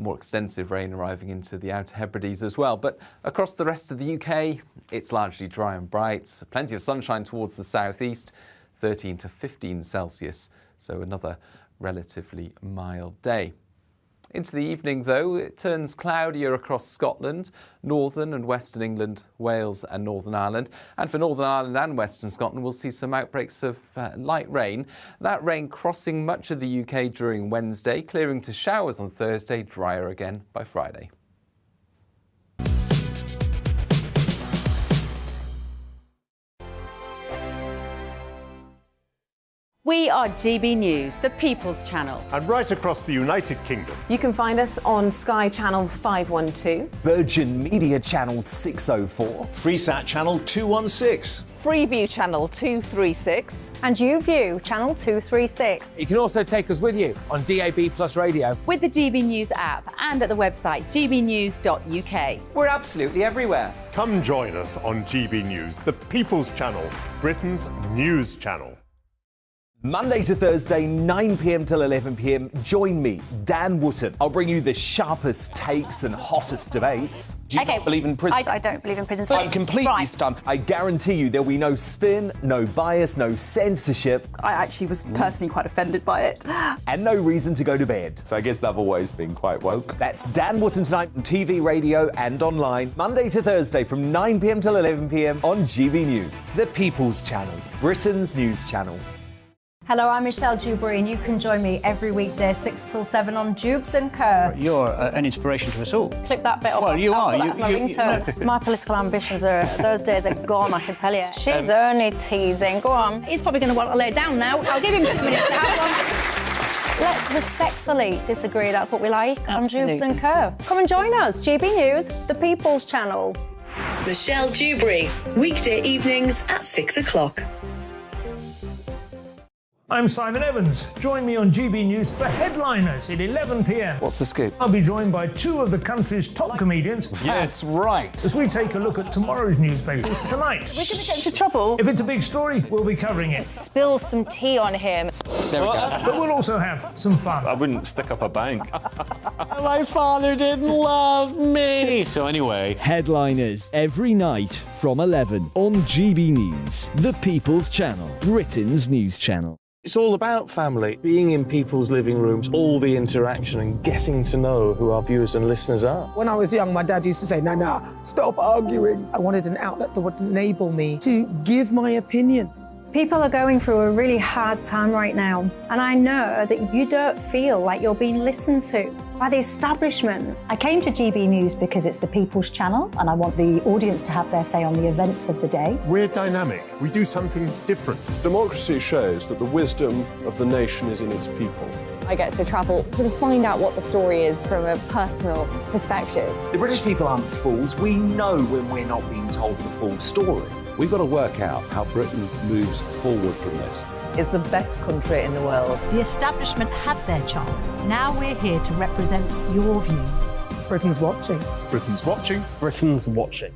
More extensive rain arriving into the Outer Hebrides as well. But across the rest of the UK, it's largely dry and bright. Plenty of sunshine towards the southeast, 13 to 15 Celsius. So another relatively mild day. Into the evening, though, it turns cloudier across Scotland, northern and western England, Wales and Northern Ireland. And for Northern Ireland and western Scotland, we'll see some outbreaks of light rain. That rain crossing much of the UK during Wednesday, clearing to showers on Thursday, drier again by Friday. We are GB News, the People's Channel. And right across the United Kingdom. You can find us on Sky Channel 512. Virgin Media Channel 604. Freesat Channel 216. Freeview Channel 236. And YouView Channel 236. You can also take us with you on DAB+ radio. With the GB News app and at the website gbnews.uk. We're absolutely everywhere. Come join us on GB News, the People's Channel, Britain's news channel. Monday to Thursday, 9 p.m. till 11 p.m. Join me, Dan Wootton. I'll bring you the sharpest takes and hottest debates. Do you not believe in prison? I don't believe in prisons. I'm completely stunned. I guarantee you there'll be no spin, no bias, no censorship. I actually was personally quite offended by it. And no reason to go to bed. So I guess they've always been quite woke. That's Dan Wootton tonight on TV, radio and online. Monday to Thursday from 9 p.m. till 11 p.m. on GB News. The People's Channel, Britain's news channel. Hello, I'm Michelle Dewberry, and you can join me every weekday 6 till 7 on Jubes and Kerr. You're an inspiration to us all. Clip that bit up. Well, you are. That's my ringtone. My political ambitions are, those days are gone, I can tell you. She's only teasing. Go on. He's probably going to want to lay down now. I'll give him 2 minutes to have one. Let's respectfully disagree. That's what we like on Jubes and Kerr. Come and join us. GB News, the People's Channel. Michelle Dewberry, weekday evenings at 6 o'clock. I'm Simon Evans. Join me on GB News for Headliners at 11 p.m. What's the scoop? I'll be joined by 2 of the country's top comedians. That's right. As we take a look at tomorrow's newspapers tonight. We're going to get into trouble. If it's a big story, we'll be covering it. Spill some tea on him. There we go. But we'll also have some fun. I wouldn't stick up a bank. My father didn't love me. So anyway. Headliners every night from 11 on GB News, the People's Channel, Britain's news channel. It's all about family, being in people's living rooms, all the interaction and getting to know who our viewers and listeners are. When I was young, my dad used to say, no, stop arguing. I wanted an outlet that would enable me to give my opinion. People are going through a really hard time right now, and I know that you don't feel like you're being listened to by the establishment. I came to GB News because it's the People's Channel, and I want the audience to have their say on the events of the day. We're dynamic. We do something different. Democracy shows that the wisdom of the nation is in its people. I get to travel to find out what the story is from a personal perspective. The British people aren't fools. We know when we're not being told the full story. We've got to work out how Britain moves forward from this. It's the best country in the world. The establishment had their chance. Now we're here to represent your views. Britain's watching. Britain's watching. Britain's watching.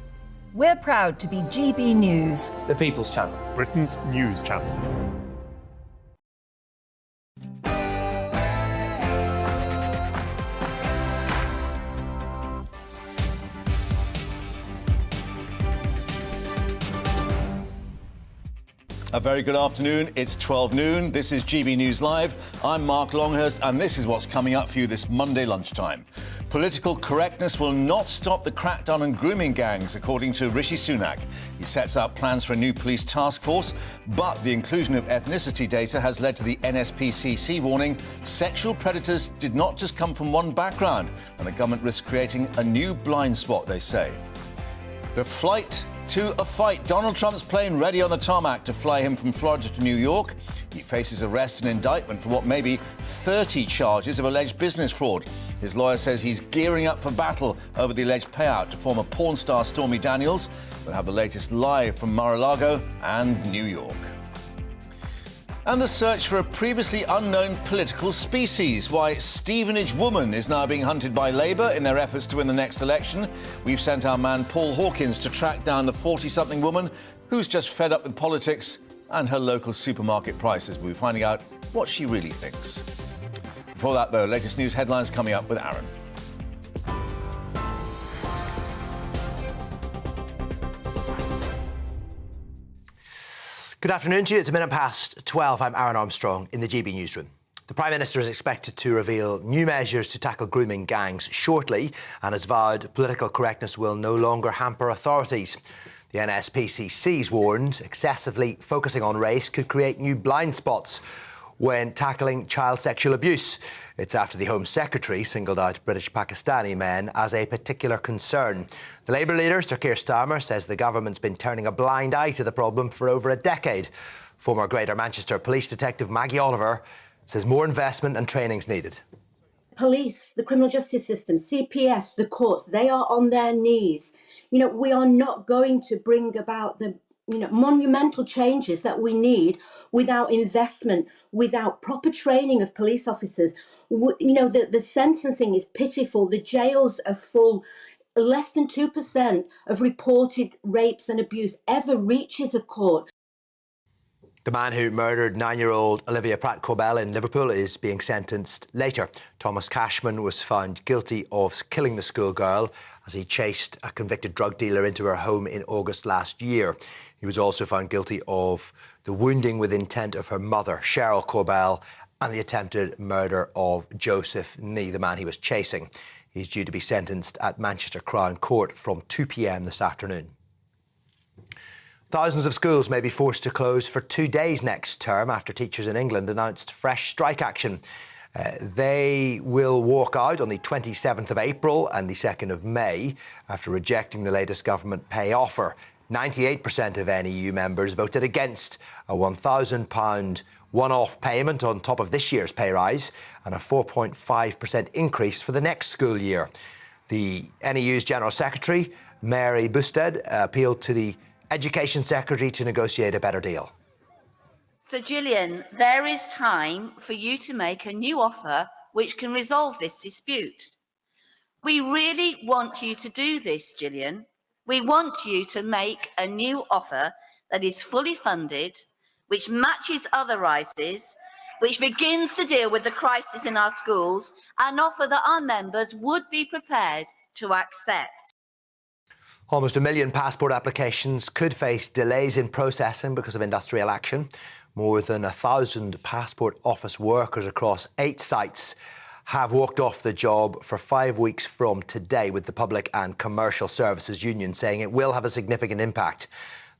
We're proud to be GB News, the People's Channel, Britain's news channel. A very good afternoon. It's 12 noon. This is GB News Live. I'm Mark Longhurst, and this is what's coming up for you this Monday lunchtime. Political correctness will not stop the crackdown on grooming gangs, according to Rishi Sunak. He sets out plans for a new police task force, but the inclusion of ethnicity data has led to the NSPCC warning sexual predators did not just come from one background, and the government risks creating a new blind spot, they say. The flight to a fight. Donald Trump's plane ready on the tarmac to fly him from Florida to New York. He faces arrest and indictment for what may be 30 charges of alleged business fraud. His lawyer says he's gearing up for battle over the alleged payout to former porn star Stormy Daniels. We'll have the latest live from Mar-a-Lago and New York. And the search for a previously unknown political species. Why Stevenage woman is now being hunted by Labour in their efforts to win the next election. We've sent our man Paul Hawkins to track down the 40-something woman who's just fed up with politics and her local supermarket prices. We'll be finding out what she really thinks. Before that, though, latest news headlines coming up with Aaron. Good afternoon to you. It's a minute past 12. I'm Aaron Armstrong in the GB newsroom. The Prime Minister is expected to reveal new measures to tackle grooming gangs shortly and has vowed political correctness will no longer hamper authorities. The NSPCC's warned excessively focusing on race could create new blind spots when tackling child sexual abuse. It's after the Home Secretary singled out British Pakistani men as a particular concern. The Labour leader, Sir Keir Starmer, says the government's been turning a blind eye to the problem for over a decade. Former Greater Manchester Police Detective Maggie Oliver says more investment and training's needed. Police, the criminal justice system, CPS, the courts, they are on their knees. We are not going to bring about the monumental changes that we need without investment, without proper training of police officers. The sentencing is pitiful. The jails are full. Less than 2% of reported rapes and abuse ever reaches a court. The man who murdered 9-year-old Olivia Pratt-Corbell in Liverpool is being sentenced later. Thomas Cashman was found guilty of killing the schoolgirl as he chased a convicted drug dealer into her home in August last year. He was also found guilty of the wounding with intent of her mother, Cheryl Corbell, and the attempted murder of Joseph Nee, the man he was chasing. He's due to be sentenced at Manchester Crown Court from 2 p.m. this afternoon. Thousands of schools may be forced to close for 2 days next term after teachers in England announced fresh strike action. They will walk out on the 27th of April and the 2nd of May after rejecting the latest government pay offer. 98% of NEU members voted against a £1,000 one-off payment on top of this year's pay rise and a 4.5% increase for the next school year. The NEU's General Secretary, Mary Busted, appealed to the Education Secretary to negotiate a better deal. So, Gillian, there is time for you to make a new offer which can resolve this dispute. We really want you to do this, Gillian. We want you to make a new offer that is fully funded, which matches other rises, which begins to deal with the crisis in our schools, an offer that our members would be prepared to accept. Almost 1 million passport applications could face delays in processing because of industrial action. More than 1,000 passport office workers across 8 sites have walked off the job for 5 weeks from today, with the Public and Commercial Services Union saying it will have a significant impact.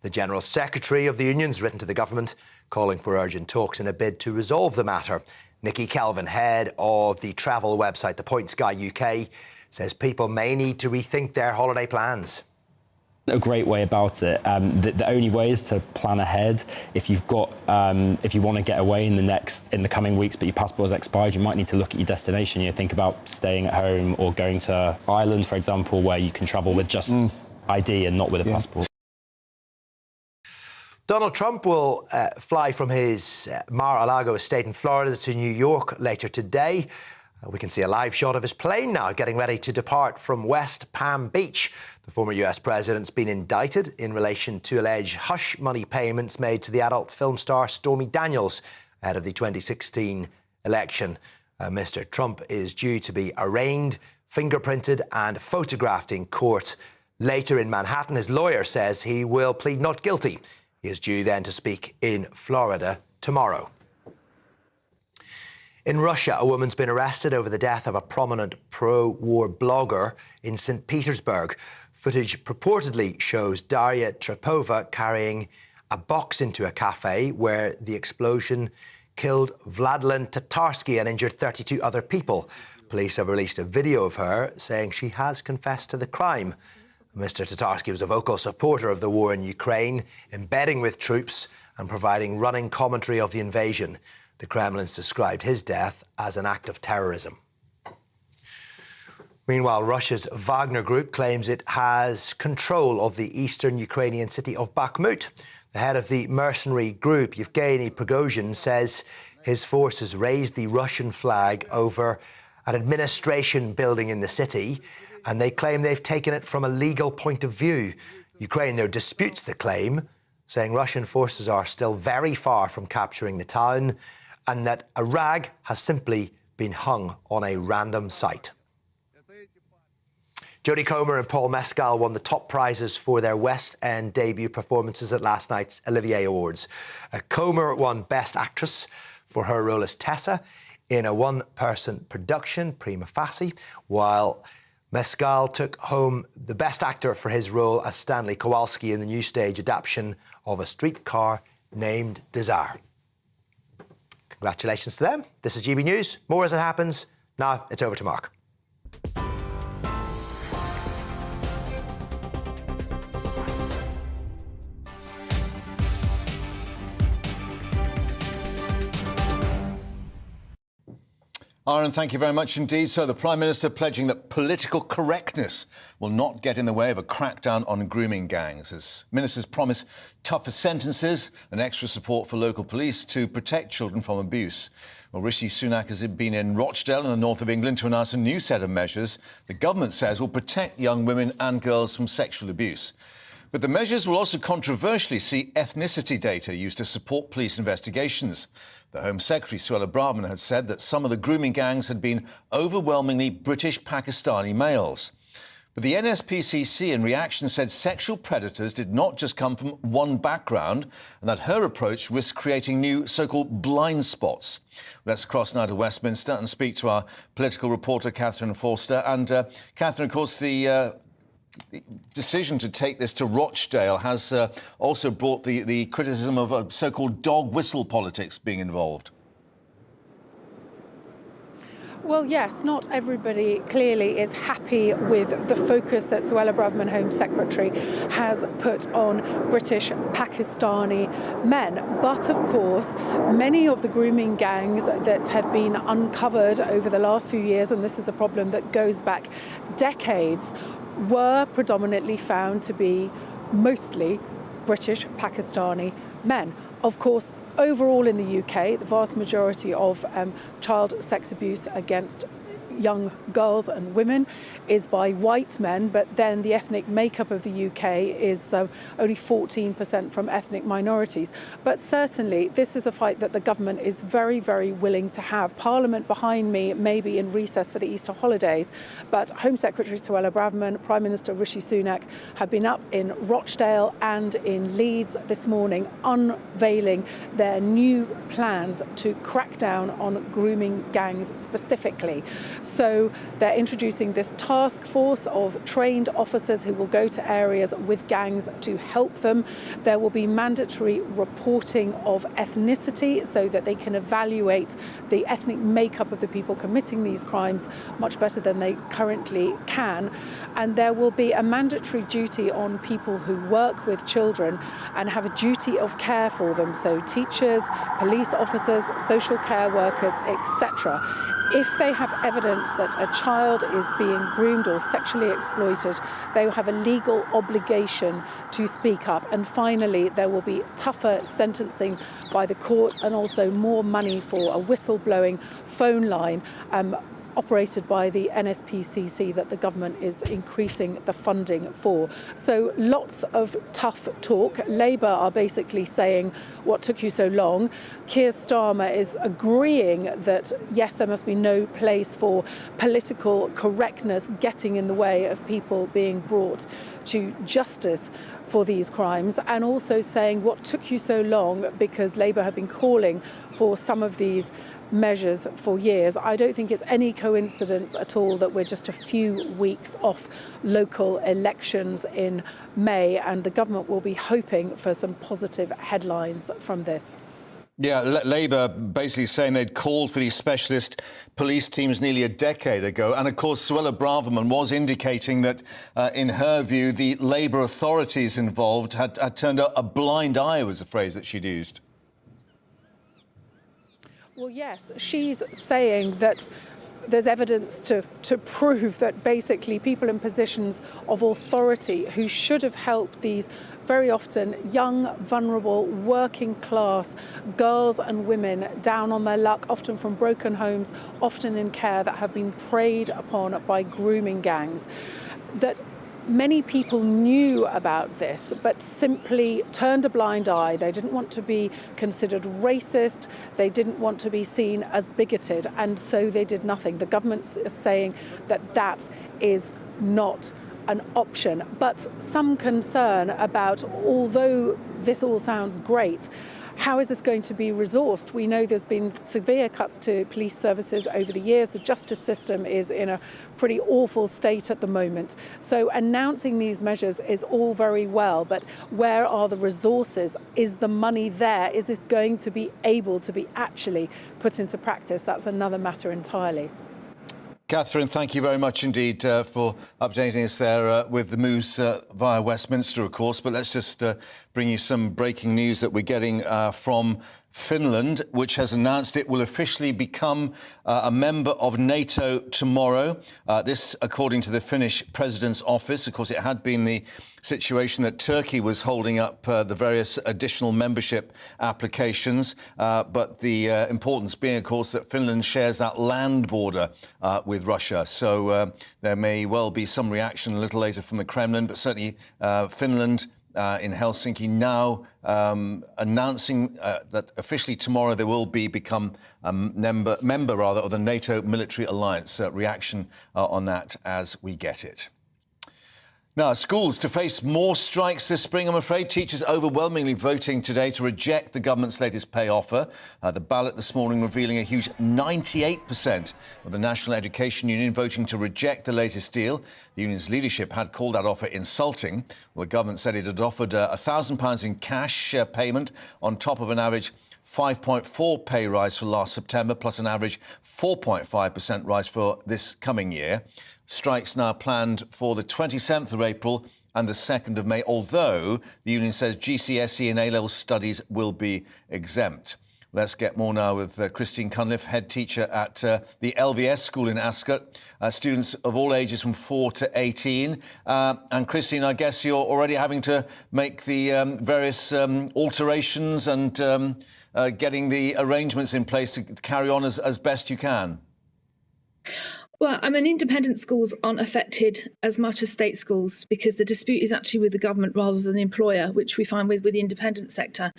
The General Secretary of the union's written to the government calling for urgent talks in a bid to resolve the matter. Nikki Kelvin, head of the travel website The Points Guy UK, says people may need to rethink their holiday plans. A great way about it. The only way is to plan ahead. If you've got, if you want to get away in the coming weeks, but your passport has expired, you might need to look at your destination. Think about staying at home or going to Ireland, for example, where you can travel with just ID and not with a passport. Donald Trump will fly from his Mar-a-Lago estate in Florida to New York later today. We can see a live shot of his plane now, getting ready to depart from West Palm Beach. The former US president's been indicted in relation to alleged hush money payments made to the adult film star Stormy Daniels ahead of the 2016 election. Mr. Trump is due to be arraigned, fingerprinted and photographed in court later in Manhattan. His lawyer says he will plead not guilty. He is due then to speak in Florida tomorrow. In Russia, a woman's been arrested over the death of a prominent pro-war blogger in St. Petersburg. Footage purportedly shows Daria Trepova carrying a box into a cafe where the explosion killed Vladlen Tatarsky and injured 32 other people. Police have released a video of her saying she has confessed to the crime. Mr. Tatarsky was a vocal supporter of the war in Ukraine, embedding with troops and providing running commentary of the invasion. The Kremlin's described his death as an act of terrorism. Meanwhile, Russia's Wagner Group claims it has control of the eastern Ukrainian city of Bakhmut. The head of the mercenary group, Yevgeny Prigozhin, says his forces raised the Russian flag over an administration building in the city, and they claim they've taken it from a legal point of view. Ukraine, though, disputes the claim, saying Russian forces are still very far from capturing the town and that a rag has simply been hung on a random site. Jodie Comer and Paul Mescal won the top prizes for their West End debut performances at last night's Olivier Awards. Comer won Best Actress for her role as Tessa in a one-person production, Prima Facie, while Mescal took home the Best Actor for his role as Stanley Kowalski in the new stage adaptation of A Streetcar Named Desire. Congratulations to them. This is GB News. More as it happens. Now it's over to Mark. Aaron, thank you very much indeed. So the Prime Minister pledging that political correctness will not get in the way of a crackdown on grooming gangs, as ministers promise tougher sentences and extra support for local police to protect children from abuse. Well, Rishi Sunak has been in Rochdale in the north of England to announce a new set of measures the government says will protect young women and girls from sexual abuse. But the measures will also controversially see ethnicity data used to support police investigations. The Home Secretary, Suella Braverman, had said that some of the grooming gangs had been overwhelmingly British Pakistani males. But the NSPCC in reaction said sexual predators did not just come from one background and that her approach risks creating new so-called blind spots. Let's cross now to Westminster and speak to our political reporter, Catherine Forster. And Catherine, of course, the decision to take this to Rochdale has also brought the criticism of so-called dog whistle politics being involved. Well, yes, not everybody clearly is happy with the focus that Suella Braverman, Home Secretary, has put on British Pakistani men. But, of course, many of the grooming gangs that have been uncovered over the last few years, and this is a problem that goes back decades, were predominantly found to be mostly British Pakistani men. Of course, overall in the UK, the vast majority of child sex abuse against young girls and women is by white men, but then the ethnic makeup of the UK is only 14% from ethnic minorities. But certainly this is a fight that the government is very, very willing to have. Parliament behind me may be in recess for the Easter holidays, but Home Secretary Suella Braverman, Prime Minister Rishi Sunak have been up in Rochdale and in Leeds this morning unveiling their new plans to crack down on grooming gangs specifically. So they're introducing this task force of trained officers who will go to areas with gangs to help them. There will be mandatory reporting of ethnicity so that they can evaluate the ethnic makeup of the people committing these crimes much better than they currently can. And there will be a mandatory duty on people who work with children and have a duty of care for them. So teachers, police officers, social care workers, etc. If they have evidence that a child is being groomed or sexually exploited, they will have a legal obligation to speak up. And finally, there will be tougher sentencing by the courts and also more money for a whistleblowing phone line operated by the NSPCC that the government is increasing the funding for. So lots of tough talk. Labour are basically saying, what took you so long? Keir Starmer is agreeing that, yes, there must be no place for political correctness getting in the way of people being brought to justice for these crimes, and also saying what took you so long, because Labour have been calling for some of these measures for years. I don't think it's any coincidence at all that we're just a few weeks off local elections in May, and the government will be hoping for some positive headlines from this. Yeah, Labour basically saying they'd called for these specialist police teams nearly a decade ago. And, of course, Suella Braverman was indicating that, in her view, the Labour authorities involved had turned a blind eye, was the phrase that she'd used. Well, yes, she's saying that there's evidence to prove that basically people in positions of authority who should have helped these very often young, vulnerable, working class girls and women down on their luck, often from broken homes, often in care, that have been preyed upon by grooming gangs, that many people knew about this, but simply turned a blind eye. They didn't want to be considered racist. They didn't want to be seen as bigoted, and so they did nothing. The government is saying that that is not an option. But some concern about, although this all sounds great, how is this going to be resourced? We know there's been severe cuts to police services over the years. The justice system is in a pretty awful state at the moment. So announcing these measures is all very well, but where are the resources? Is the money there? Is this going to be able to be actually put into practice? That's another matter entirely. Catherine, thank you very much indeed for updating us there with the moves via Westminster, of course. But let's just bring you some breaking news that we're getting from Finland, which has announced it will officially become a member of NATO tomorrow. This, according to the Finnish president's office. Of course, it had been the situation that Turkey was holding up the various additional membership applications. But the importance being, of course, that Finland shares that land border with Russia. So there may well be some reaction a little later from the Kremlin, but certainly Finland in Helsinki now announcing that officially tomorrow they will become a member of the NATO military alliance. Reaction on that as we get it. Now, schools to face more strikes this spring, I'm afraid. Teachers overwhelmingly voting today to reject the government's latest pay offer. The ballot this morning revealing a huge 98% of the National Education Union voting to reject the latest deal. The union's leadership had called that offer insulting. Well, the government said it had offered £1,000 in cash payment on top of an average 5.4 pay rise for last September, plus an average 4.5% rise for this coming year. Strikes now planned for the 27th of April and the 2nd of May, although the union says GCSE and A-level studies will be exempt. Let's get more now with Christine Cunliffe, head teacher at the LVS school in Ascot. Students of all ages from 4 to 18. And Christine, I guess you're already having to make the various alterations and getting the arrangements in place to carry on as best you can. Well, independent schools aren't affected as much as state schools because the dispute is actually with the government rather than the employer, which we find with the independent sector.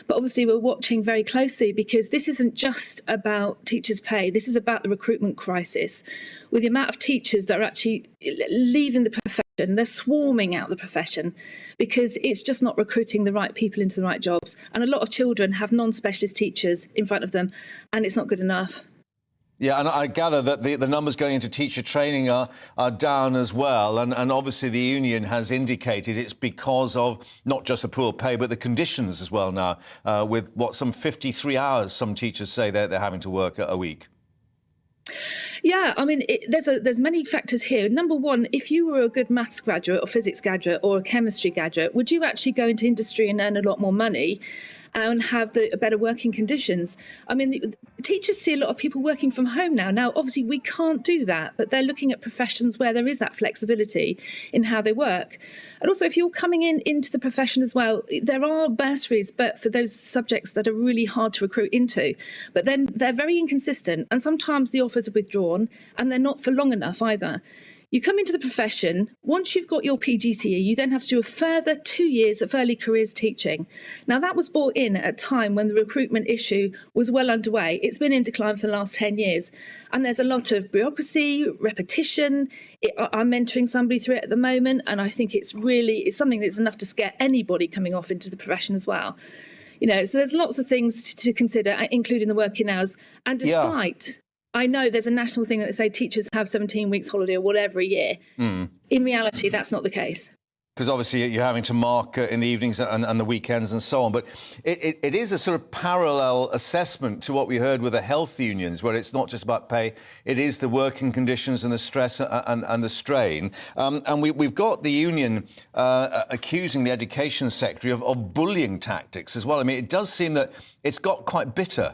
But obviously we're watching very closely because this isn't just about teachers' pay. This is about the recruitment crisis. With the amount of teachers that are actually leaving the profession, they're swarming out the profession because it's just not recruiting the right people into the right jobs. And a lot of children have non-specialist teachers in front of them, and it's not good enough. Yeah, and I gather that the numbers going into teacher training are down as well. And obviously the union has indicated it's because of not just the poor pay, but the conditions as well now, with some 53 hours some teachers say they're having to work a week. Yeah, there's many factors here. Number one, if you were a good maths graduate or physics graduate or a chemistry graduate, would you actually go into industry and earn a lot more money and have better working conditions? Teachers see a lot of people working from home now. Now, obviously, we can't do that, but they're looking at professions where there is that flexibility in how they work. And also, if you're coming into the profession as well, there are bursaries, but for those subjects that are really hard to recruit into. But then they're very inconsistent, and sometimes the offers are withdrawn, and they're not for long enough either. You come into the profession, once you've got your PGCE, you then have to do a further 2 years of early careers teaching. Now, that was brought in at a time when the recruitment issue was well underway. It's been in decline for the last 10 years. And there's a lot of bureaucracy, repetition. I'm mentoring somebody through it at the moment, and I think it's something that's enough to scare anybody coming off into the profession as well. So there's lots of things to consider, including the working hours. And despite... I know there's a national thing that they say teachers have 17 weeks holiday or whatever a year. In reality, that's not the case. Because obviously you're having to mark in the evenings and the weekends and so on. But it is a sort of parallel assessment to what we heard with the health unions, where it's not just about pay, it is the working conditions and the stress and the strain. And we've got the union accusing the education secretary of bullying tactics as well. It does seem that it's got quite bitter.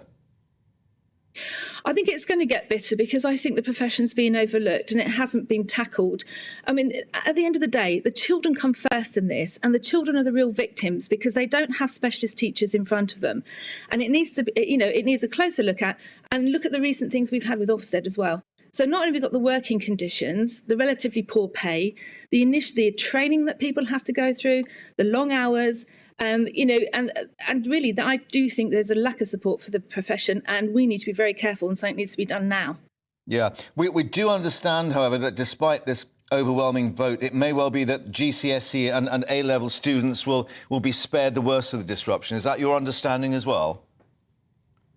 I think it's going to get bitter because I think the profession's been overlooked and it hasn't been tackled. At the end of the day, the children come first in this, and the children are the real victims because they don't have specialist teachers in front of them. And it needs to be, it needs a closer look at, and look at the recent things we've had with Ofsted as well. So not only have we got the working conditions, the relatively poor pay, the training that people have to go through, the long hours, and really, I do think there's a lack of support for the profession, and we need to be very careful, and something needs to be done now. Yeah, we do understand, however, that despite this overwhelming vote, it may well be that GCSE and A-level students will be spared the worst of the disruption. Is that your understanding as well?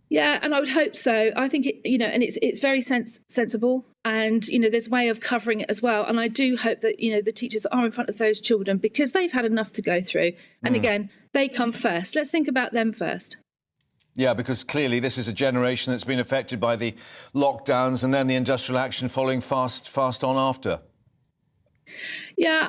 Yeah, and I would hope so. I think and it's very sensible, and there's a way of covering it as well. And I do hope that the teachers are in front of those children because they've had enough to go through. And again, they come first. Let's think about them first. Yeah, because clearly this is a generation that's been affected by the lockdowns and then the industrial action following fast on after. Yeah,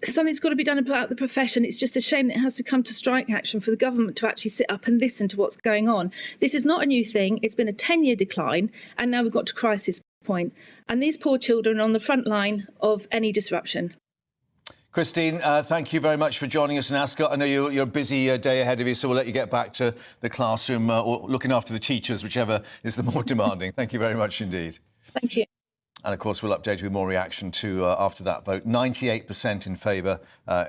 something's got to be done about the profession. It's just a shame that it has to come to strike action for the government to actually sit up and listen to what's going on. This is not a new thing. It's been a 10-year decline, and now we've got to crisis point. And these poor children are on the front line of any disruption. Christine, thank you very much for joining us in Ascot. I know you're a busy day ahead of you, so we'll let you get back to the classroom or looking after the teachers, whichever is the more demanding. Thank you very much indeed. Thank you. And, of course, we'll update you with more reaction to after that vote. 98% in favour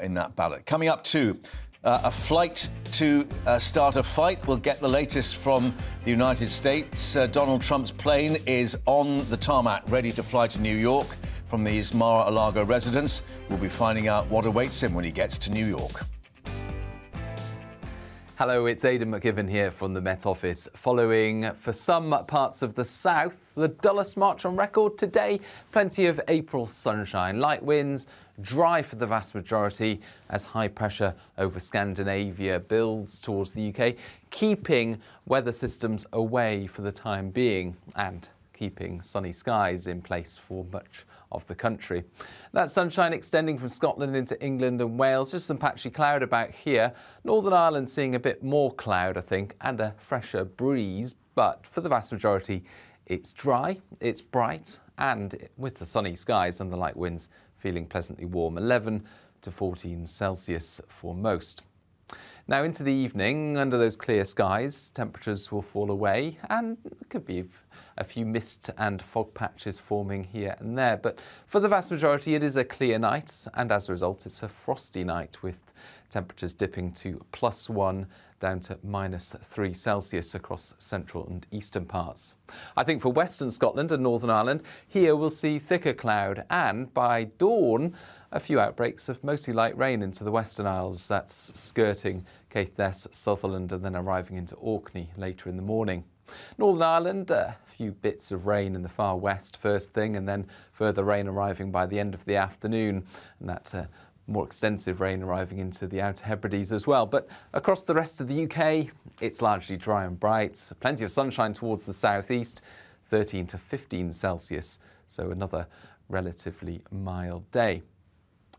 in that ballot. Coming up, too, a flight to start a fight. We'll get the latest from the United States. Donald Trump's plane is on the tarmac, ready to fly to New York from his Mar-a-Lago residence. We'll be finding out what awaits him when he gets to New York. Hello, it's Aidan McGivern here from the Met Office. Following, for some parts of the south, the dullest March on record today. Plenty of April sunshine, light winds, dry for the vast majority as high pressure over Scandinavia builds towards the UK, keeping weather systems away for the time being and keeping sunny skies in place for much of the country. That sunshine extending from Scotland into England and Wales. Just some patchy cloud about here. Northern Ireland seeing a bit more cloud, I think, and a fresher breeze. But for the vast majority, it's dry, it's bright, and with the sunny skies and the light winds, feeling pleasantly warm. 11 to 14 Celsius for most. Now into the evening, under those clear skies, temperatures will fall away and it could be a few mist and fog patches forming here and there. But for the vast majority, it is a clear night, and as a result, it's a frosty night with temperatures dipping to +1 down to -3 Celsius across central and eastern parts. I think for western Scotland and Northern Ireland, here we'll see thicker cloud and by dawn, a few outbreaks of mostly light rain into the Western Isles. That's skirting Caithness, Sutherland and then arriving into Orkney later in the morning. Northern Ireland, a few bits of rain in the far west first thing and then further rain arriving by the end of the afternoon, and that's more extensive rain arriving into the Outer Hebrides as well. But across the rest of the UK, it's largely dry and bright. Plenty of sunshine towards the southeast, 13 to 15 Celsius, so another relatively mild day.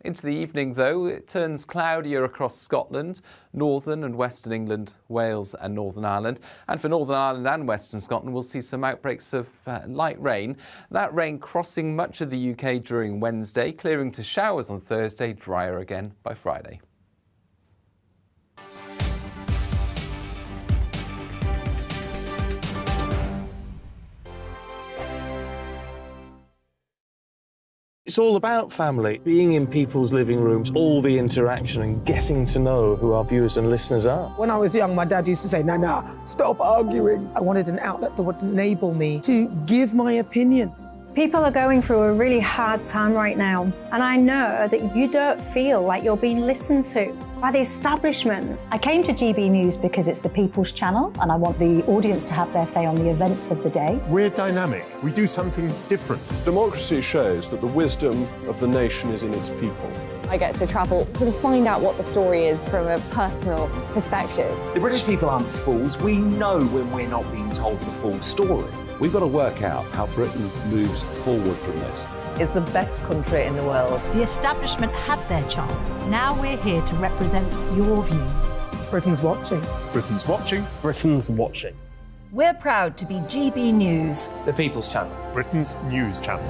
Into the evening, though, it turns cloudier across Scotland, northern and western England, Wales and Northern Ireland. And for Northern Ireland and western Scotland, we'll see some outbreaks of light rain. That rain crossing much of the UK during Wednesday, clearing to showers on Thursday, drier again by Friday. It's all about family, being in people's living rooms, all the interaction and getting to know who our viewers and listeners are. When I was young, my dad used to say, "No, stop arguing." I wanted an outlet that would enable me to give my opinion. People are going through a really hard time right now, and I know that you don't feel like you're being listened to by the establishment. I came to GB News because it's the People's Channel, and I want the audience to have their say on the events of the day. We're dynamic. We do something different. Democracy shows that the wisdom of the nation is in its people. I get to travel to find out what the story is from a personal perspective. The British people aren't fools. We know when we're not being told the full story. We've got to work out how Britain moves forward from this. It's the best country in the world. The establishment had their chance. Now we're here to represent your views. Britain's watching. Britain's watching. Britain's watching. We're proud to be GB News, The People's Channel. Britain's news channel.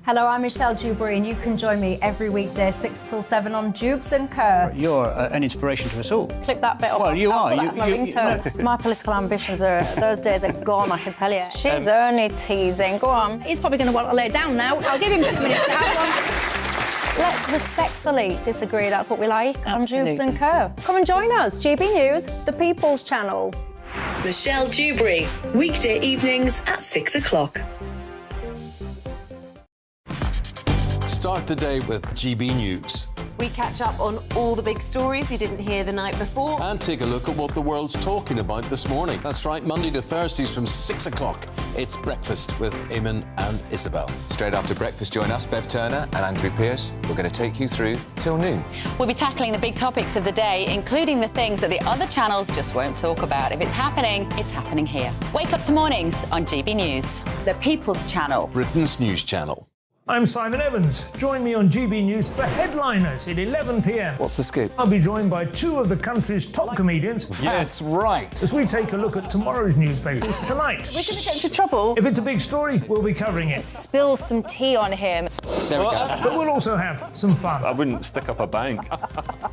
Hello, I'm Michelle Dewberry, and you can join me every weekday 6 till 7 on Jubes and Kerr. You're an inspiration to us all. Clip that bit up. Well, you are. That's my ringtone. My political ambitions those days are gone, I can tell you. She's only teasing. Go on. He's probably going to want to lay down now. I'll give him 2 minutes to have one. Let's respectfully disagree. That's what we like on Jubes and Kerr. Come and join us. GB News, the People's Channel. Michelle Dewberry, weekday evenings at 6 o'clock. Start the day with GB News. We catch up on all the big stories you didn't hear the night before. And take a look at what the world's talking about this morning. That's right, Monday to Thursdays from 6 o'clock. It's Breakfast with Eamon and Isabel. Straight after breakfast, join us, Bev Turner and Andrew Pearce. We're going to take you through till noon. We'll be tackling the big topics of the day, including the things that the other channels just won't talk about. If it's happening here. Wake up to mornings on GB News, the People's Channel. Britain's news channel. I'm Simon Evans. Join me on GB News for Headliners at 11 p.m. What's the scoop? I'll be joined by two of the country's top comedians. That's right. As we take a look at tomorrow's newspapers tonight. We're going to get into trouble. If it's a big story, we'll be covering it. Spill some tea on him. There we go. But we'll also have some fun. I wouldn't stick up a bank.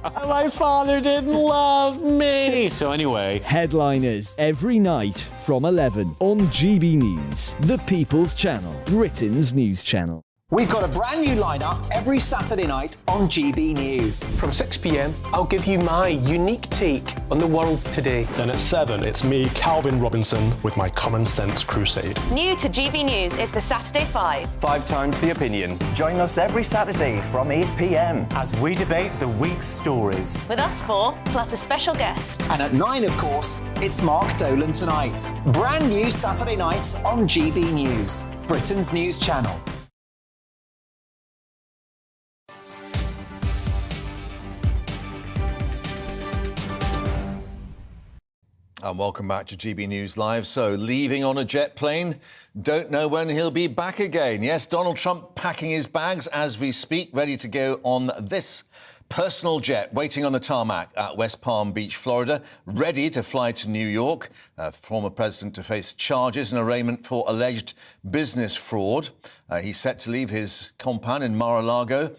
My father didn't love me. So anyway. Headliners every night from 11 on GB News, the People's Channel, Britain's news channel. We've got a brand new lineup every Saturday night on GB News. From 6 p.m, I'll give you my unique take on the world today. Then at 7, it's me, Calvin Robinson, with my Common Sense Crusade. New to GB News is the Saturday 5. 5 times the opinion. Join us every Saturday from 8 p.m. as we debate the week's stories. With us 4, plus a special guest. And at 9, of course, it's Mark Dolan Tonight. Brand new Saturday nights on GB News, Britain's news channel. And welcome back to GB News Live. So, leaving on a jet plane, don't know when he'll be back again. Yes, Donald Trump packing his bags as we speak, ready to go on this personal jet, waiting on the tarmac at West Palm Beach, Florida, ready to fly to New York. Former president to face charges and arraignment for alleged business fraud. He's set to leave his compound in Mar-a-Lago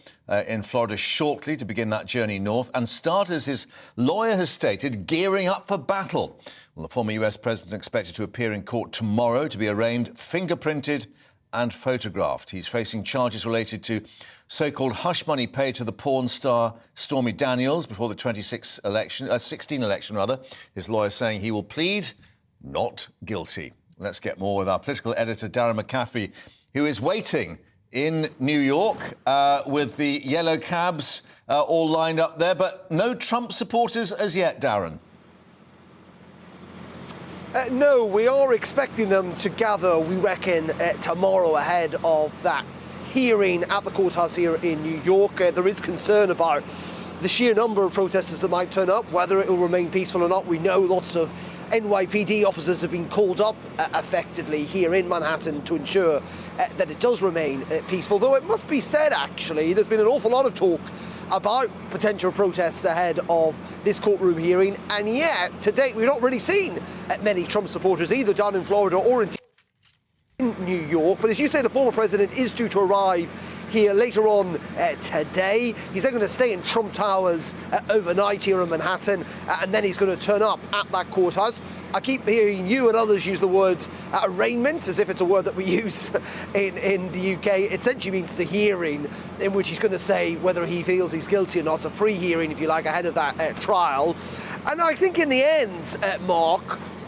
in Florida shortly to begin that journey north and start, as his lawyer has stated, gearing up for battle. Well, the former US president expected to appear in court tomorrow to be arraigned, fingerprinted and photographed. He's facing charges related to so-called hush money paid to the porn star Stormy Daniels before the 16 election. His lawyer saying he will plead not guilty. Let's get more with our political editor, Darren McCaffrey, who is waiting in New York with the yellow cabs all lined up there, but no Trump supporters as yet, Darren. No, we are expecting them to gather, we reckon, tomorrow ahead of that hearing at the courthouse here in New York. There is concern about the sheer number of protesters that might turn up, whether it will remain peaceful or not. We know lots of NYPD officers have been called up effectively here in Manhattan to ensure that it does remain peaceful. Though it must be said, actually, there's been an awful lot of talk about potential protests ahead of this courtroom hearing, and yet, to date, we've not really seen many Trump supporters either down in Florida or in New York. But as you say, the former president is due to arrive here later on today. He's then going to stay in Trump Towers overnight here in Manhattan, and then he's going to turn up at that courthouse. I keep hearing you and others use the word arraignment, as if it's a word that we use in the UK. It essentially means the hearing in which he's going to say whether he feels he's guilty or not. It's a pre-hearing, if you like, ahead of that trial. And I think in the end, Mark,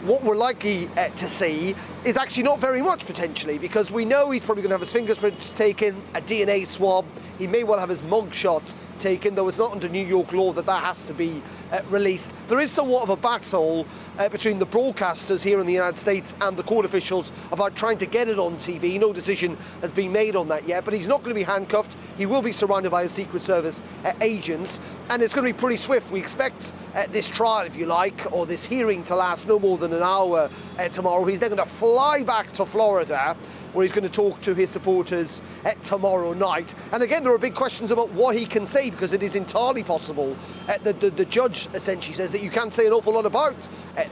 what we're likely to see is actually not very much, potentially, because we know he's probably going to have his fingerprints taken, a DNA swab. He may well have his mugshot taken, though it's not under New York law that has to be released. There is somewhat of a battle between the broadcasters here in the United States and the court officials about trying to get it on TV. No decision has been made on that yet, but he's not going to be handcuffed. He will be surrounded by his Secret Service agents, and it's going to be pretty swift. We expect this trial, if you like, or this hearing to last no more than an hour tomorrow. He's then going to fly back to Florida, where he's going to talk to his supporters tomorrow night. And again, there are big questions about what he can say, because it is entirely possible that the judge essentially says that you can't say an awful lot about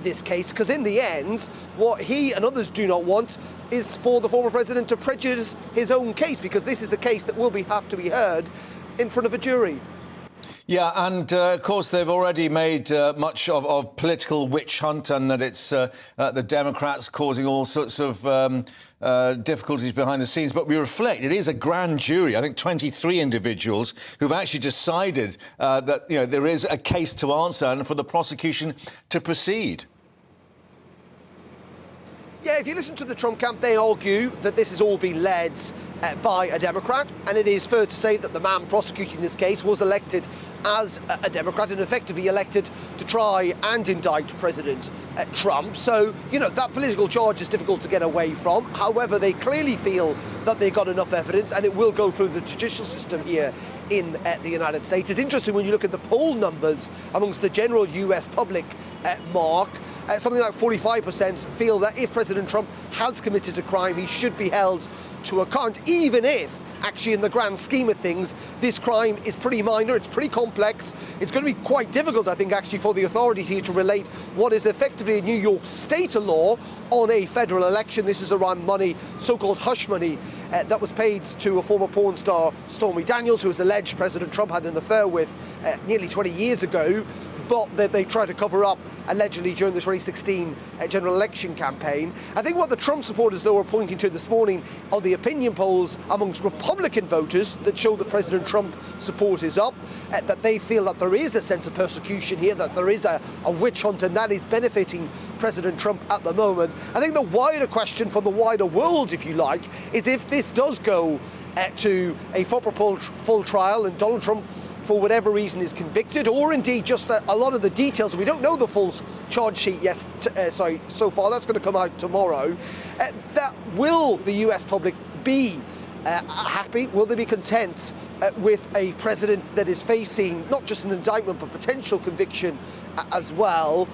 this case, because in the end, what he and others do not want is for the former president to prejudice his own case, because this is a case that will have to be heard in front of a jury. Yeah, and of course they've already made much of political witch hunt, and that it's the Democrats causing all sorts of difficulties behind the scenes. But we reflect, it is a grand jury, I think 23 individuals who've actually decided that there is a case to answer and for the prosecution to proceed. Yeah, if you listen to the Trump camp, they argue that this has all been led by a Democrat, and it is fair to say that the man prosecuting this case was elected as a Democrat and effectively elected to try and indict President Trump. So, you know, that political charge is difficult to get away from. However, they clearly feel that they got enough evidence, and it will go through the judicial system here in the United States. It's interesting when you look at the poll numbers amongst the general US public, Mark, something like 45% feel that if President Trump has committed a crime, he should be held to account, even if actually in the grand scheme of things, this crime is pretty minor, it's pretty complex. It's going to be quite difficult, I think, actually for the authorities here to relate what is effectively a New York state law on a federal election. This is around money, so-called hush money, that was paid to a former porn star, Stormy Daniels, who was alleged President Trump had an affair with nearly 20 years ago, but that they tried to cover up allegedly during the 2016 general election campaign. I think what the Trump supporters, though, are pointing to this morning are the opinion polls amongst Republican voters that show that President Trump support is up, that they feel that there is a sense of persecution here, that there is a witch hunt, and that is benefiting President Trump at the moment. I think the wider question for the wider world, if you like, is if this does go to a proper full trial and Donald Trump, for whatever reason, is convicted, or indeed just a lot of the details. We don't know the full charge sheet so far. That's going to come out tomorrow. That will the US public be happy? Will they be content with a president that is facing not just an indictment but potential conviction as well?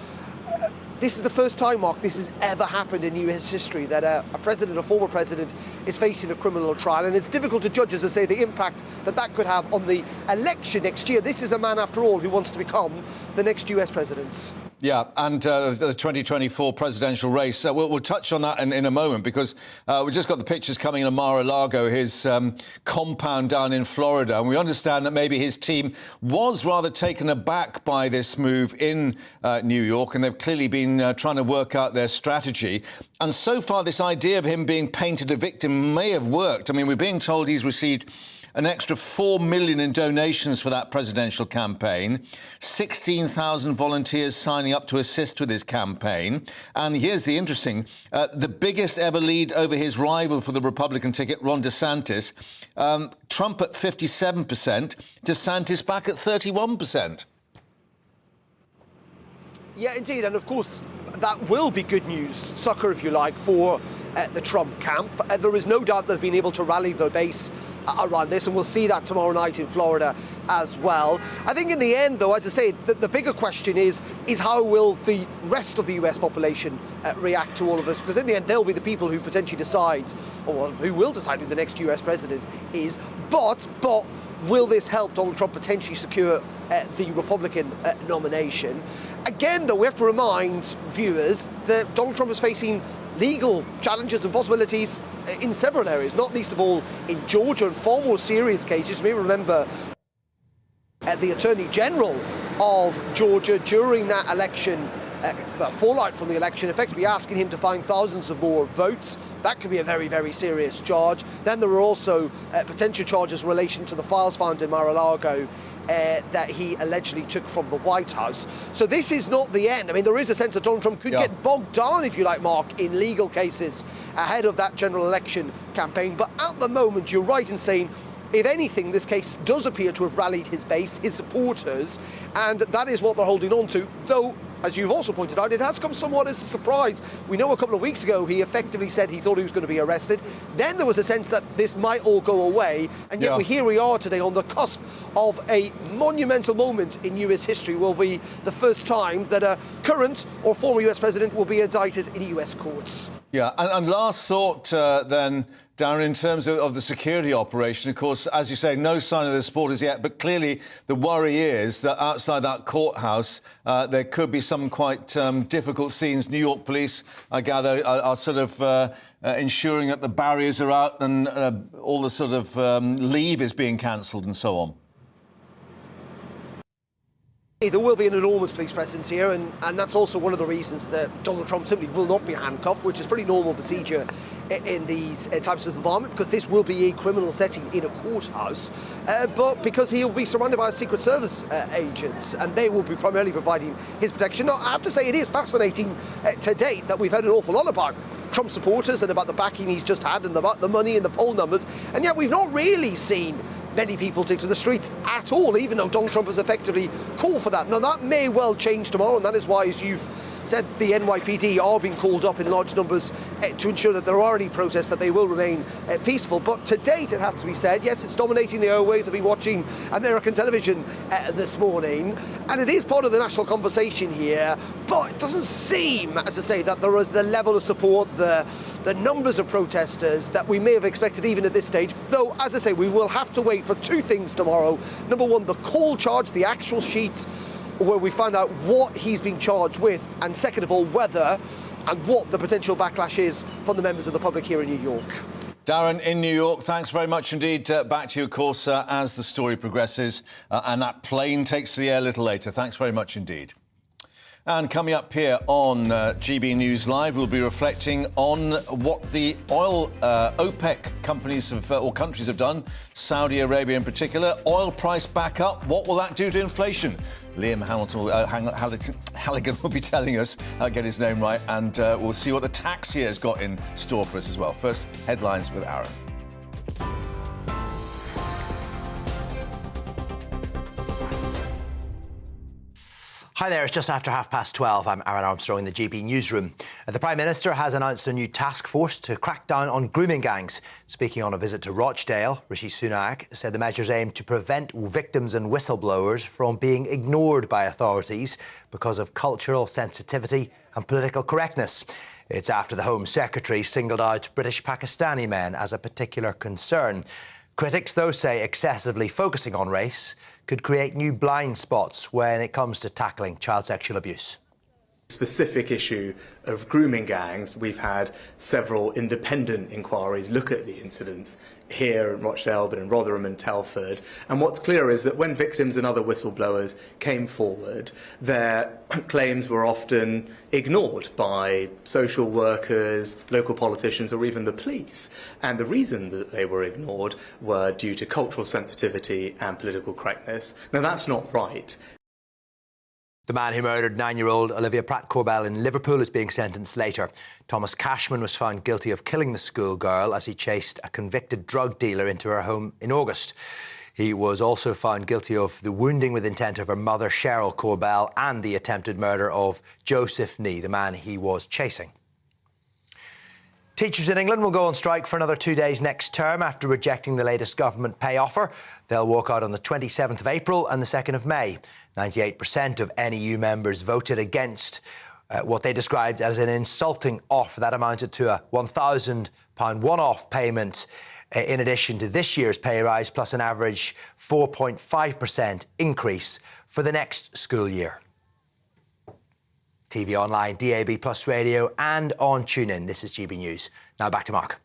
This is the first time, Mark, this has ever happened in US history, that a president, a former president, is facing a criminal trial. And it's difficult to judge, as I say, the impact that could have on the election next year. This is a man, after all, who wants to become the next US president. Yeah, and the 2024 presidential race. We'll touch on that in a moment, because we've just got the pictures coming in Mar-a-Lago, his compound down in Florida. And we understand that maybe his team was rather taken aback by this move in New York, and they've clearly been trying to work out their strategy. And so far, this idea of him being painted a victim may have worked. I mean, we're being told he's received an extra $4 million in donations for that presidential campaign, 16,000 volunteers signing up to assist with his campaign. And here's the interesting, the biggest ever lead over his rival for the Republican ticket, Ron DeSantis. Trump at 57%, DeSantis back at 31%. Yeah, indeed. And of course, that will be good news, sucker, if you like, for the Trump camp. There is no doubt they've been able to rally their base around this, and we'll see that tomorrow night in Florida as well. I think in the end, though, as I say, the bigger question is how will the rest of the US population react to all of this? Because in the end, they'll be the people who potentially decide, or who will decide who the next US president is. But will this help Donald Trump potentially secure the Republican nomination? Again, though, we have to remind viewers that Donald Trump is facing legal challenges and possibilities in several areas, not least of all in Georgia, and far more serious cases. You may remember the Attorney General of Georgia during that election, the fallout from the election, effectively asking him to find thousands of more votes. That could be a very, very serious charge. Then there were also potential charges in relation to the files found in Mar-a-Lago that he allegedly took from the White House. So this is not the end. I mean, there is a sense that Donald Trump could get bogged down, if you like, Mark, in legal cases ahead of that general election campaign. But at the moment, you're right in saying, if anything, this case does appear to have rallied his base, his supporters, and that is what they're holding on to, though, as you've also pointed out, it has come somewhat as a surprise. We know a couple of weeks ago he effectively said he thought he was going to be arrested. Then there was a sense that this might all go away, and yet here we are today on the cusp of a monumental moment in US history. Will be the first time that a current or former US president will be indicted in US courts. Yeah, and last thought then, Darren, in terms of the security operation, of course, as you say, no sign of the supporters yet, but clearly the worry is that outside that courthouse there could be some quite difficult scenes. New York police, I gather, are sort of ensuring that the barriers are out and all the sort of leave is being cancelled and so on. There will be an enormous police presence here, and that's also one of the reasons that Donald Trump simply will not be handcuffed, which is pretty normal procedure in these types of environment, because this will be a criminal setting in a courthouse, but because he'll be surrounded by Secret Service agents, and they will be primarily providing his protection. Now, I have to say, it is fascinating to date that we've heard an awful lot about Trump supporters and about the backing he's just had and about the money and the poll numbers, and yet we've not really seen many people take to the streets at all, even though Donald Trump has effectively called for that. Now, that may well change tomorrow, and that is why, as you've said, the NYPD are being called up in large numbers to ensure that there are any protests, that they will remain peaceful. But to date, it has to be said, yes, it's dominating the airwaves. I've been watching American television this morning, and it is part of the national conversation here, but it doesn't seem, as I say, that there is the level of support, the numbers of protesters that we may have expected even at this stage. Though, as I say, we will have to wait for two things tomorrow. Number one, the call charge, the actual sheet, where we find out what he's being charged with, and second of all, whether and what the potential backlash is from the members of the public here in New York. Darren in New York, thanks very much indeed. Back to you, of course, as the story progresses and that plane takes to the air a little later. Thanks very much indeed. And coming up here on GB News Live, we'll be reflecting on what the oil OPEC companies or countries have done, Saudi Arabia in particular. Oil price back up. What will that do to inflation? Liam Halligan will be telling us how to get his name right, and we'll see what the tax year's got in store for us as well. First, headlines with Aaron. Hi there, it's just after 12:30. I'm Aaron Armstrong in the GB newsroom. The Prime Minister has announced a new task force to crack down on grooming gangs. Speaking on a visit to Rochdale, Rishi Sunak said the measures aim to prevent victims and whistleblowers from being ignored by authorities because of cultural sensitivity and political correctness. It's after the Home Secretary singled out British Pakistani men as a particular concern. Critics, though, say excessively focusing on race could create new blind spots when it comes to tackling child sexual abuse. Specific issue of grooming gangs, we've had several independent inquiries look at the incidents here in Rochdale, but in Rotherham and Telford. And what's clear is that when victims and other whistleblowers came forward, their claims were often ignored by social workers, local politicians, or even the police. And the reason that they were ignored were due to cultural sensitivity and political correctness. Now, that's not right. The man who murdered 9-year-old Olivia Pratt-Corbell in Liverpool is being sentenced later. Thomas Cashman was found guilty of killing the schoolgirl as he chased a convicted drug dealer into her home in August. He was also found guilty of the wounding with intent of her mother, Cheryl Corbell, and the attempted murder of Joseph Nee, the man he was chasing. Teachers in England will go on strike for another 2 days next term after rejecting the latest government pay offer. They'll walk out on the 27th of April and the 2nd of May. 98% of NEU members voted against what they described as an insulting offer that amounted to a £1,000 one-off payment in addition to this year's pay rise, plus an average 4.5% increase for the next school year. TV online, DAB Plus radio and on TuneIn. This is GB News. Now back to Mark.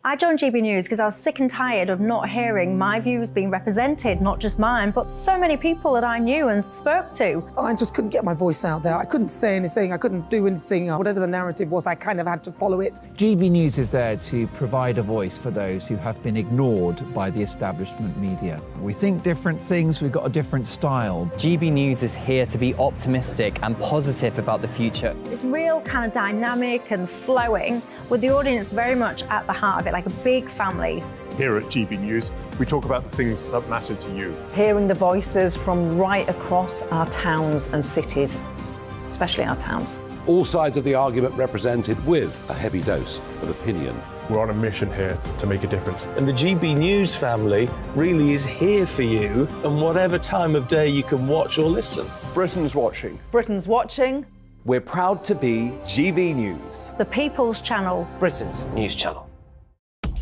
I joined GB News because I was sick and tired of not hearing my views being represented, not just mine, but so many people that I knew and spoke to. I just couldn't get my voice out there. I couldn't say anything. I couldn't do anything. Whatever the narrative was, I kind of had to follow it. GB News is there to provide a voice for those who have been ignored by the establishment media. We think different things. We've got a different style. GB News is here to be optimistic and positive about the future. It's real kind of dynamic and flowing, with the audience very much at the heart of it, like a big family. Here at GB News, we talk about the things that matter to you. Hearing the voices from right across our towns and cities, especially our towns. All sides of the argument represented with a heavy dose of opinion. We're on a mission here to make a difference. And the GB News family really is here for you, and whatever time of day you can watch or listen. Britain's watching. Britain's watching. We're proud to be GB News. The People's Channel. Britain's news channel.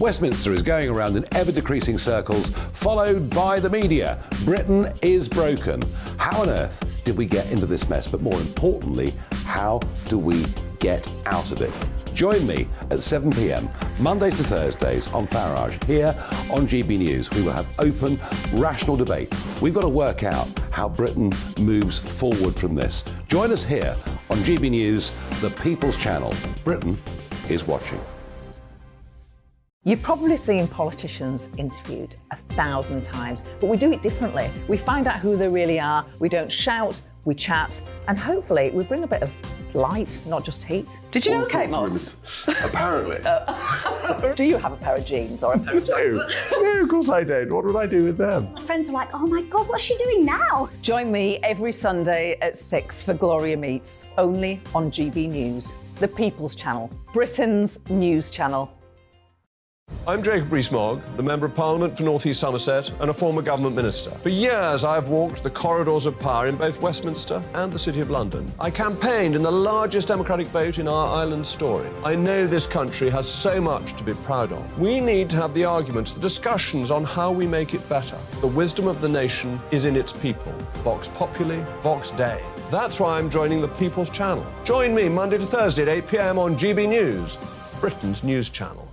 Westminster is going around in ever-decreasing circles, followed by the media. Britain is broken. How on earth did we get into this mess? But more importantly, how do we get out of it? Join me at 7 p.m, Mondays to Thursdays on Farage, here on GB News. We will have open, rational debate. We've got to work out how Britain moves forward from this. Join us here on GB News, the People's Channel. Britain is watching. You've probably seen politicians interviewed 1,000 times, but we do it differently. We find out who they really are, we don't shout, we chat, and hopefully we bring a bit of light, not just heat. Did you know Kate Moss? Apparently. Do you have a pair of jeans or a pair of jeans? No, of course I don't. What would I do with them? My friends are like, oh my God, what's she doing now? Join me every Sunday at 6 for Gloria Meets, only on GB News, the People's Channel, Britain's news channel. I'm Jacob Rees-Mogg, the Member of Parliament for North East Somerset and a former government minister. For years, I've walked the corridors of power in both Westminster and the City of London. I campaigned in the largest democratic vote in our island story. I know this country has so much to be proud of. We need to have the arguments, the discussions on how we make it better. The wisdom of the nation is in its people. Vox Populi, Vox Dei. That's why I'm joining the People's Channel. Join me Monday to Thursday at 8 p.m. on GB News, Britain's news channel.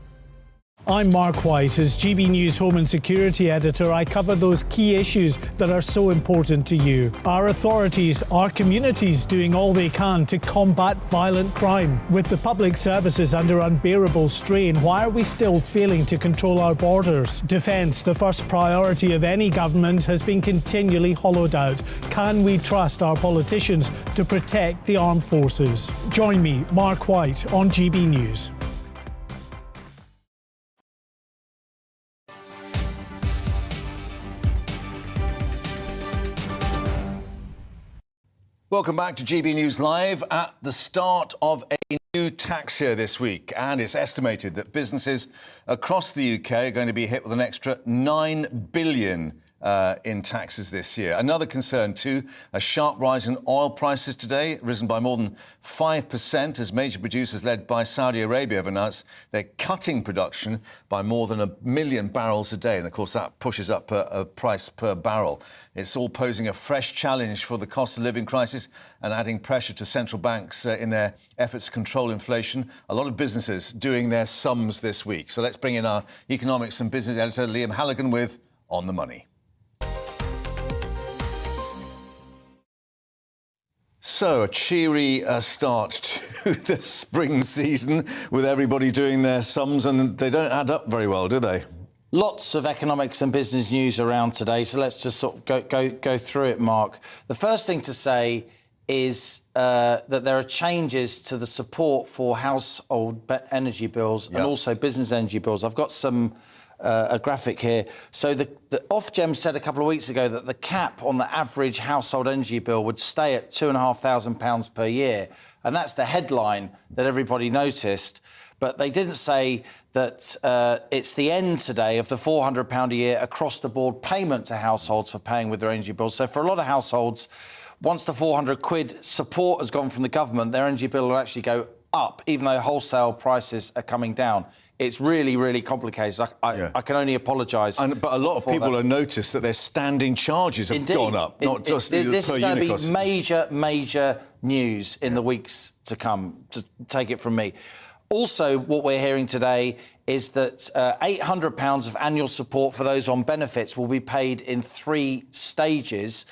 I'm Mark White. As GB News Home and Security Editor, I cover those key issues that are so important to you. Our authorities, our communities doing all they can to combat violent crime. With the public services under unbearable strain, why are we still failing to control our borders? Defence, the first priority of any government, has been continually hollowed out. Can we trust our politicians to protect the armed forces? Join me, Mark White, on GB News. Welcome back to GB News Live. At the start of a new tax year this week, and it's estimated that businesses across the UK are going to be hit with an extra $9 billion in taxes this year. Another concern too, a sharp rise in oil prices today, risen by more than 5% as major producers led by Saudi Arabia have announced they're cutting production by more than 1 million barrels a day. And of course that pushes up a price per barrel. It's all posing a fresh challenge for the cost of living crisis and adding pressure to central banks in their efforts to control inflation. A lot of businesses doing their sums this week. So let's bring in our economics and business editor, Liam Halligan, with On the Money. So, a cheery start to the spring season with everybody doing their sums, and they don't add up very well, do they? Lots of economics and business news around today, so let's just sort of go through it, Mark. The first thing to say is that there are changes to the support for household energy bills and also business energy bills. I've got a graphic here. So the Ofgem said a couple of weeks ago that the cap on the average household energy bill would stay at £2,500 per year. And that's the headline that everybody noticed. But they didn't say that it's the end today of the £400 a year across-the-board payment to households for paying with their energy bills. So for a lot of households, once the £400 support has gone from the government, their energy bill will actually go up, even though wholesale prices are coming down. It's really, really complicated. I can only apologise. But a lot of people have noticed that their standing charges have gone up, not just the per unit costs. This is going to be major news in the weeks to come, to take it from me. Also, what we're hearing today is that £800 of annual support for those on benefits will be paid in 3 stages.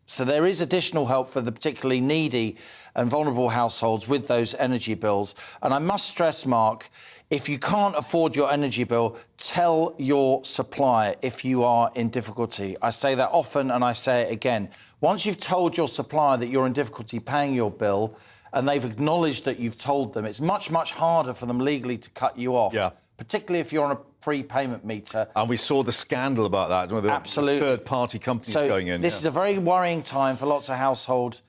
So there is additional help for the particularly needy and vulnerable households with those energy bills. And I must stress, Mark, if you can't afford your energy bill, tell your supplier if you are in difficulty. I say that often and I say it again. Once you've told your supplier that you're in difficulty paying your bill and they've acknowledged that you've told them, it's much, much harder for them legally to cut you off. Yeah. Particularly if you're on a prepayment meter. And we saw the scandal about that, with the third-party companies going in. This is a very worrying time for lots of householders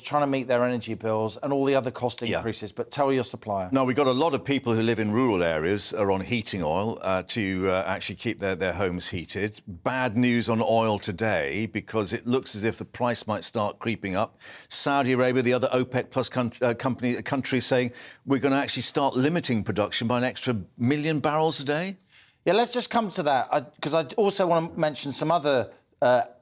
trying to meet their energy bills and all the other cost increases, but tell your supplier. Now, we've got a lot of people who live in rural areas are on heating oil to actually keep their homes heated. Bad news on oil today because it looks as if the price might start creeping up. Saudi Arabia, the other OPEC plus country, saying we're going to actually start limiting production by an extra 1 million barrels a day. Yeah, let's just come to that, because I also want to mention some other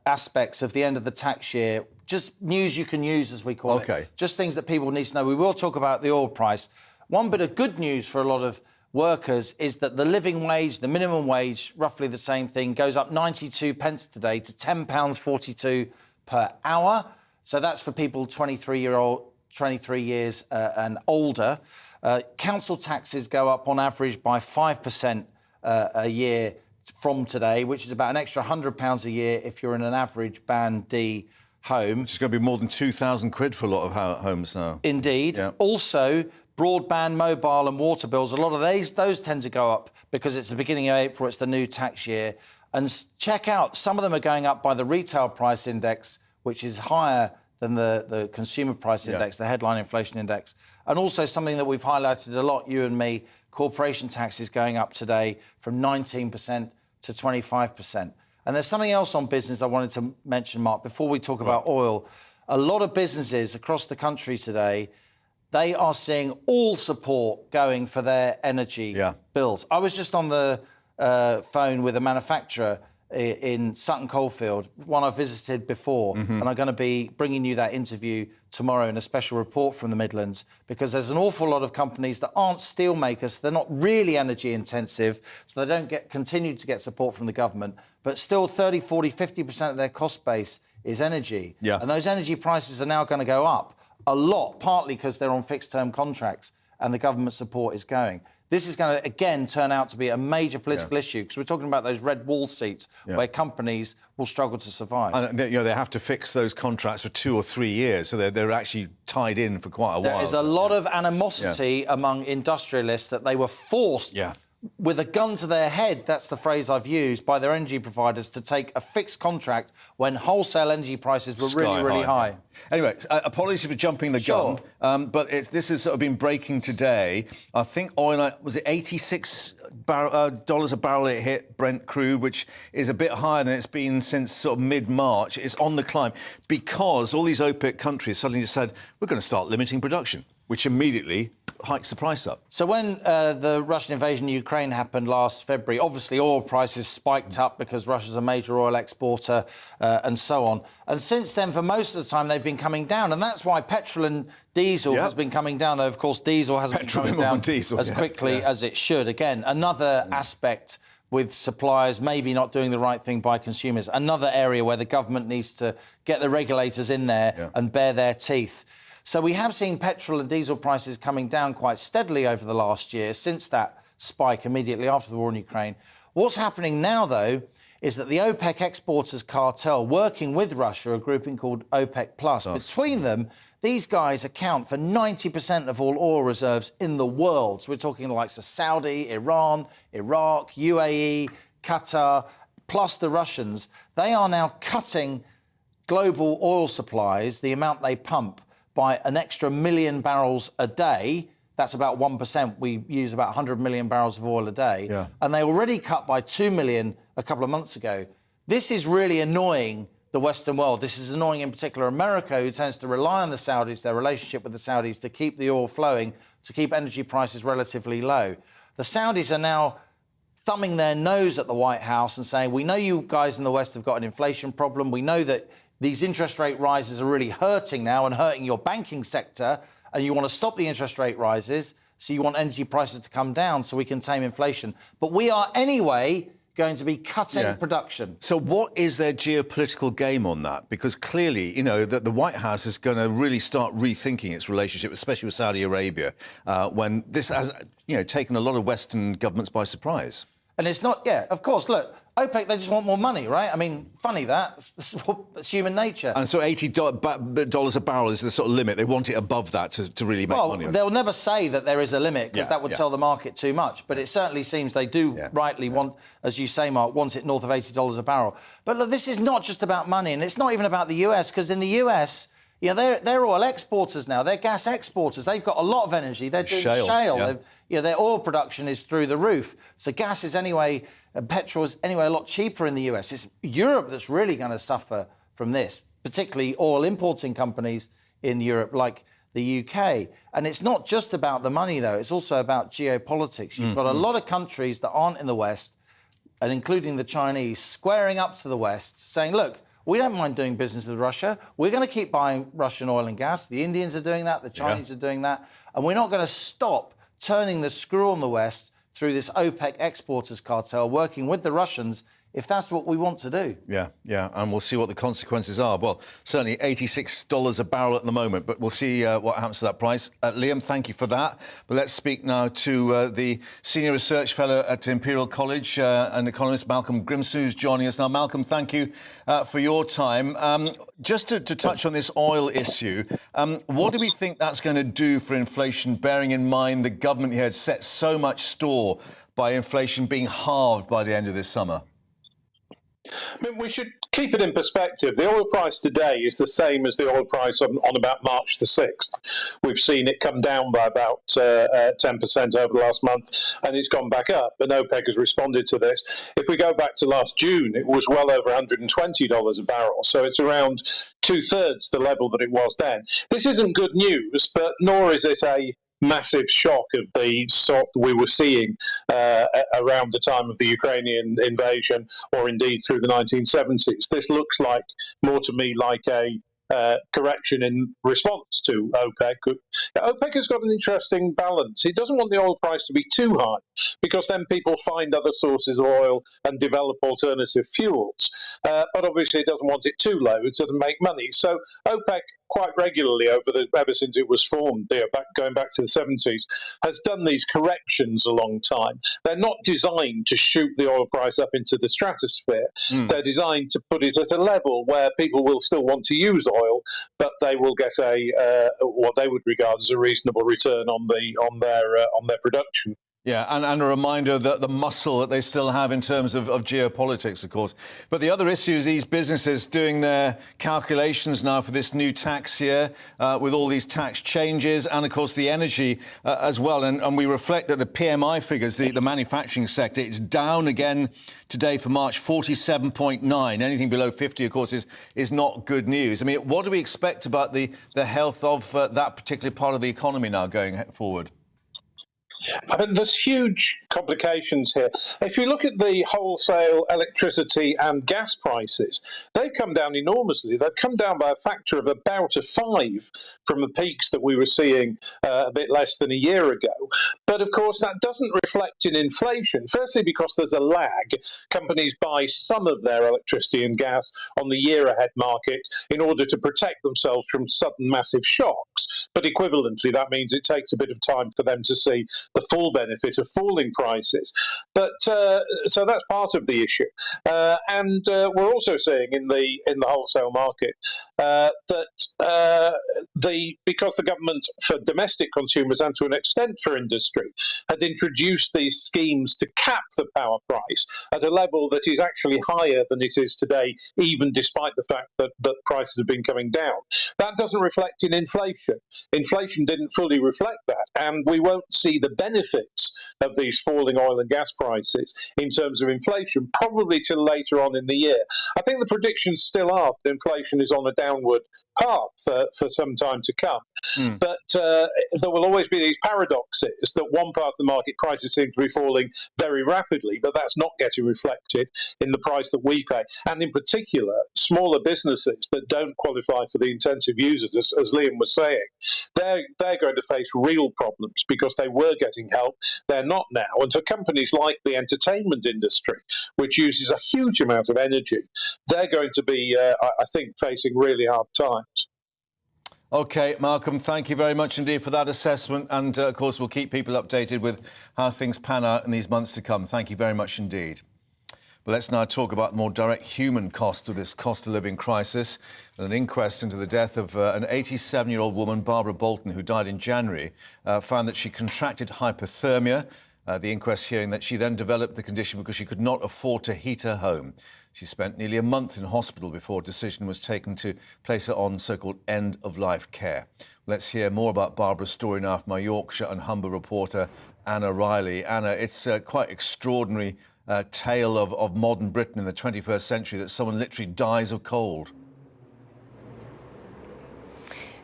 aspects of the end of the tax year. Just news you can use, as we call it. Just things that people need to know. We will talk about the oil price. One bit of good news for a lot of workers is that the living wage, the minimum wage, roughly the same thing, goes up 92 pence today to £10.42 per hour. So that's for people 23 years and older. Council taxes go up on average by 5% a year from today, which is about an extra £100 a year if you're in an average Band D home. It's going to be more than 2,000 quid for a lot of homes now. Indeed. Yeah. Also, broadband, mobile and water bills, a lot of those tend to go up because it's the beginning of April, it's the new tax year. And check out, some of them are going up by the retail price index, which is higher than the consumer price index, the headline inflation index. And also something that we've highlighted a lot, you and me, corporation tax is going up today from 19% to 25%. And there's something else on business I wanted to mention, Mark, before we talk about oil. A lot of businesses across the country today, they are seeing all support going for their energy bills. I was just on the phone with a manufacturer in Sutton Coldfield, one I visited before, and I'm going to be bringing you that interview tomorrow in a special report from the Midlands, because there's an awful lot of companies that aren't steel makers, they're not really energy intensive, so they don't continue to get support from the government, but still 30, 40, 50% of their cost base is energy. Yeah. And those energy prices are now going to go up a lot, partly because they're on fixed-term contracts and the government support is going. This is going to, again, turn out to be a major political issue, because we're talking about those red wall seats where companies will struggle to survive. And they have to fix those contracts for 2 or 3 years, so they're actually tied in for quite a while. There is a lot of animosity among industrialists that they were forced with a gun to their head, that's the phrase I've used, by their energy providers to take a fixed contract when wholesale energy prices were really high. Anyway, apologies for jumping the gun, but this has sort of been breaking today. I think oil, was it $86 a barrel it hit, Brent crude, which is a bit higher than it's been since sort of mid-March. It's on the climb because all these OPEC countries suddenly decided we're going to start limiting production, which immediately hikes the price up. So when the Russian invasion of Ukraine happened last February, obviously oil prices spiked up because Russia's a major oil exporter and so on. And since then, for most of the time, they've been coming down. And that's why petrol and diesel has been coming down, though, of course, diesel hasn't been coming down as quickly as it should. Again, another aspect with suppliers maybe not doing the right thing by consumers. Another area where the government needs to get the regulators in there and bare their teeth. So we have seen petrol and diesel prices coming down quite steadily over the last year since that spike immediately after the war in Ukraine. What's happening now, though, is that the OPEC exporters cartel, working with Russia, a grouping called OPEC Plus, between them, these guys account for 90% of all oil reserves in the world. So we're talking the likes of Saudi, Iran, Iraq, UAE, Qatar, plus the Russians. They are now cutting global oil supplies, the amount they pump, by an extra 1 million barrels a day. That's about 1%. We use about 100 million barrels of oil a day. Yeah. And they already cut by 2 million a couple of months ago. This is really annoying the Western world. This is annoying in particular America, who tends to rely on the Saudis, their relationship with the Saudis, to keep the oil flowing, to keep energy prices relatively low. The Saudis are now thumbing their nose at the White House and saying, we know you guys in the West have got an inflation problem. We know that these interest rate rises are really hurting now and hurting your banking sector, and you want to stop the interest rate rises, so you want energy prices to come down so we can tame inflation. But we are anyway going to be cutting production. So what is their geopolitical game on that? Because clearly, that the White House is going to really start rethinking its relationship, especially with Saudi Arabia, when this has, taken a lot of Western governments by surprise. And it's not, of course, look, OPEC, they just want more money, right? I mean, funny that. It's human nature. And so $80 a barrel is the sort of limit. They want it above that to really make money. Well, they'll never say that there is a limit, because that would tell the market too much. But it certainly seems they do rightly want, as you say, Mark, want it north of $80 a barrel. But look, this is not just about money, and it's not even about the US, because in the US, they're oil exporters now. They're gas exporters. They've got a lot of energy. They're doing shale. Their oil production is through the roof. So gas is anyway... petrol is anyway a lot cheaper in the US. It's Europe that's really going to suffer from this, particularly oil importing companies in Europe like the UK. And it's not just about the money, though. It's also about geopolitics. You've got a lot of countries that aren't in the West, and including the Chinese, squaring up to the West, saying, look, we don't mind doing business with Russia. We're going to keep buying Russian oil and gas. The Indians are doing that. The Chinese are doing that. And we're not going to stop turning the screw on the West through this OPEC exporters cartel, working with the Russians if that's what we want to do. Yeah, and we'll see what the consequences are. Well, certainly $86 a barrel at the moment, but we'll see what happens to that price. Liam, thank you for that. But let's speak now to the Senior Research Fellow at Imperial College and economist Malcolm Grimston, who's joining us now. Malcolm, thank you for your time. Just to touch on this oil issue, what do we think that's going to do for inflation, bearing in mind the government here had set so much store by inflation being halved by the end of this summer? I mean, we should keep it in perspective. The oil price today is the same as the oil price on about March the 6th. We've seen it come down by about 10% over the last month, and it's gone back up. And OPEC has responded to this. If we go back to last June, it was well over $120 a barrel. So it's around two-thirds the level that it was then. This isn't good news, but nor is it a massive shock of the sort we were seeing around the time of the Ukrainian invasion, or indeed through the 1970s. This looks like, more to me, like a correction in response to OPEC. OPEC has got an interesting balance. It doesn't want the oil price to be too high, because then people find other sources of oil and develop alternative fuels. But obviously it doesn't want it too low. It doesn't make money. So OPEC quite regularly ever since it was formed, going back to the 70s, has done these corrections a long time. They're not designed to shoot the oil price up into the stratosphere. They're designed to put it at a level where people will still want to use oil, but they will get what they would regard as a reasonable return on their production. Yeah, and a reminder that the muscle that they still have in terms of geopolitics, of course. But the other issue is these businesses doing their calculations now for this new tax year with all these tax changes and, of course, the energy as well. And we reflect that the PMI figures, the manufacturing sector, it's down again today for March, 47.9. Anything below 50, of course, is not good news. I mean, what do we expect about the health of that particular part of the economy now going forward? I mean, there's huge complications here. If you look at the wholesale electricity and gas prices, they've come down enormously. They've come down by a factor of about 5 from the peaks that we were seeing a bit less than a year ago. But of course, that doesn't reflect in inflation. Firstly, because there's a lag. Companies buy some of their electricity and gas on the year-ahead market in order to protect themselves from sudden massive shocks. But equivalently, that means it takes a bit of time for them to see the full benefit of falling prices. But so that's part of the issue. And we're also seeing in the wholesale market that because the government, for domestic consumers and to an extent for industry, had introduced these schemes to cap the power price at a level that is actually higher than it is today, even despite the fact that prices have been coming down. That doesn't reflect in inflation. Inflation didn't fully reflect that, and we won't see the benefits of these falling oil and gas prices in terms of inflation probably till later on in the year. I think the predictions still are that inflation is on a downward path for some time to come. But there will always be these paradoxes that one part of the market prices seem to be falling very rapidly, but that's not getting reflected in the price that we pay. And in particular, smaller businesses that don't qualify for the intensive users, as Liam was saying, they're going to face real problems because they were getting help. They're not now. And for companies like the entertainment industry, which uses a huge amount of energy, they're going to be, I think, facing really hard times. OK, Malcolm, thank you very much indeed for that assessment. And, of course, we'll keep people updated with how things pan out in these months to come. Thank you very much indeed. But let's now talk about the more direct human cost of this cost of living crisis. An inquest into the death of an 87-year-old woman, Barbara Bolton, who died in January, found that she contracted hypothermia. The inquest hearing that she then developed the condition because she could not afford to heat her home. She spent nearly a month in hospital before a decision was taken to place her on so-called end-of-life care. Let's hear more about Barbara's story now from my Yorkshire and Humber reporter, Anna Riley. Anna, it's quite extraordinary tale of modern Britain in the 21st century that someone literally dies of cold.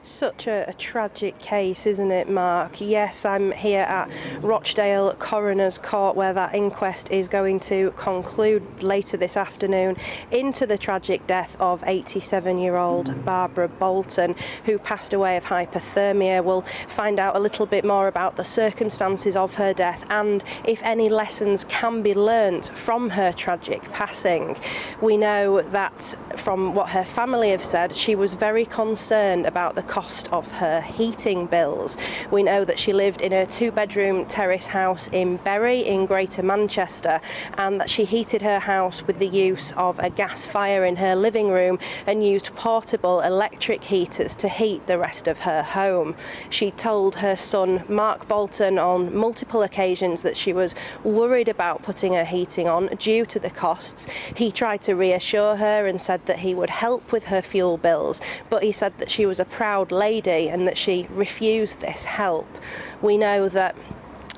Such a tragic case, isn't it, Mark? Yes, I'm here at Rochdale Coroner's Court, where that inquest is going to conclude later this afternoon into the tragic death of 87-year-old Barbara Bolton, who passed away of hypothermia. We'll find out a little bit more about the circumstances of her death and if any lessons can be learnt from her tragic passing. We know that from what her family have said, she was very concerned about the cost of her heating bills. We know that she lived in a 2-bedroom terrace house in Bury in Greater Manchester, and that she heated her house with the use of a gas fire in her living room and used portable electric heaters to heat the rest of her home. She told her son Mark Bolton on multiple occasions that she was worried about putting her heating on due to the costs. He tried to reassure her and said that he would help with her fuel bills, but he said that she was a proud lady and that she refused this help. We know that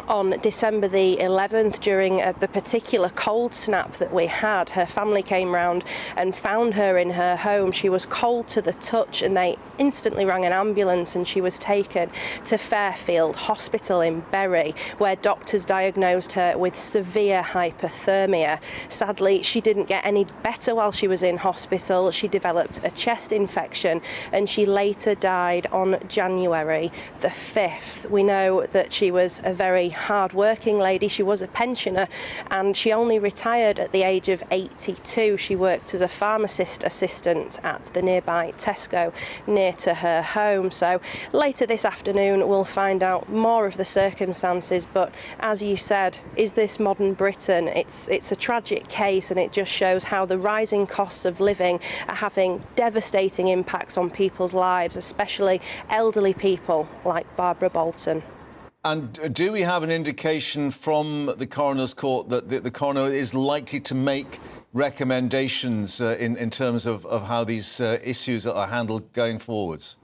on December the 11th, during the particular cold snap that we had, her family came round and found her in her home. She was cold to the touch, and they instantly rang an ambulance, and she was taken to Fairfield Hospital in Bury, where doctors diagnosed her with severe hypothermia. Sadly, she didn't get any better while she was in hospital. She developed a chest infection, and she later died on January the 5th. We know that she was a very hard-working lady. She was a pensioner, and she only retired at the age of 82. She worked as a pharmacist assistant at the nearby Tesco near to her home. So later this afternoon we'll find out more of the circumstances, but as you said, is this modern Britain? It's a tragic case, and it just shows how the rising costs of living are having devastating impacts on people's lives, especially elderly people like Barbara Bolton. And do we have an indication from the coroner's court that the coroner is likely to make recommendations in terms of how these issues are handled going forwards?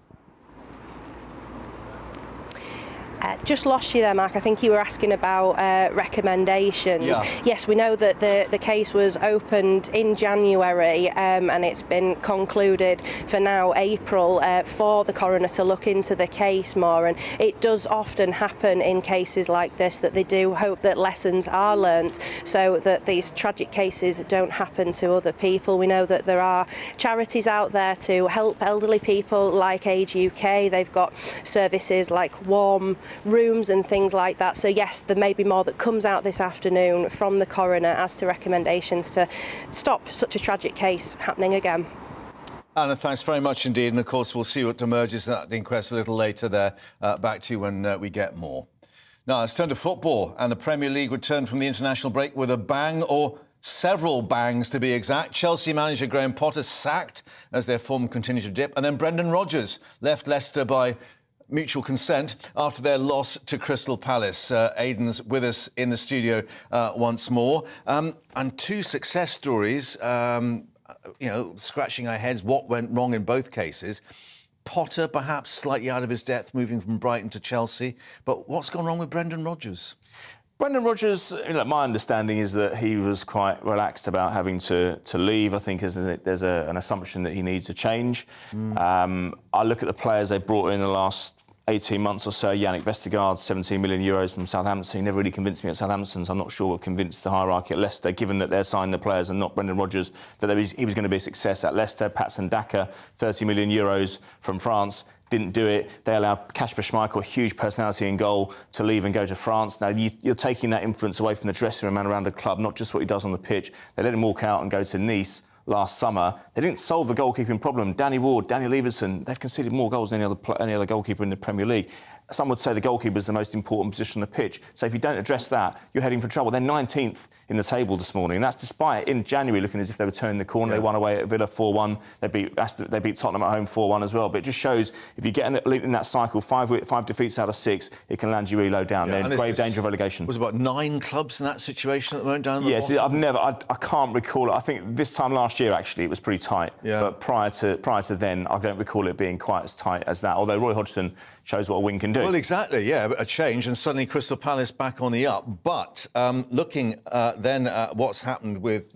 Just lost you there, Mark. I think you were asking about recommendations. Yeah. Yes, we know that the case was opened in January and it's been concluded for now April for the coroner to look into the case more, and it does often happen in cases like this that they do hope that lessons are learnt so that these tragic cases don't happen to other people. We know that there are charities out there to help elderly people like Age UK. They've got services like warm rooms and things like that. So yes, there may be more that comes out this afternoon from the coroner as to recommendations to stop such a tragic case happening again. Anna, thanks very much indeed. And of course, we'll see what emerges in that inquest a little later there. Back to you when we get more. Now, let's turn to football. And the Premier League returned from the international break with a bang, or several bangs to be exact. Chelsea manager Graham Potter sacked as their form continued to dip. And then Brendan Rodgers left Leicester by mutual consent after their loss to Crystal Palace. Aidan's with us in the studio once more. And two success stories, scratching our heads what went wrong in both cases. Potter perhaps slightly out of his depth moving from Brighton to Chelsea. But what's gone wrong with Brendan Rodgers? Brendan Rodgers, my understanding is that he was quite relaxed about having to leave. I think there's an assumption that he needs a change. I look at the players they brought in the last 18 months or so. Yannick Vestergaard, 17 million euros from Southampton. He never really convinced me at Southampton, so I'm not sure what convinced the hierarchy at Leicester, given that they're signing the players and not Brendan Rodgers, that he was going to be a success at Leicester. Patson Daka, 30 million euros from France. Didn't do it. They allowed Kasper Schmeichel, a huge personality in goal, to leave and go to France. Now, you're taking that influence away from the dressing room and around the club, not just what he does on the pitch. They let him walk out and go to Nice last summer. They didn't solve the goalkeeping problem. Danny Ward, Daniel Everson, they've conceded more goals than any other goalkeeper in the Premier League. Some would say the goalkeeper is the most important position on the pitch. So if you don't address that, you're heading for trouble. They're 19th in the table this morning. And that's despite, in January, looking as if they were turning the corner. Yeah. They won away at Villa 4-1. They beat Tottenham at home 4-1 as well. But it just shows, if you get in that cycle, five defeats out of 6, it can land you really low down. Yeah, they're in grave danger of relegation. Was about 9 clubs in that situation at the moment down the bottom? Yes, I can't recall it. I think this time last year, actually, it was pretty tight. Yeah. But prior to then, I don't recall it being quite as tight as that. Although Roy Hodgson shows what a win can do. Well, exactly, yeah, a change, and suddenly Crystal Palace back on the up. But looking then at what's happened with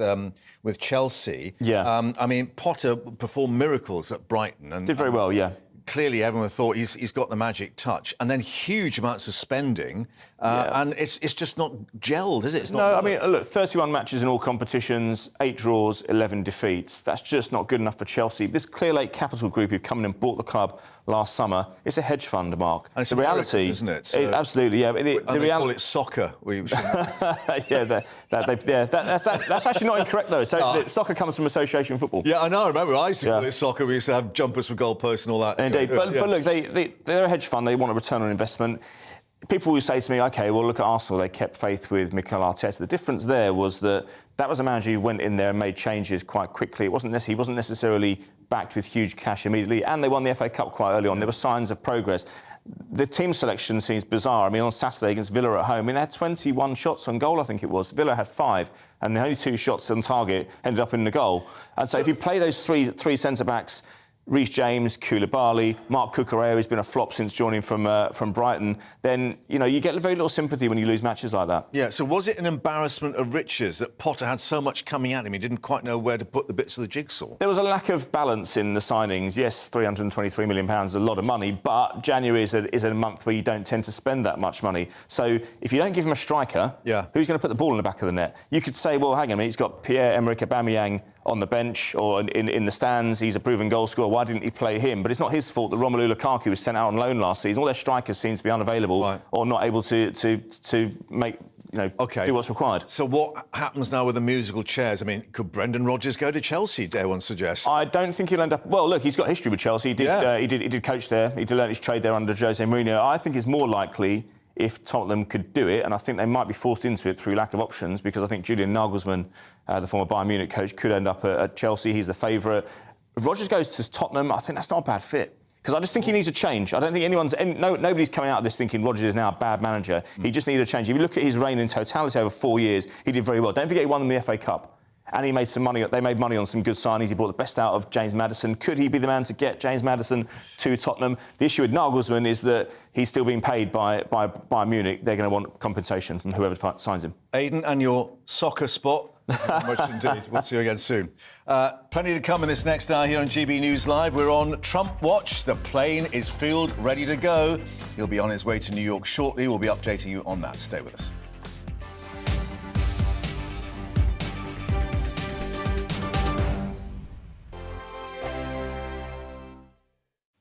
Chelsea, I mean, Potter performed miracles at Brighton. And did very well, yeah. clearly everyone thought he's got the magic touch, and then huge amounts of spending, and it's just not gelled, is it? It's not I mean, look, 31 matches in all competitions, 8 draws, 11 defeats. That's just not good enough for Chelsea. This Clear Lake Capital Group who've come in and bought the club last summer, it's a hedge fund, Mark. And it's the reality, isn't it? So, absolutely, yeah. The reality, call it soccer. That's actually not incorrect though. So soccer comes from association football. Yeah, I know. I remember I used to call it soccer. We used to have jumpers for goalposts and all that. Indeed, but look, they're a hedge fund. They want a return on investment. People will say to me, OK, well, look at Arsenal. They kept faith with Mikel Arteta. The difference there was that was a manager who went in there and made changes quite quickly. He wasn't necessarily backed with huge cash immediately, and they won the FA Cup quite early on. There were signs of progress. The team selection seems bizarre. I mean, on Saturday against Villa at home, I mean, they had 21 shots on goal, I think it was. Villa had 5, and the only 2 shots on target ended up in the goal. And so if you play those three centre-backs, Reece James, Koulibaly, Mark Cucurella, who's been a flop since joining from Brighton, then, you get very little sympathy when you lose matches like that. Yeah, so was it an embarrassment of riches that Potter had so much coming at him, he didn't quite know where to put the bits of the jigsaw? There was a lack of balance in the signings. Yes, £323 million is a lot of money, but January is a month where you don't tend to spend that much money. So if you don't give him a striker, who's going to put the ball in the back of the net? You could say, well, hang on a minute, he's got Pierre-Emerick Aubameyang on the bench or in the stands. He's a proven goal scorer. Why didn't he play him? But it's not his fault that Romelu Lukaku was sent out on loan last season. All their strikers seem to be unavailable or not able to make do what's required. So what happens now with the musical chairs? I mean, could Brendan Rodgers go to Chelsea, dare one suggest? I don't think he'll end up... Well, look, he's got history with Chelsea. He did coach there. He did learn his trade there under Jose Mourinho. I think it's more likely if Tottenham could do it, and I think they might be forced into it through lack of options, because I think Julian Nagelsmann, the former Bayern Munich coach, could end up at Chelsea. He's the favourite. If Rodgers goes to Tottenham, I think that's not a bad fit. Because I just think he needs a change. I don't think nobody's coming out of this thinking Rodgers is now a bad manager. He just needed a change. If you look at his reign in totality over 4 years, he did very well. Don't forget he won them the FA Cup. And he made some money. They made money on some good signings. He brought the best out of James Maddison. Could he be the man to get James Maddison to Tottenham? The issue with Nagelsmann is that he's still being paid by Munich. They're going to want compensation from whoever signs him. Aidan, and your soccer spot. Very much indeed. We'll see you again soon. Plenty to come in this next hour here on GB News Live. We're on Trump watch. The plane is fueled, ready to go. He'll be on his way to New York shortly. We'll be updating you on that. Stay with us.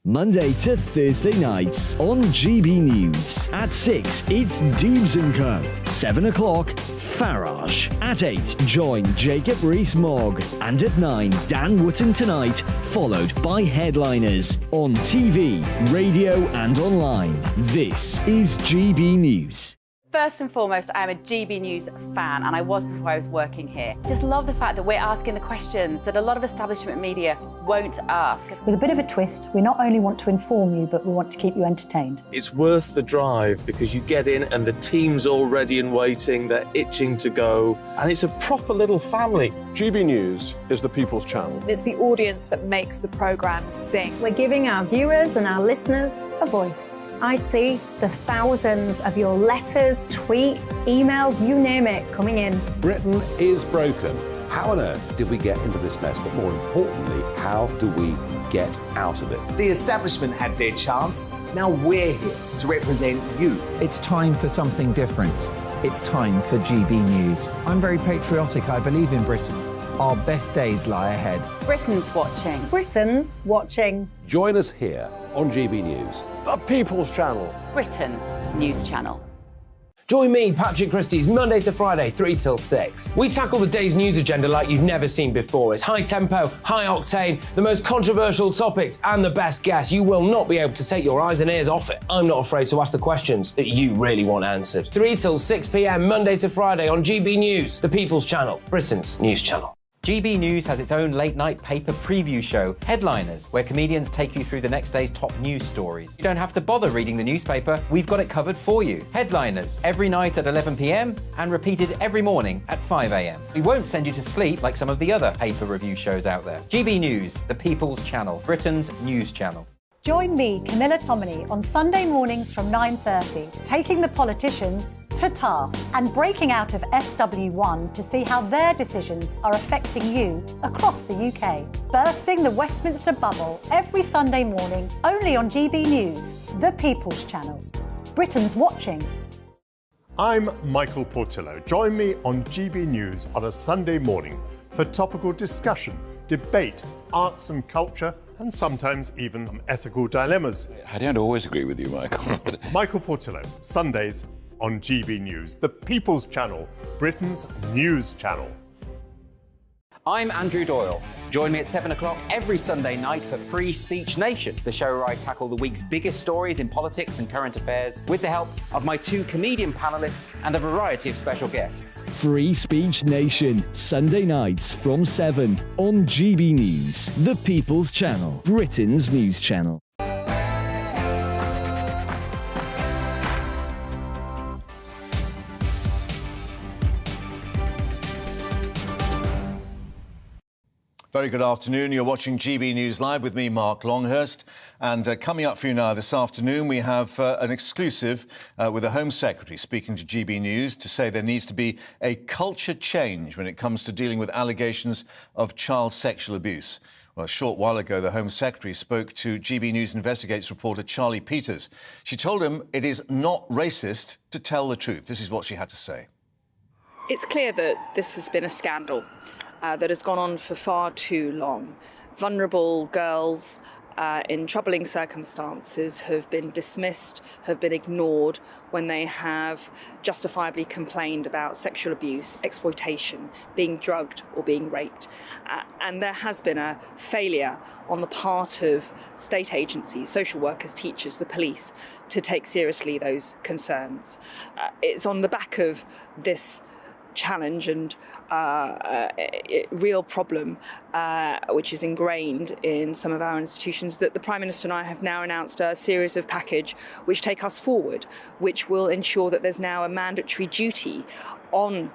Monday to Thursday nights on GB News. At 6, it's Dubes & Co. 7 o'clock, Farage. At 8, join Jacob Rees-Mogg. And at 9, Dan Wootton Tonight, followed by Headliners. On TV, radio and online. This is GB News. First and foremost, I am a GB News fan, and I was before I was working here. Just love the fact that we're asking the questions that a lot of establishment media won't ask. With a bit of a twist, we not only want to inform you, but we want to keep you entertained. It's worth the drive because you get in and the team's all ready and waiting, they're itching to go, and it's a proper little family. GB News is the people's channel. It's the audience that makes the programme sing. We're giving our viewers and our listeners a voice. I see the thousands of your letters, tweets, emails, you name it, coming in. Britain is broken. How on earth did we get into this mess? But more importantly, how do we get out of it? The establishment had their chance. Now we're here to represent you. It's time for something different. It's time for GB News. I'm very patriotic. I believe in Britain. Our best days lie ahead. Britain's watching. Britain's watching. Join us here on GB News. The People's Channel. Britain's news channel. Join me, Patrick Christie's, Monday to Friday, 3 till 6. We tackle the day's news agenda like you've never seen before. It's high tempo, high octane, the most controversial topics, and the best guests. You will not be able to take your eyes and ears off it. I'm not afraid to ask the questions that you really want answered. 3 till 6 p.m, Monday to Friday on GB News, the People's Channel, Britain's news channel. GB News has its own late-night paper preview show, Headliners, where comedians take you through the next day's top news stories. You don't have to bother reading the newspaper, we've got it covered for you. Headliners, every night at 11 p.m, and repeated every morning at 5 a.m. We won't send you to sleep like some of the other paper review shows out there. GB News, the People's Channel, Britain's news channel. Join me, Camilla Tominey, on Sunday mornings from 9:30, taking the politicians to task and breaking out of SW1 to see how their decisions are affecting you across the UK. Bursting the Westminster bubble every Sunday morning, only on GB News, the People's Channel. Britain's watching. I'm Michael Portillo. Join me on GB News on a Sunday morning for topical discussion, debate, arts and culture, and sometimes even ethical dilemmas. I don't always agree with you, Michael. Michael Portillo, Sundays on GB News, the People's Channel, Britain's news channel. I'm Andrew Doyle. Join me at 7 o'clock every Sunday night for Free Speech Nation, the show where I tackle the week's biggest stories in politics and current affairs with the help of my 2 comedian panellists and a variety of special guests. Free Speech Nation, Sunday nights from 7 on GB News, the People's Channel, Britain's news channel. Very good afternoon. You're watching GB News Live with me, Mark Longhurst. And coming up for you now this afternoon, we have an exclusive with the Home Secretary speaking to GB News to say there needs to be a culture change when it comes to dealing with allegations of child sexual abuse. Well, a short while ago, the Home Secretary spoke to GB News Investigates reporter Charlie Peters. She told him it is not racist to tell the truth. This is what she had to say. It's clear that this has been a scandal that has gone on for far too long. Vulnerable girls in troubling circumstances have been dismissed, have been ignored when they have justifiably complained about sexual abuse, exploitation, being drugged or being raped. And there has been a failure on the part of state agencies, social workers, teachers, the police, to take seriously those concerns. It's on the back of this challenge and real problem which is ingrained in some of our institutions that the Prime Minister and I have now announced a series of package which take us forward, which will ensure that there's now a mandatory duty on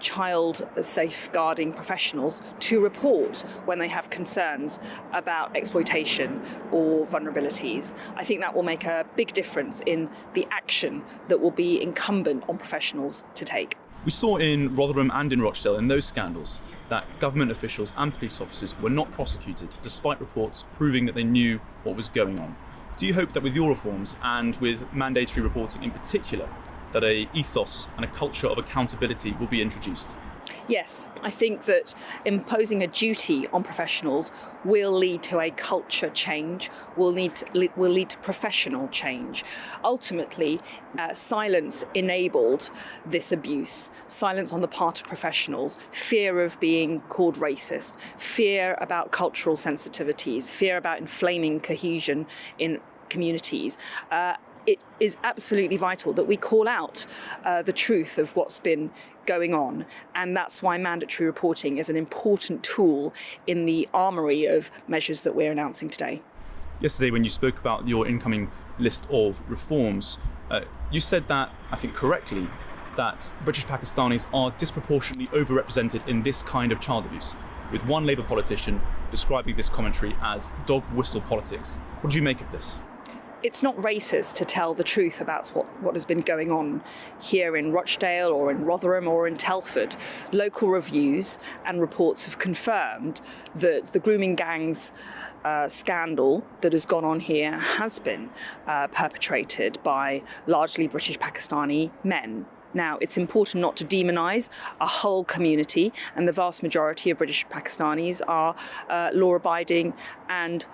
child safeguarding professionals to report when they have concerns about exploitation or vulnerabilities. I think that will make a big difference in the action that will be incumbent on professionals to take. We saw in Rotherham and in Rochdale in those scandals that government officials and police officers were not prosecuted despite reports proving that they knew what was going on. Do you hope that with your reforms and with mandatory reporting in particular, that an ethos and a culture of accountability will be introduced? Yes, I think that imposing a duty on professionals will lead to a culture change, will lead to professional change. Ultimately, silence enabled this abuse, silence on the part of professionals, fear of being called racist, fear about cultural sensitivities, fear about inflaming cohesion in communities. It is absolutely vital that we call out the truth of what's been going on, and that's why mandatory reporting is an important tool in the armoury of measures that we're announcing today. Yesterday, when you spoke about your incoming list of reforms, you said that, I think correctly, that British Pakistanis are disproportionately overrepresented in this kind of child abuse, with one Labour politician describing this commentary as dog whistle politics. What do you make of this? It's not racist to tell the truth about what has been going on here in Rochdale or in Rotherham or in Telford. Local reviews and reports have confirmed that the grooming gangs scandal that has gone on here has been perpetrated by largely British Pakistani men. Now, it's important not to demonise a whole community, and the vast majority of British Pakistanis are law-abiding and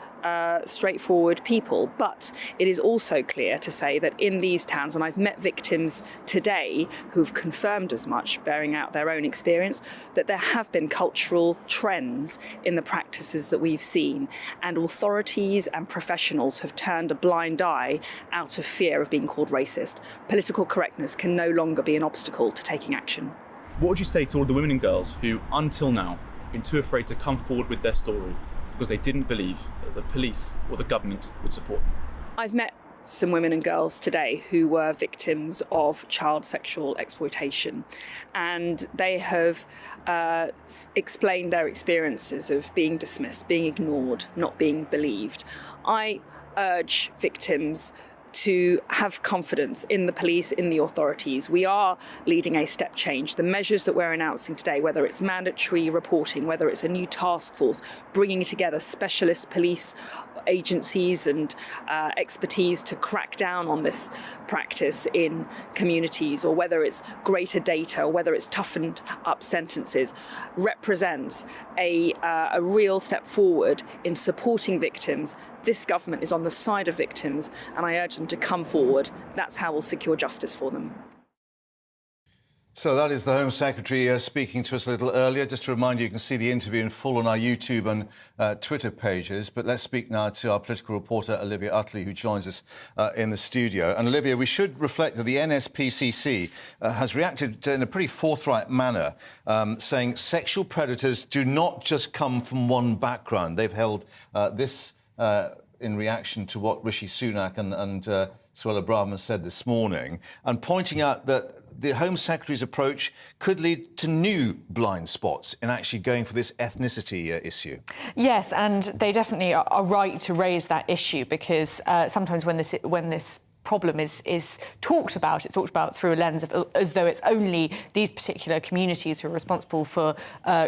straightforward people. But it is also clear to say that in these towns, and I've met victims today who've confirmed as much, bearing out their own experience, that there have been cultural trends in the practices that we've seen, and authorities and professionals have turned a blind eye out of fear of being called racist. Political correctness can no longer be an obstacle to taking action. What would you say to all the women and girls who, until now, have been too afraid to come forward with their story because they didn't believe that the police or the government would support them? I've met some women and girls today who were victims of child sexual exploitation, and they have explained their experiences of being dismissed, being ignored, not being believed. I urge victims to have confidence in the police, in the authorities. We are leading a step change. The measures that we're announcing today, whether it's mandatory reporting, whether it's a new task force, bringing together specialist police agencies and expertise to crack down on this practice in communities, or whether it's greater data, or whether it's toughened up sentences, represents a real step forward in supporting victims. This government is on the side of victims, and I urge them to come forward. That's how we'll secure justice for them. So that is the Home Secretary speaking to us a little earlier. Just to remind you, you can see the interview in full on our YouTube and Twitter pages. But let's speak now to our political reporter, Olivier Awards, who joins us in the studio. And Olivier, we should reflect that the NSPCC has reacted in a pretty forthright manner, saying sexual predators do not just come from one background. They've held this in reaction to what Rishi Sunak and Suella Braverman said this morning, and pointing out that the Home Secretary's approach could lead to new blind spots in actually going for this ethnicity issue. Yes, and they definitely are right to raise that issue, because sometimes when this problem is talked about, it's talked about through a lens of as though it's only these particular communities who are responsible for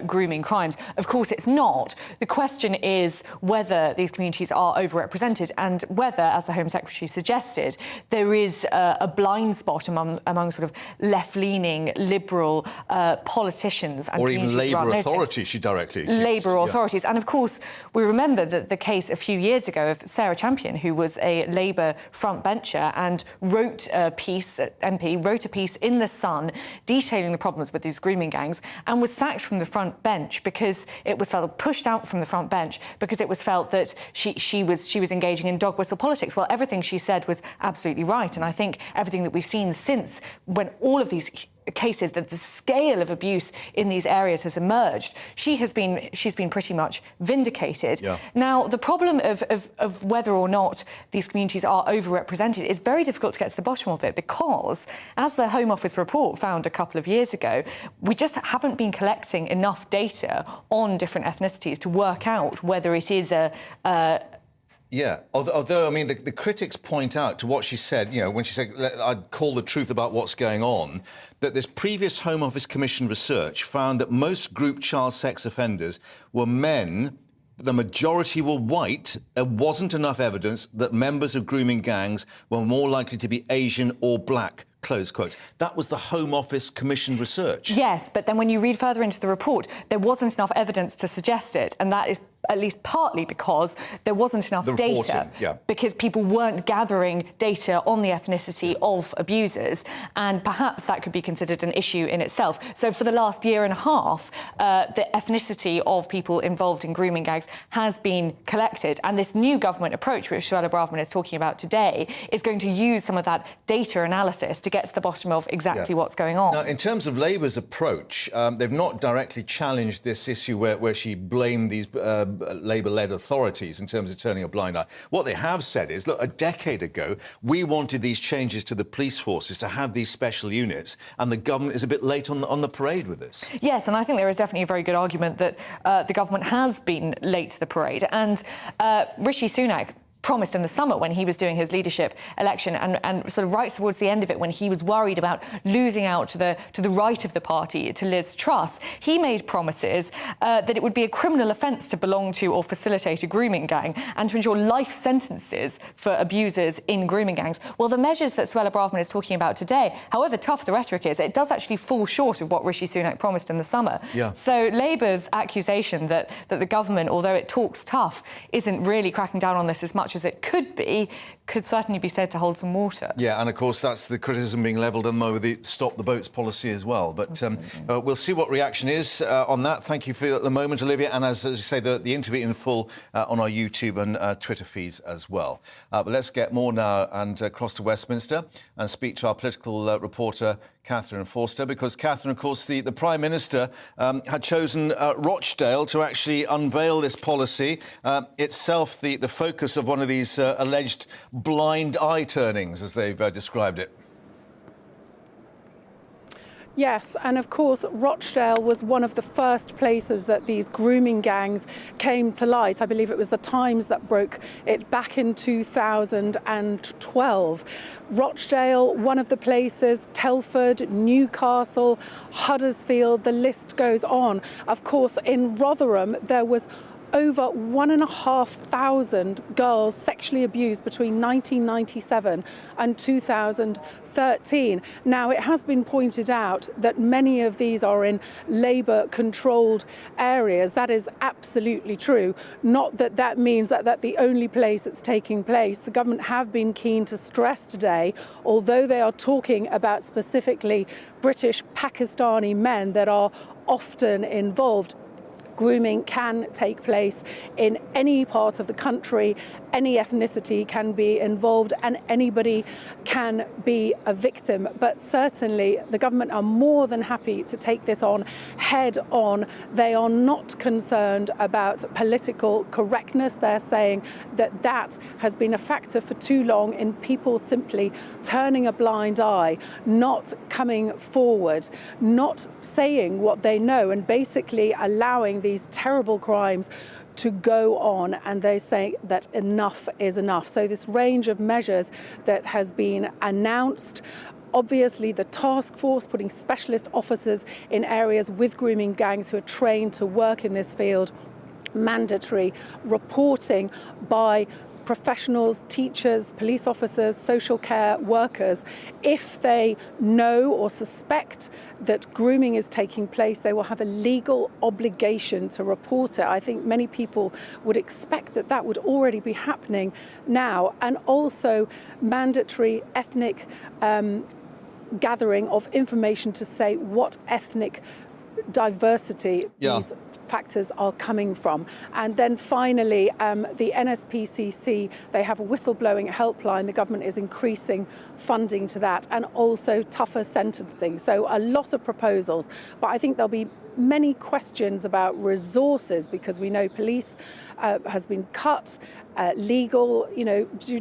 grooming crimes. Of course it's not. The question is whether these communities are overrepresented, and whether, as the Home Secretary suggested, there is a blind spot among sort of left-leaning liberal politicians and or even Labour authorities, she directly accused. Labour authorities. And of course we remember the case a few years ago of Sarah Champion, who was a Labour frontbencher and wrote a piece in The Sun detailing the problems with these grooming gangs, and was sacked from the front bench because it was felt, pushed out from the front bench because it was felt that she was engaging in dog whistle politics. Well, everything she said was absolutely right, and I think everything that we've seen since, when all of these cases, that the scale of abuse in these areas has emerged, she's been pretty much vindicated. Yeah. Now, the problem of whether or not these communities are overrepresented is very difficult to get to the bottom of it, because, as the Home Office report found a couple of years ago, we just haven't been collecting enough data on different ethnicities to work out whether it is Yeah, although I mean, the critics point out to what she said, you know, when she said, I'd call the truth about what's going on, that this previous Home Office Commission research found that most group child sex offenders were men. The majority were white. There wasn't enough evidence that members of grooming gangs were more likely to be Asian or black. Close quotes. That was the Home Office Commission research. Yes, but then when you read further into the report, there wasn't enough evidence to suggest it, and that is at least partly because there wasn't enough data, because people weren't gathering data on the ethnicity of abusers, and perhaps that could be considered an issue in itself. So for the last year and a half, the ethnicity of people involved in grooming gangs has been collected, and this new government approach, which Suella Braverman is talking about today, is going to use some of that data analysis to get to the bottom of exactly what's going on. Now, in terms of Labour's approach, they've not directly challenged this issue where she blamed these Labour-led authorities in terms of turning a blind eye. What they have said is, look, a decade ago, we wanted these changes to the police forces to have these special units, and the government is a bit late on the parade with this. Yes, and I think there is definitely a very good argument that the government has been late to the parade. And Rishi Sunak promised in the summer, when he was doing his leadership election, and sort of right towards the end of it, when he was worried about losing out to the right of the party, to Liz Truss, he made promises that it would be a criminal offence to belong to or facilitate a grooming gang, and to ensure life sentences for abusers in grooming gangs. Well, the measures that Suella Braverman is talking about today, however tough the rhetoric is, it does actually fall short of what Rishi Sunak promised in the summer. Yeah. So Labour's accusation that the government, although it talks tough, isn't really cracking down on this as much as it could be, could certainly be said to hold some water. Yeah, and of course that's the criticism being levelled at them over the stop the boats policy as well. But we'll see what reaction is on that. Thank you for the moment, Olivia, and as you say, the interview in full on our YouTube and Twitter feeds as well. But let's get more now and cross to Westminster and speak to our political reporter Catherine Forster, because Catherine, of course, the Prime Minister had chosen Rochdale to actually unveil this policy, itself the focus of one of these alleged blind eye turnings, as they've described it. Yes, and of course Rochdale was one of the first places that these grooming gangs came to light. I believe it was the Times that broke it back in 2012. Rochdale, one of the places, Telford, Newcastle, Huddersfield, the list goes on. Of course, in Rotherham, there was over 1,500 girls sexually abused between 1997 and 2013. Now, it has been pointed out that many of these are in Labour-controlled areas. That is absolutely true. Not that that means that that's the only place it's taking place. The government have been keen to stress today, although they are talking about specifically British Pakistani men that are often involved, grooming can take place in any part of the country, any ethnicity can be involved, and anybody can be a victim. But certainly the government are more than happy to take this on head on. They are not concerned about political correctness. They're saying that that has been a factor for too long in people simply turning a blind eye, not coming forward, not saying what they know, and basically allowing these terrible crimes to go on, and they say that enough is enough. So this range of measures that has been announced, obviously the task force putting specialist officers in areas with grooming gangs who are trained to work in this field, mandatory reporting by professionals, teachers, police officers, social care workers. If they know or suspect that grooming is taking place, they will have a legal obligation to report it. I think many people would expect that that would already be happening now. And also mandatory ethnic gathering of information to say what ethnic diversity these factors are coming from. And then finally, the NSPCC, they have a whistleblowing helpline. The government is increasing funding to that, and also tougher sentencing. So a lot of proposals, but I think there'll be many questions about resources, because we know police has been cut, legal,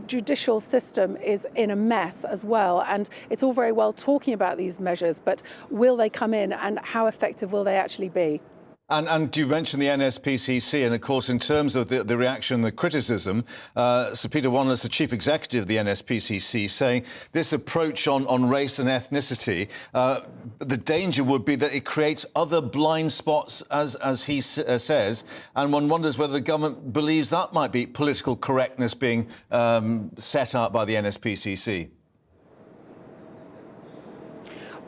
judicial system is in a mess as well. And it's all very well talking about these measures, but will they come in, and how effective will they actually be? And you mentioned the NSPCC, and of course, in terms of the reaction, the criticism, Sir Peter Wanless, the chief executive of the NSPCC, saying this approach on race and ethnicity, the danger would be that it creates other blind spots, as he says, and one wonders whether the government believes that might be political correctness being set out by the NSPCC.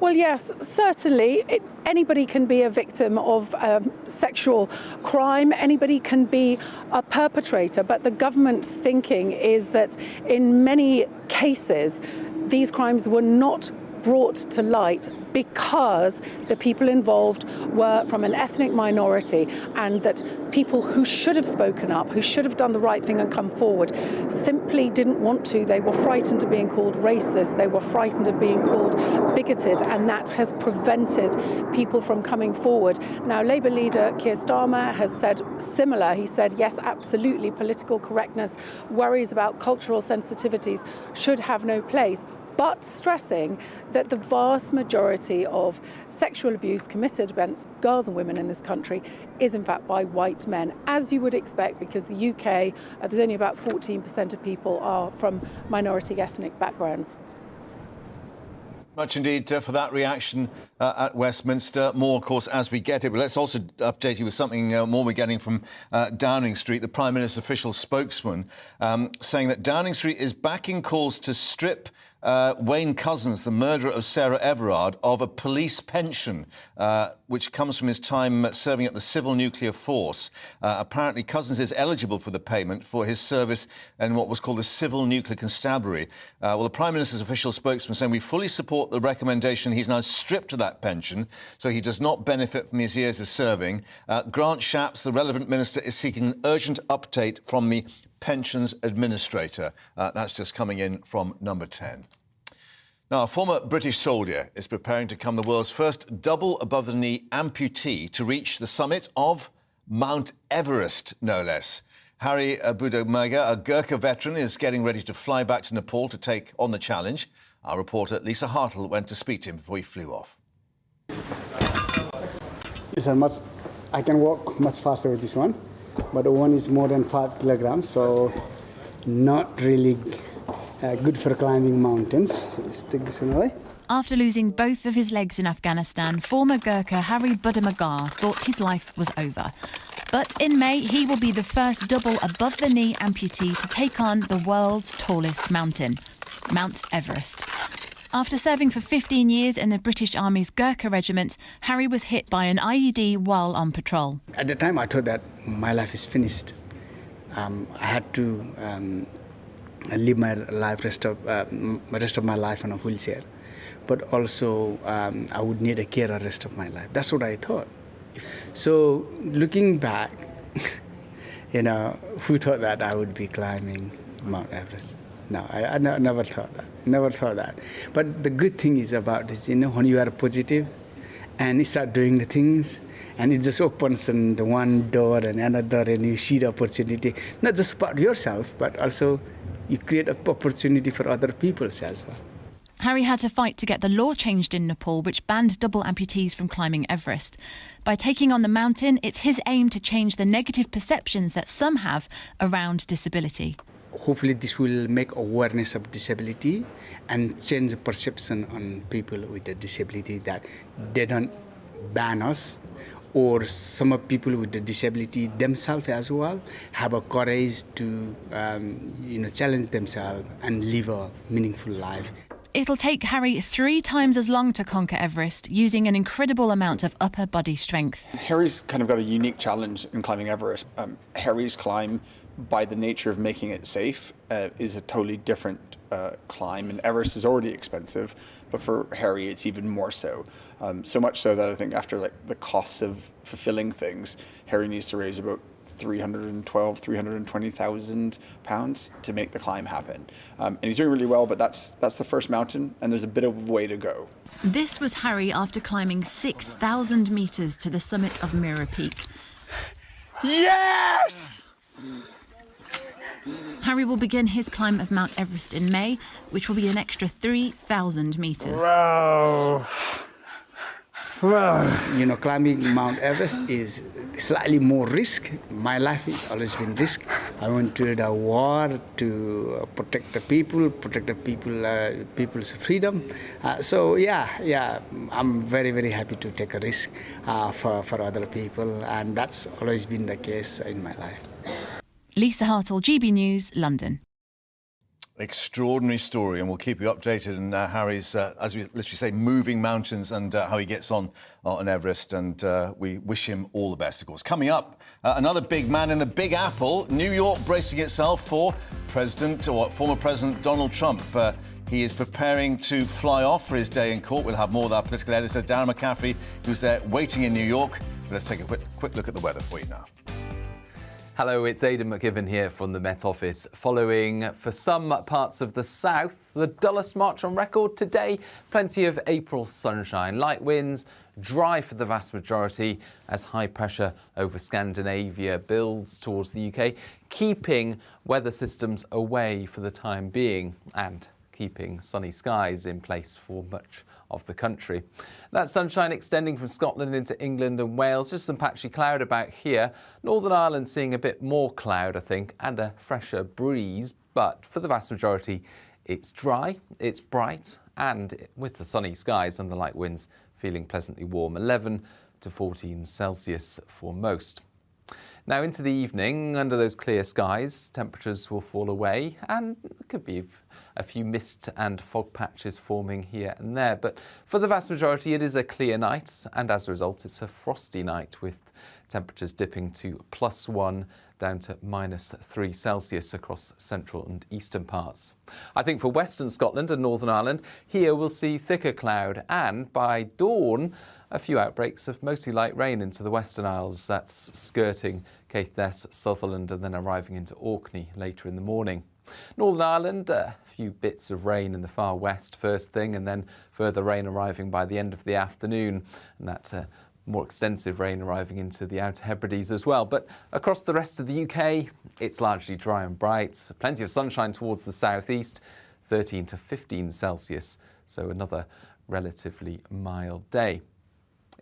Well, yes, certainly. Anybody can be a victim of sexual crime. Anybody can be a perpetrator. But the government's thinking is that in many cases, these crimes were not brought to light because the people involved were from an ethnic minority, and that people who should have spoken up, who should have done the right thing and come forward, simply didn't want to. They were frightened of being called racist, they were frightened of being called bigoted, and that has prevented people from coming forward. Now, Labour leader Keir Starmer has said similar. He said, yes, absolutely, political correctness, worries about cultural sensitivities should have no place, but stressing that the vast majority of sexual abuse committed against girls and women in this country is in fact by white men, as you would expect, because the UK, there's only about 14% of people are from minority ethnic backgrounds. Much indeed for that reaction at Westminster. More, of course, as we get it. But let's also update you with something more we're getting from Downing Street. The Prime Minister's official spokesman saying that Downing Street is backing calls to strip Wayne Couzens, the murderer of Sarah Everard, of a police pension, which comes from his time serving at the Civil Nuclear Force. Apparently, Couzens is eligible for the payment for his service in what was called the Civil Nuclear Constabulary. Well, the Prime Minister's official spokesman saying we fully support the recommendation. He's now stripped of that pension, so he does not benefit from his years of serving. Grant Shapps, the relevant minister, is seeking an urgent update from the Pensions Administrator. That's just coming in from number 10. Now, a former British soldier is preparing to become the world's first double-above-the-knee amputee to reach the summit of Mount Everest, no less. Hari Budomega, a Gurkha veteran, is getting ready to fly back to Nepal to take on the challenge. Our reporter Lisa Hartle went to speak to him before he flew off. It's I can walk much faster with this one, but the one is more than 5 kilograms, so not really good for climbing mountains. So let's take this one away. After losing both of his legs in Afghanistan, former Gurkha Harry Budamagar thought his life was over. But in May, he will be the first double above-the-knee amputee to take on the world's tallest mountain, Mount Everest. After serving for 15 years in the British Army's Gurkha Regiment, Harry was hit by an IED while on patrol. At the time, I thought that my life is finished. I had to live my rest of my life in a wheelchair. But also, I would need a carer rest of my life. That's what I thought. So, looking back, who thought that I would be climbing Mount Everest? No, I never thought that. Never thought that. But the good thing is about this, when you are positive and you start doing the things, and it just opens the one door and another, and you see the opportunity, not just about yourself, but also you create an opportunity for other people as well. Harry had to fight to get the law changed in Nepal, which banned double amputees from climbing Everest. By taking on the mountain, it's his aim to change the negative perceptions that some have around disability. Hopefully this will make awareness of disability and change the perception on people with a disability, that they don't ban us, or some of people with the disability themselves as well have a courage to challenge themselves and live a meaningful life. It'll take Harry 3 times as long to conquer Everest, using an incredible amount of upper body strength. Harry's kind of got a unique challenge in climbing Everest. Harry's climb, by the nature of making it safe, is a totally different climb, and Everest is already expensive, but for Harry it's even more so. So much so that I think after the costs of fulfilling things, Harry needs to raise about £320,000 to make the climb happen. And he's doing really well, but that's the first mountain, and there's a bit of way to go. This was Harry after climbing 6,000 metres to the summit of Mirror Peak. Yes! Harry will begin his climb of Mount Everest in May, which will be an extra 3,000 metres. Wow. Climbing Mount Everest is slightly more risk. My life has always been risk. I went to the war to protect the people's freedom. I'm very, very happy to take a risk for other people, and that's always been the case in my life. Lisa Hartle, GB News, London. Extraordinary story, and we'll keep you updated on Harry's, as we literally say, moving mountains, and how he gets on Everest, and we wish him all the best, of course. Coming up, another big man in the Big Apple, New York bracing itself for former President Donald Trump. He is preparing to fly off for his day in court. We'll have more with our political editor, Darren McCaffrey, who's there waiting in New York. But let's take a quick look at the weather for you now. Hello, it's Aidan McGivern here from the Met Office. Following, for some parts of the south, the dullest March on record today. Plenty of April sunshine, light winds, dry for the vast majority as high pressure over Scandinavia builds towards the UK, keeping weather systems away for the time being and keeping sunny skies in place for much of the country. That sunshine extending from Scotland into England and Wales. Just some patchy cloud about here. Northern Ireland seeing a bit more cloud, I think, and a fresher breeze. But for the vast majority, it's dry, it's bright, and with the sunny skies and the light winds, feeling pleasantly warm. 11 to 14 Celsius for most. Now into the evening, under those clear skies, temperatures will fall away, and it could be a few mist and fog patches forming here and there. But for the vast majority, it is a clear night, and as a result, it's a frosty night with temperatures dipping to +1 down to -3 Celsius across central and eastern parts. I think for western Scotland and Northern Ireland, here we'll see thicker cloud, and by dawn, a few outbreaks of mostly light rain into the Western Isles. That's skirting Caithness, Sutherland, and then arriving into Orkney later in the morning. Northern Ireland, a few bits of rain in the far west first thing, and then further rain arriving by the end of the afternoon, and that's more extensive rain arriving into the Outer Hebrides as well. But across the rest of the UK, it's largely dry and bright. Plenty of sunshine towards the southeast, 13 to 15 Celsius, so another relatively mild day.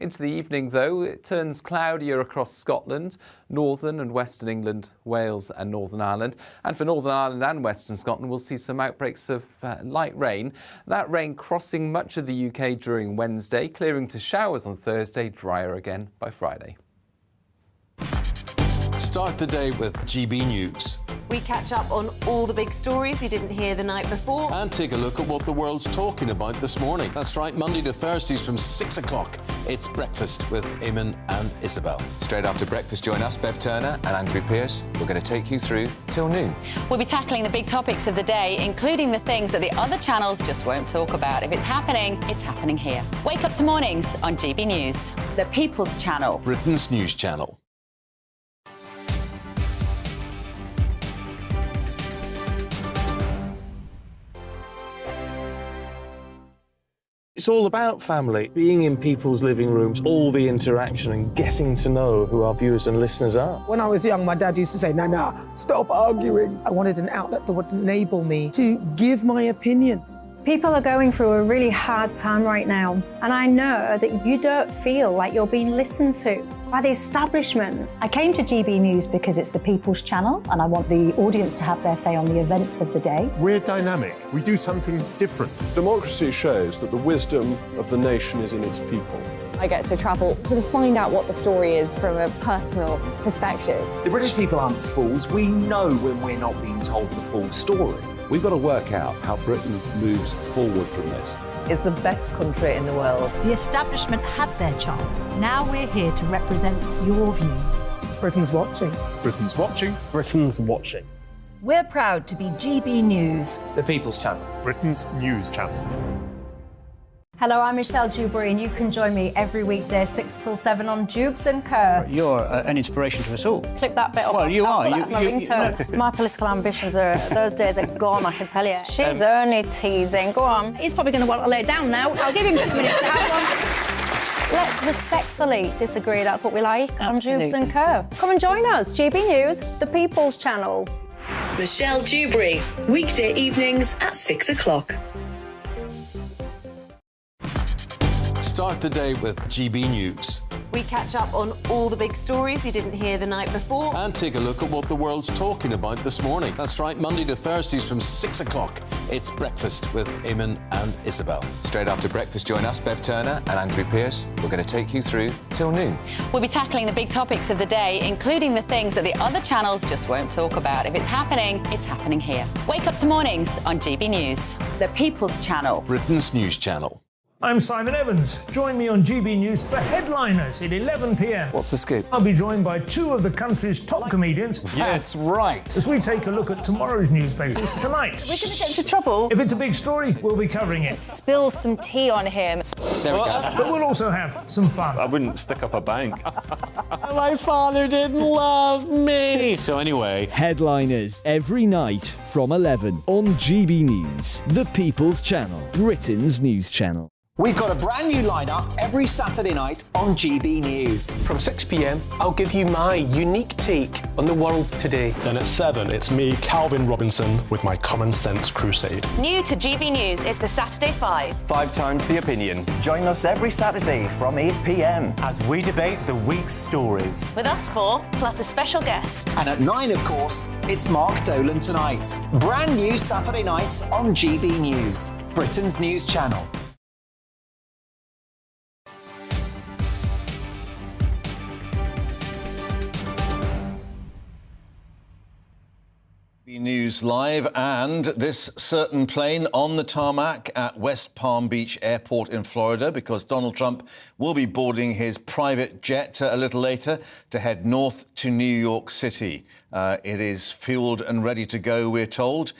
Into the evening, though, it turns cloudier across Scotland, northern and western England, Wales and Northern Ireland. And for Northern Ireland and western Scotland, we'll see some outbreaks of light rain. That rain crossing much of the UK during Wednesday, clearing to showers on Thursday, drier again by Friday. Start the day with GB News. We catch up on all the big stories you didn't hear the night before. And take a look at what the world's talking about this morning. That's right, Monday to Thursdays from 6 o'clock. It's Breakfast with Eamon and Isabel. Straight after breakfast, join us, Bev Turner and Andrew Pearce. We're going to take you through till noon. We'll be tackling the big topics of the day, including the things that the other channels just won't talk about. If it's happening here. Wake up to mornings on GB News, the People's Channel. Britain's news channel. It's all about family, being in people's living rooms, all the interaction and getting to know who our viewers and listeners are. When I was young, my dad used to say, "Nana, stop arguing." I wanted an outlet that would enable me to give my opinion. People are going through a really hard time right now, and I know that you don't feel like you're being listened to by the establishment. I came to GB News because it's the People's Channel, and I want the audience to have their say on the events of the day. We're dynamic. We do something different. Democracy shows that the wisdom of the nation is in its people. I get to travel to find out what the story is from a personal perspective. The British people aren't fools. We know when we're not being told the full story. We've got to work out how Britain moves forward from this. It's the best country in the world. The establishment had their chance. Now we're here to represent your views. Britain's watching. Britain's watching. Britain's watching. We're proud to be GB News. The People's Channel. Britain's news channel. Hello, I'm Michelle Dewberry, and you can join me every weekday 6 till 7 on Jubes and Kerr. You're an inspiration to us all. Clip that bit up. Well, you are. That's my ringtone. My political ambitions those days are gone, I can tell you. She's only teasing. Go on. He's probably going to want to lay down now. I'll give him 2 minutes to have one. Let's respectfully disagree. That's what we like on Jubes and Kerr. Come and join us. GB News, the People's Channel. Michelle Dewberry, weekday evenings at 6 o'clock. Start the day with GB News. We catch up on all the big stories you didn't hear the night before. And take a look at what the world's talking about this morning. That's right, Monday to Thursdays from 6 o'clock. It's Breakfast with Eamon and Isabel. Straight after breakfast, join us, Bev Turner and Andrew Pearce. We're going to take you through till noon. We'll be tackling the big topics of the day, including the things that the other channels just won't talk about. If it's happening here. Wake up to mornings on GB News, the People's Channel. Britain's news channel. I'm Simon Evans. Join me on GB News for Headliners at 11 p.m. What's the scoop? I'll be joined by 2 of the country's top comedians. That's right. As we take a look at tomorrow's newspapers tonight. We're going to get into trouble. If it's a big story, we'll be covering it. Spill some tea on him. There we go. But we'll also have some fun. I wouldn't stick up a bank. My father didn't love me. So anyway. Headliners every night from 11 on GB News, the People's Channel, Britain's news channel. We've got a brand new lineup every Saturday night on GB News. From 6 p.m, I'll give you my unique take on the world today. Then at 7, it's me, Calvin Robinson, with my Common Sense Crusade. New to GB News is the Saturday 5. 5 times the opinion. Join us every Saturday from 8 p.m. as we debate the week's stories. With us 4, plus a special guest. And at 9, of course, it's Mark Dolan Tonight. Brand new Saturday nights on GB News, Britain's news channel. News Live, and this certain plane on the tarmac at West Palm Beach Airport in Florida, because Donald Trump will be boarding his private jet a little later to head north to New York City. It is fueled and ready to go, we're told.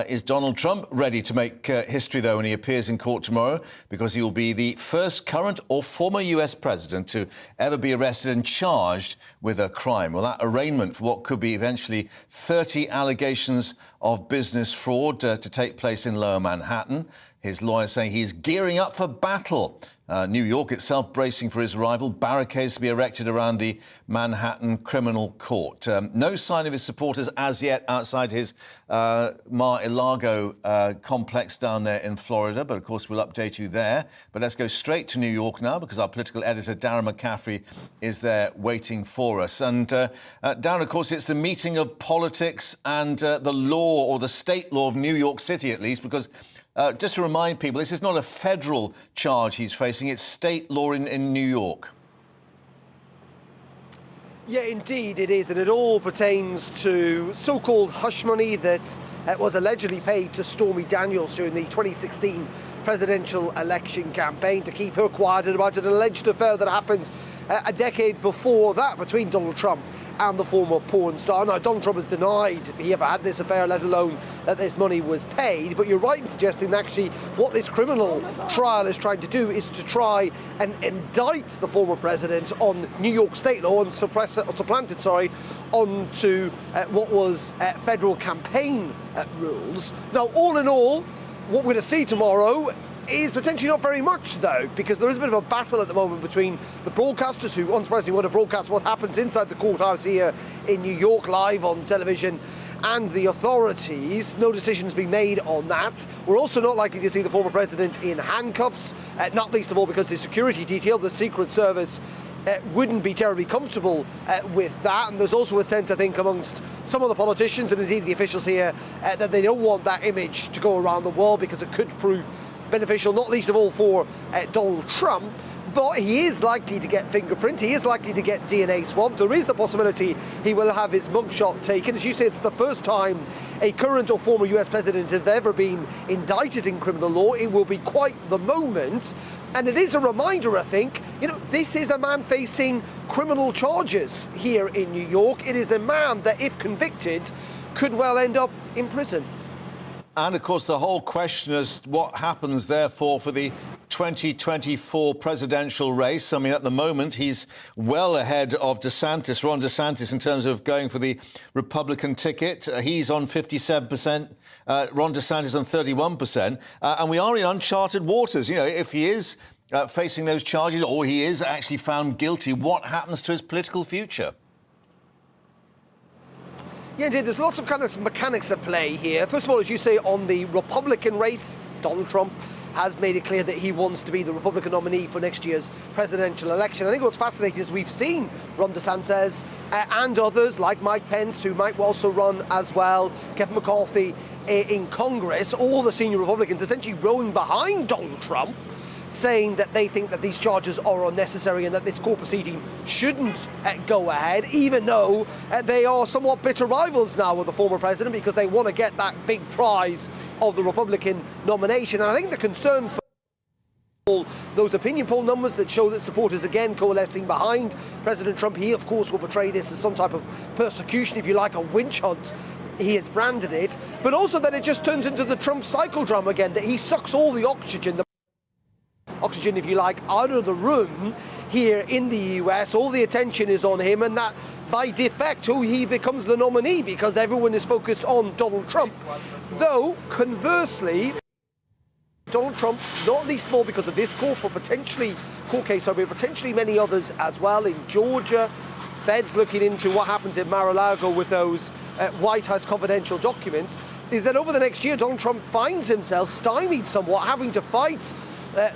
Is Donald Trump ready to make history, though, when he appears in court tomorrow? Because he will be the first current or former US president to ever be arrested and charged with a crime. Well, that arraignment for what could be eventually 30 allegations of business fraud to take place in Lower Manhattan. His lawyer saying he's gearing up for battle. New York itself bracing for his arrival. Barricades to be erected around the Manhattan Criminal Court. No sign of his supporters as yet outside his Mar-a-Lago complex down there in Florida. But, of course, we'll update you there. But let's go straight to New York now because our political editor, Darren McCaffrey, is there waiting for us. And, Darren, of course, it's the meeting of politics and the law, or the state law of New York City, at least, because just to remind people, this is not a federal charge he's facing, it's state law in New York. Yeah, indeed it is, and it all pertains to so-called hush money that was allegedly paid to Stormy Daniels during the 2016 presidential election campaign to keep her quiet about an alleged affair that happened a decade before that between Donald Trump and the former porn star. Now, Donald Trump has denied he ever had this affair, let alone that this money was paid. But you're right in suggesting that actually what this criminal trial is trying to do is to try and indict the former president on New York state law and supplant it, onto what was federal campaign rules. Now, all in all, what we're going to see tomorrow is potentially not very much, though, because there is a bit of a battle at the moment between the broadcasters who, unsurprisingly, want to broadcast what happens inside the courthouse here in New York live on television, and the authorities. No decision's been made on that. We're also not likely to see the former president in handcuffs, not least of all because his security detail, the Secret Service, wouldn't be terribly comfortable with that. And there's also a sense, I think, amongst some of the politicians and indeed the officials here that they don't want that image to go around the world because it could prove beneficial, not least of all for Donald Trump. But he is likely to get fingerprint, he is likely to get DNA swabbed. There is the possibility he will have his mugshot taken. As you say, it's the first time a current or former US president has ever been indicted in criminal law. It will be quite the moment. And it is a reminder, I think, this is a man facing criminal charges here in New York. It is a man that, if convicted, could well end up in prison. And, of course, the whole question is what happens, therefore, for the 2024 presidential race. I mean, at the moment, he's well ahead of Ron DeSantis, in terms of going for the Republican ticket. He's on 57%, Ron DeSantis on 31%. And we are in uncharted waters. If he is facing those charges or he is actually found guilty, what happens to his political future? Yeah, indeed, there's lots of kind of mechanics at play here. First of all, as you say, on the Republican race, Donald Trump has made it clear that he wants to be the Republican nominee for next year's presidential election. I think what's fascinating is we've seen Ron DeSantis and others like Mike Pence, who might also run as well, Kevin McCarthy in Congress, all the senior Republicans essentially rowing behind Donald Trump, saying that they think that these charges are unnecessary and that this court proceeding shouldn't go ahead, even though they are somewhat bitter rivals now of the former president because they want to get that big prize of the Republican nomination. And I think the concern for all those opinion poll numbers that show that supporters again coalescing behind President Trump, he of course will portray this as some type of persecution, if you like, a witch hunt. He has branded it, but also that it just turns into the Trump psychodrama again, that he sucks all the oxygen, if you like, out of the room here in the US. All the attention is on him, and that by de facto he becomes the nominee because everyone is focused on Donald Trump. Though, conversely, Donald Trump, not least of all because of this court case, but potentially many others as well in Georgia, Feds looking into what happened in Mar-a-Lago with those White House confidential documents, is that over the next year Donald Trump finds himself stymied somewhat, having to fight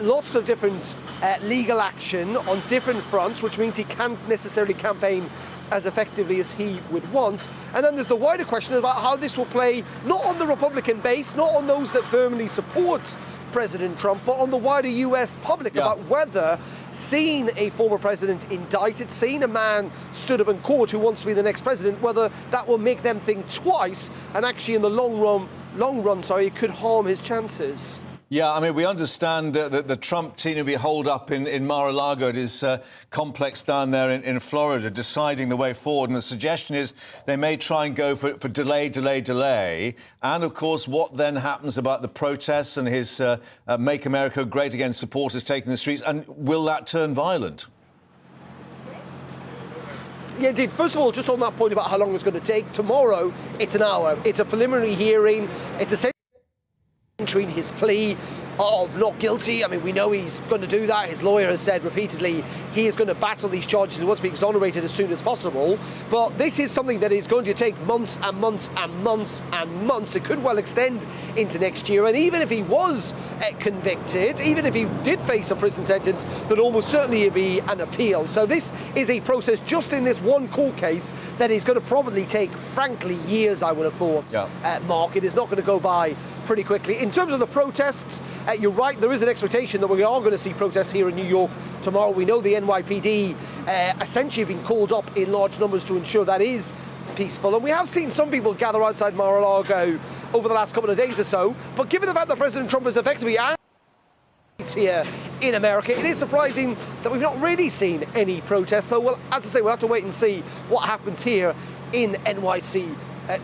lots of different legal action on different fronts, which means he can't necessarily campaign as effectively as he would want. And then there's the wider question about how this will play, not on the Republican base, not on those that firmly support President Trump, but on the wider US public, about whether seeing a former president indicted, seeing a man stood up in court who wants to be the next president, whether that will make them think twice and actually in the long run, it could harm his chances. Yeah, I mean, we understand that the Trump team will be holed up in Mar-a-Lago at his complex down there in Florida, deciding the way forward. And the suggestion is they may try and go for delay. And, of course, what then happens about the protests and his Make America Great Again supporters taking the streets? And will that turn violent? Yeah, indeed. First of all, just on that point about how long it's going to take, tomorrow it's an hour. It's a preliminary hearing. It's essentially entering his plea. of not guilty. I mean, we know he's going to do that. His lawyer has said repeatedly he is going to battle these charges and wants to be exonerated as soon as possible. But this is something that is going to take months and months and months and months. It could well extend into next year. And even if he was convicted, even if he did face a prison sentence, there'd almost certainly be an appeal. So this is a process just in this one court case that is going to probably take, frankly, years, I would have thought, Mark. It is not going to go by pretty quickly. In terms of the protests, you're right, there is an expectation that we are going to see protests here in New York tomorrow. We know the NYPD essentially have been called up in large numbers to ensure that is peaceful. And we have seen some people gather outside Mar-a-Lago over the last couple of days or so. But given the fact that President Trump is effectively here in America, it is surprising that we've not really seen any protests, though. Well, as I say, we'll have to wait and see what happens here in NYC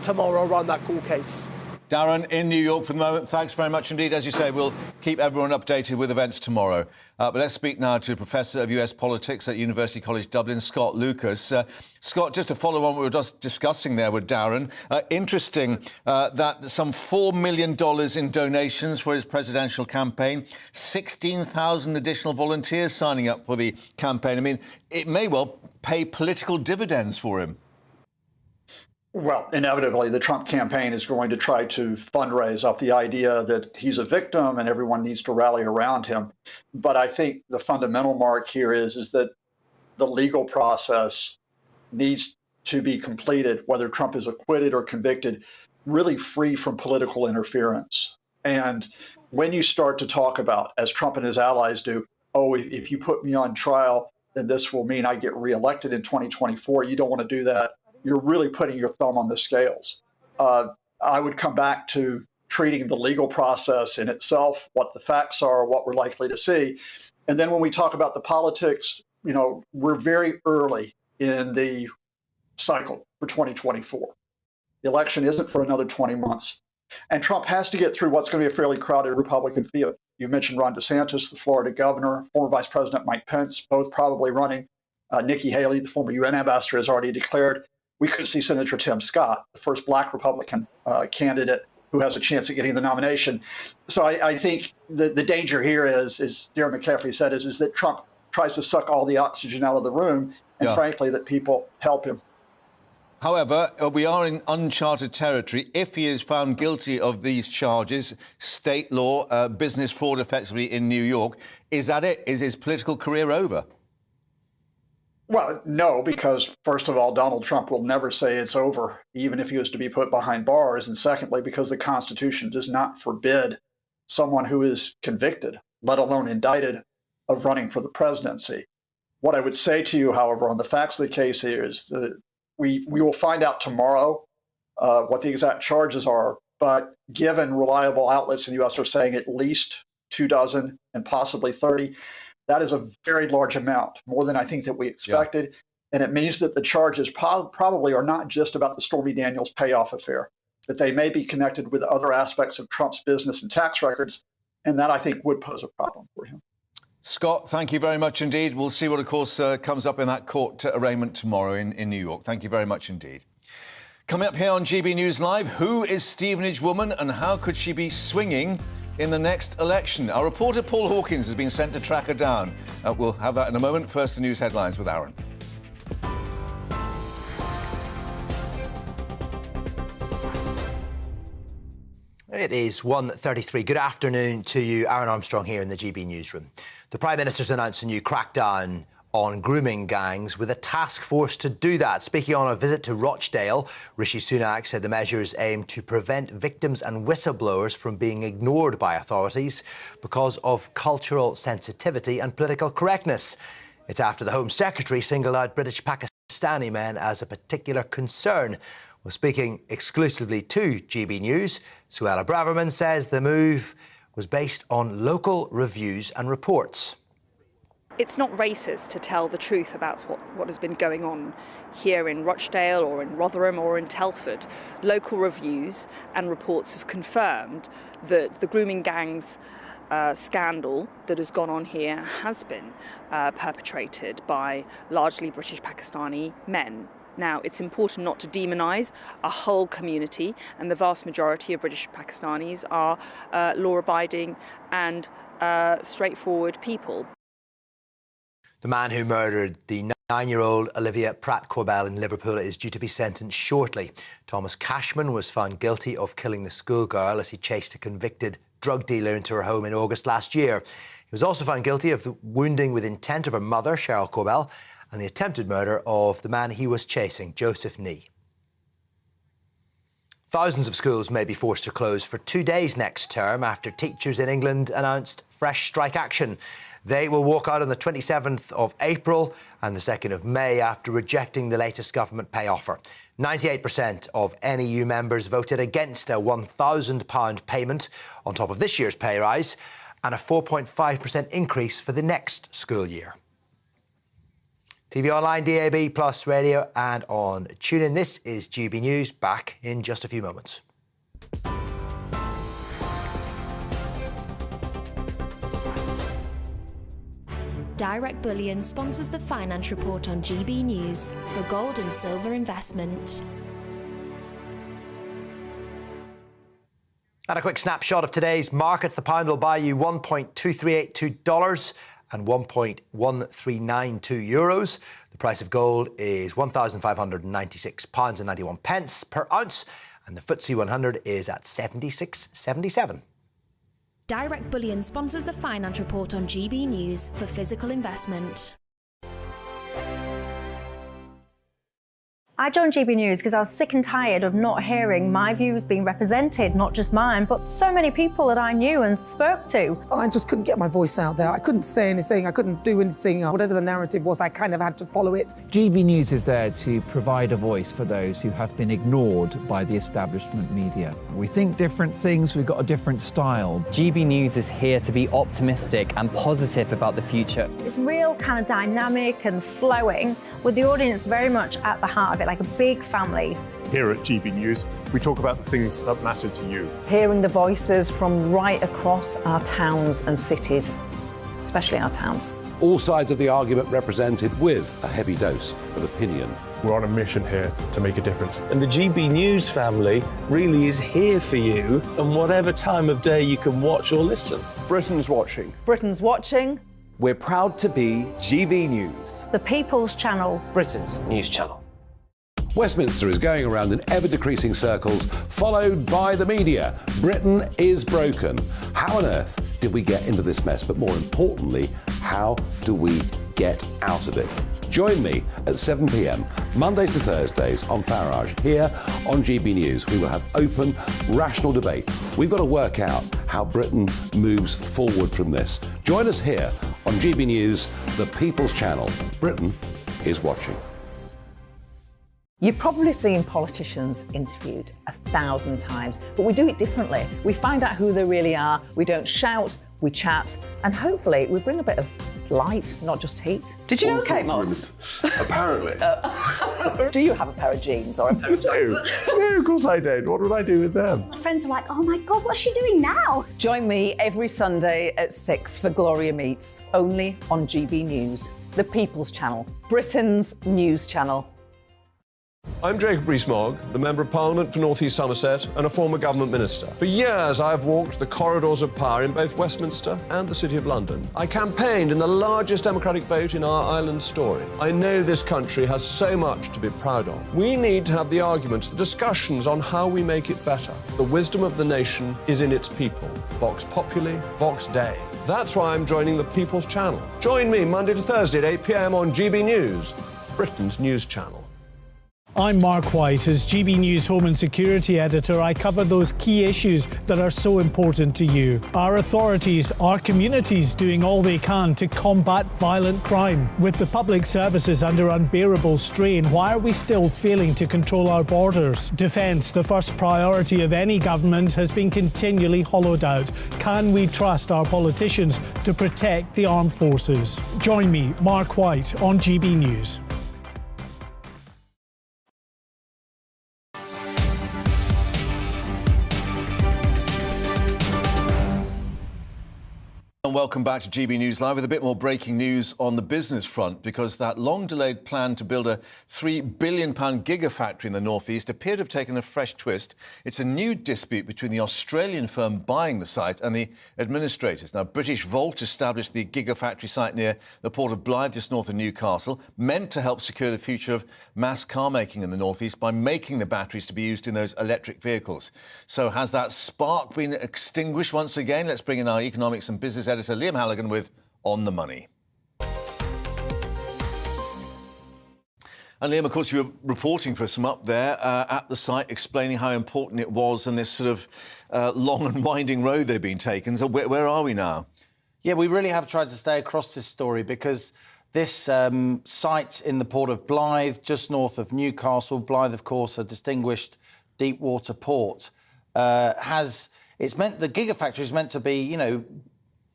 tomorrow around that court case. Darren, in New York for the moment, thanks very much indeed. As you say, we'll keep everyone updated with events tomorrow. But let's speak now to Professor of US Politics at University College Dublin, Scott Lucas. Scott, just to follow on what we were just discussing there with Darren, interesting that some $4 million in donations for his presidential campaign, 16,000 additional volunteers signing up for the campaign. I mean, it may well pay political dividends for him. Well, inevitably, the Trump campaign is going to try to fundraise off the idea that he's a victim and everyone needs to rally around him. But I think the fundamental mark here is that the legal process needs to be completed, whether Trump is acquitted or convicted, really free from political interference. And when you start to talk about, as Trump and his allies do, oh, if you put me on trial, then this will mean I get reelected in 2024, you don't want to do that. You're really putting your thumb on the scales. I would come back to treating the legal process in itself, what the facts are, what we're likely to see. And then when we talk about the politics, you know, we're very early in the cycle for 2024. The election isn't for another 20 months. And Trump has to get through what's going to be a fairly crowded Republican field. You mentioned Ron DeSantis, the Florida governor, former Vice President Mike Pence, both probably running. Nikki Haley, the former UN ambassador, has already declared. We could see Senator Tim Scott, the first Black Republican candidate who has a chance at getting the nomination. So I think the danger here is Darren McCaffrey said, is that Trump tries to suck all the oxygen out of the room, and frankly, that people help him. However, we are in uncharted territory. If he is found guilty of these charges, state law, business fraud effectively in New York, is that it? Is his political career over? Well, no, because first of all, Donald Trump will never say it's over, even if he was to be put behind bars. And secondly, because the Constitution does not forbid someone who is convicted, let alone indicted, of running for the presidency. What I would say to you, however, on the facts of the case here is that we will find out tomorrow what the exact charges are. But given reliable outlets in the U.S. are saying at least 24 and possibly 30, that is a very large amount, more than I think that we expected. And it means that the charges probably are not just about the Stormy Daniels payoff affair, that they may be connected with other aspects of Trump's business and tax records. And that, I think, would pose a problem for him. Scott, thank you very much indeed. We'll see what, of course, comes up in that court arraignment tomorrow in New York. Thank you very much indeed. Coming up here on GB News Live, who is Stevenage woman and how could she be swinging in the next election? Our reporter Paul Hawkins has been sent to track her down. We'll have that in a moment. First, the news headlines with Aaron. It is 1:33. Good afternoon to you. Aaron Armstrong here in the GB newsroom. The Prime Minister's announced a new crackdown on grooming gangs with a task force to do that. Speaking on a visit to Rochdale, Rishi Sunak said the measures aim to prevent victims and whistleblowers from being ignored by authorities because of cultural sensitivity and political correctness. It's after the Home Secretary singled out British Pakistani men as a particular concern. Well, speaking exclusively to GB News, Suella Braverman says the move was based on local reviews and reports. It's not racist to tell the truth about what has been going on here in Rochdale or in Rotherham or in Telford. Local reviews and reports have confirmed that the grooming gangs scandal that has gone on here has been perpetrated by largely British Pakistani men. Now, it's important not to demonise a whole community, and the vast majority of British Pakistanis are law-abiding and straightforward people. The man who murdered the 9-year-old Olivier Pratt-Corbel in Liverpool is due to be sentenced shortly. Thomas Cashman was found guilty of killing the schoolgirl as he chased a convicted drug dealer into her home in August last year. He was also found guilty of the wounding with intent of her mother, Cheryl Corbel, and the attempted murder of the man he was chasing, Joseph Nee. Thousands of schools may be forced to close for 2 days next term after teachers in England announced fresh strike action. They will walk out on the 27th of April and the 2nd of May after rejecting the latest government pay offer. 98% of NEU members voted against a £1,000 payment on top of this year's pay rise and a 4.5% increase for the next school year. TV online, DAB+, radio and on TuneIn. This is GB News, back in just a few moments. Direct Bullion sponsors the Finance Report on GB News for gold and silver investment. And a quick snapshot of today's markets. The pound will buy you $1.2382 and €1.1392. The price of gold is £1,596.91 per ounce, and the FTSE 100 is at 76.77. Direct Bullion sponsors the Finance Report on GB News for physical investment. I joined GB News because I was sick and tired of not hearing my views being represented, not just mine, but so many people that I knew and spoke to. I just couldn't get my voice out there. I couldn't say anything. I couldn't do anything. Whatever the narrative was, I kind of had to follow it. GB News is there to provide a voice for those who have been ignored by the establishment media. We think different things, we've got a different style. GB News is here to be optimistic and positive about the future. It's real kind of dynamic and flowing, with the audience very much at the heart of it, like a big family. Here at GB News, we talk about the things that matter to you. Hearing the voices from right across our towns and cities, especially our towns. All sides of the argument represented with a heavy dose of opinion. We're on a mission here to make a difference. And the GB News family really is here for you, and whatever time of day you can watch or listen. Britain's watching. Britain's watching. We're proud to be GB News. The People's Channel. Britain's news channel. Westminster is going around in ever-decreasing circles, followed by the media. Britain is broken. How on earth did we get into this mess? But more importantly, how do we get out of it? Join me at 7 p.m, Mondays to Thursdays on Farage, here on GB News. We will have open, rational debate. We've got to work out how Britain moves forward from this. Join us here on GB News, the People's Channel. Britain is watching. You've probably seen politicians interviewed 1,000 times, but we do it differently. We find out who they really are, we don't shout, we chat, and hopefully we bring a bit of light, not just heat. Did you know Kate Moss? Apparently. Do you have a pair of jeans or a pair of jeans? No, of course I don't. What would I do with them? My friends are like, oh my God, what's she doing now? Join me every Sunday at 6 for Gloria Meets, only on GB News, the People's Channel, Britain's news channel. I'm Jacob Rees-Mogg, the Member of Parliament for North East Somerset and a former government minister. For years, I've walked the corridors of power in both Westminster and the City of London. I campaigned in the largest democratic vote in our island story. I know this country has so much to be proud of. We need to have the arguments, the discussions on how we make it better. The wisdom of the nation is in its people. Vox Populi, Vox Dei. That's why I'm joining the People's Channel. Join me Monday to Thursday at 8 p.m. on GB News, Britain's news channel. I'm Mark White. As GB News Home and Security Editor, I cover those key issues that are so important to you. Our authorities, our communities doing all they can to combat violent crime. With the public services under unbearable strain, why are we still failing to control our borders? Defence, the first priority of any government, has been continually hollowed out. Can we trust our politicians to protect the armed forces? Join me, Mark White, on GB News. And welcome back to GB News Live with a bit more breaking news on the business front, because that long-delayed plan to build a £3 billion gigafactory in the northeast appeared to have taken a fresh twist. It's a new dispute between the Australian firm buying the site and the administrators. Now, Britishvolt established the gigafactory site near the port of Blyth, just north of Newcastle, meant to help secure the future of mass car making in the northeast by making the batteries to be used in those electric vehicles. So has that spark been extinguished once again? Let's bring in our economics and business editor Liam Halligan with On the Money. And Liam, of course, you were reporting for us from up there at the site, explaining how important it was and this sort of long and winding road they've been taken. So where are we now? Yeah, we really have tried to stay across this story because this site in the port of Blyth, just north of Newcastle, Blyth, of course, a distinguished deep water port, it's meant the gigafactory is meant to be, you know,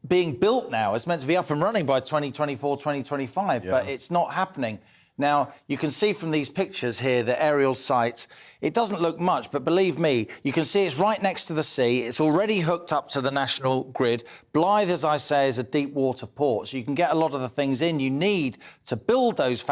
being built now. It's meant to be up and running by 2024, 2025, but it's not happening. Now, you can see from these pictures here, the aerial sites, it doesn't look much, but believe me, you can see it's right next to the sea. It's already hooked up to the national grid. Blyth, as I say, is a deep water port, so you can get a lot of the things in you need to build those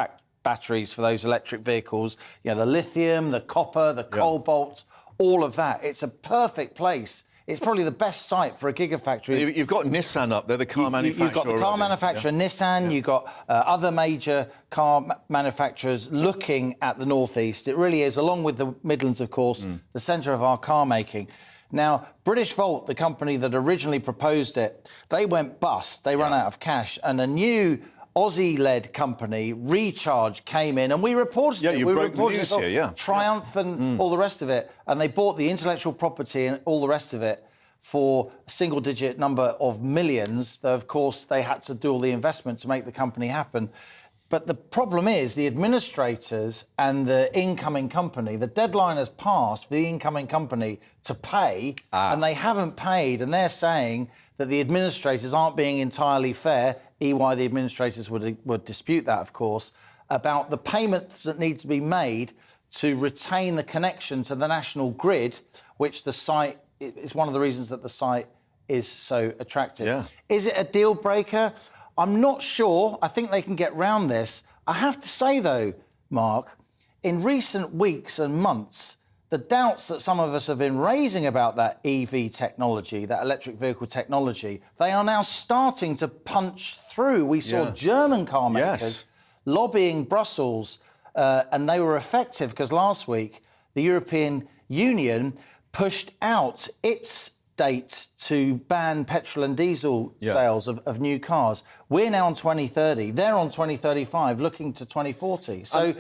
batteries for those electric vehicles. You know, the lithium, the copper, the cobalt, all of that. It's a perfect place. It's probably the best site for a gigafactory. You've got Nissan up there, the car manufacturer. You've got the car manufacturer, Nissan. You've got other major car manufacturers looking at the northeast. It really is, along with the Midlands, of course, the centre of our car making. Now, Britishvolt, the company that originally proposed it, they went bust. They ran out of cash, and a new Aussie-led company, Recharge, came in, and we reported it. You broke the news here, Triumph and all the rest of it. And they bought the intellectual property and all the rest of it for a single-digit number of millions. Though, of course, they had to do all the investment to make the company happen. But the problem is the administrators and the incoming company, the deadline has passed for the incoming company to pay, and they haven't paid. And they're saying that the administrators aren't being entirely fair. EY, the administrators, would dispute that, of course, about the payments that need to be made to retain the connection to the national grid, which the site is one of the reasons that the site is so attractive. Yeah. Is it a deal breaker? I'm not sure. I think they can get round this. I have to say, though, Mark, in recent weeks and months, the doubts that some of us have been raising about that EV technology, that electric vehicle technology, they are now starting to punch through. We saw German car makers lobbying Brussels, and they were effective because last week the European Union pushed out its date to ban petrol and diesel sales of new cars. We're now on 2030. They're on 2035, looking to 2040. So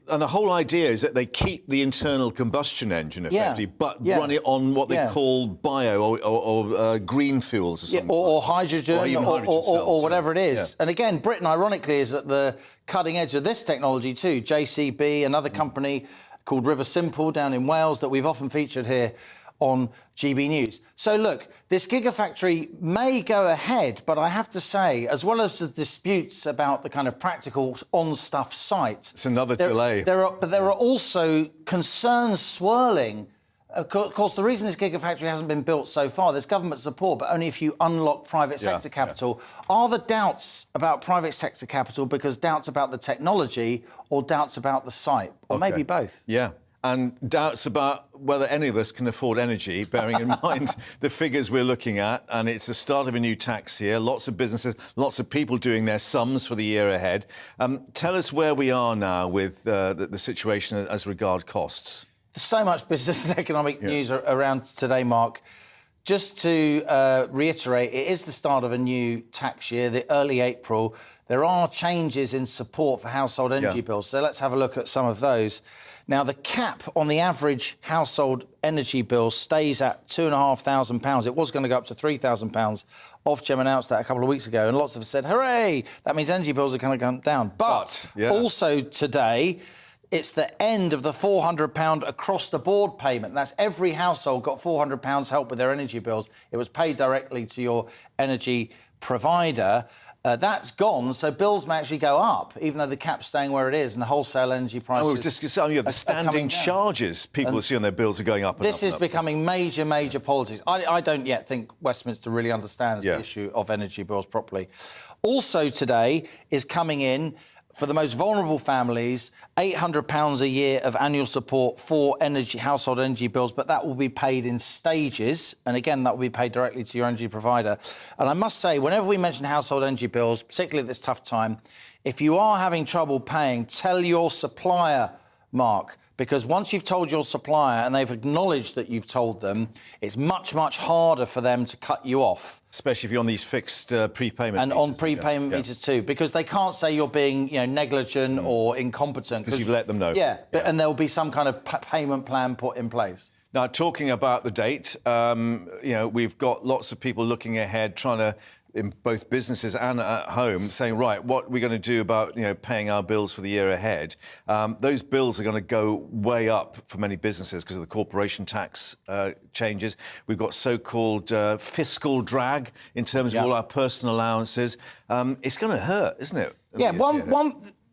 and the whole idea is that they keep the internal combustion engine effectively, but run it on what they call bio or green fuels or something. Or hydrogen or whatever it is. And again, Britain, ironically, is at the cutting edge of this technology too. JCB, another company called River Simple down in Wales that we've often featured here on GB News. So, look, this gigafactory may go ahead, but I have to say, as well as the disputes about the kind of practical on-stuff site... It's another delay. There are also concerns swirling. Of course, the reason this gigafactory hasn't been built so far, there's government support, but only if you unlock private sector capital. Are the doubts about private sector capital because doubts about the technology or doubts about the site? Or maybe both? Yeah. And doubts about whether any of us can afford energy, bearing in mind the figures we're looking at. And it's the start of a new tax year. Lots of businesses, lots of people doing their sums for the year ahead. Tell us where we are now with the situation as regard costs. There's so much business and economic news around today, Mark. Just to reiterate, it is the start of a new tax year, the early April. There are changes in support for household energy bills. So let's have a look at some of those. Now, the cap on the average household energy bill stays at £2,500. It was going to go up to £3,000. Ofgem announced that a couple of weeks ago, and lots of us said, hooray, that means energy bills are going to come down. But also today, it's the end of the £400 across-the-board payment. That's every household got £400 help with their energy bills. It was paid directly to your energy provider. That's gone, so bills may actually go up, even though the cap's staying where it is and the wholesale energy prices. And we were just saying, the standing charges people see on their bills are going up. This is becoming major politics. I don't yet think Westminster really understands the issue of energy bills properly. Also today is coming in, for the most vulnerable families, £800 a year of annual support for household energy bills, but that will be paid in stages. And again, that will be paid directly to your energy provider. And I must say, whenever we mention household energy bills, particularly at this tough time, if you are having trouble paying, tell your supplier, Mark, because once you've told your supplier and they've acknowledged that you've told them, it's much harder for them to cut you off. Especially if you're on these fixed prepayment and meters. on prepayment meters too, because they can't say you're being, negligent or incompetent. Because you've let them know. Yeah, and there will be some kind of payment plan put in place. Now, talking about the date, we've got lots of people looking ahead, trying to, in both businesses and at home, saying, right, what are we going to do about, paying our bills for the year ahead? Those bills are going to go way up for many businesses because of the corporation tax changes. We've got so-called fiscal drag in terms of all our personal allowances. It's going to hurt, isn't it? Yeah,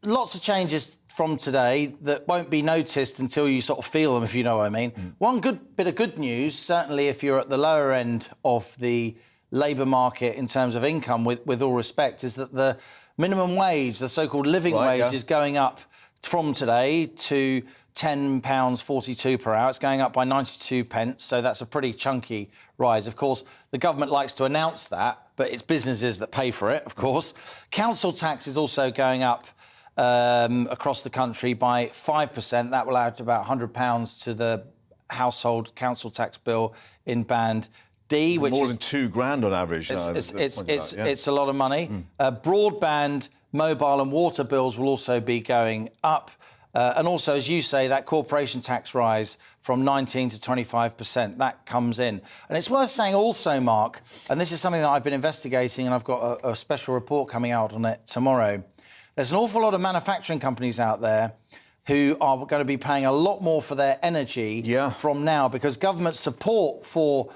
lots of changes from today that won't be noticed until you sort of feel them, if you know what I mean. One good bit of good news, certainly if you're at the lower end of the labour market in terms of income, with all respect, is that the minimum wage, the so-called living wage, is going up from today to £10.42 per hour. It's going up by 92 pence, so that's a pretty chunky rise. Of course, the government likes to announce that, but it's businesses that pay for it, of course. Council tax is also going up across the country by 5%. That will add about £100 to the household council tax bill in Band D, which more is than £2,000 on average. It's a lot of money. Broadband, mobile and water bills will also be going up. And also, as you say, that corporation tax rise from 19 to 25%, that comes in. And it's worth saying also, Mark, and this is something that I've been investigating and I've got a special report coming out on it tomorrow. There's an awful lot of manufacturing companies out there who are going to be paying a lot more for their energy from now, because government support for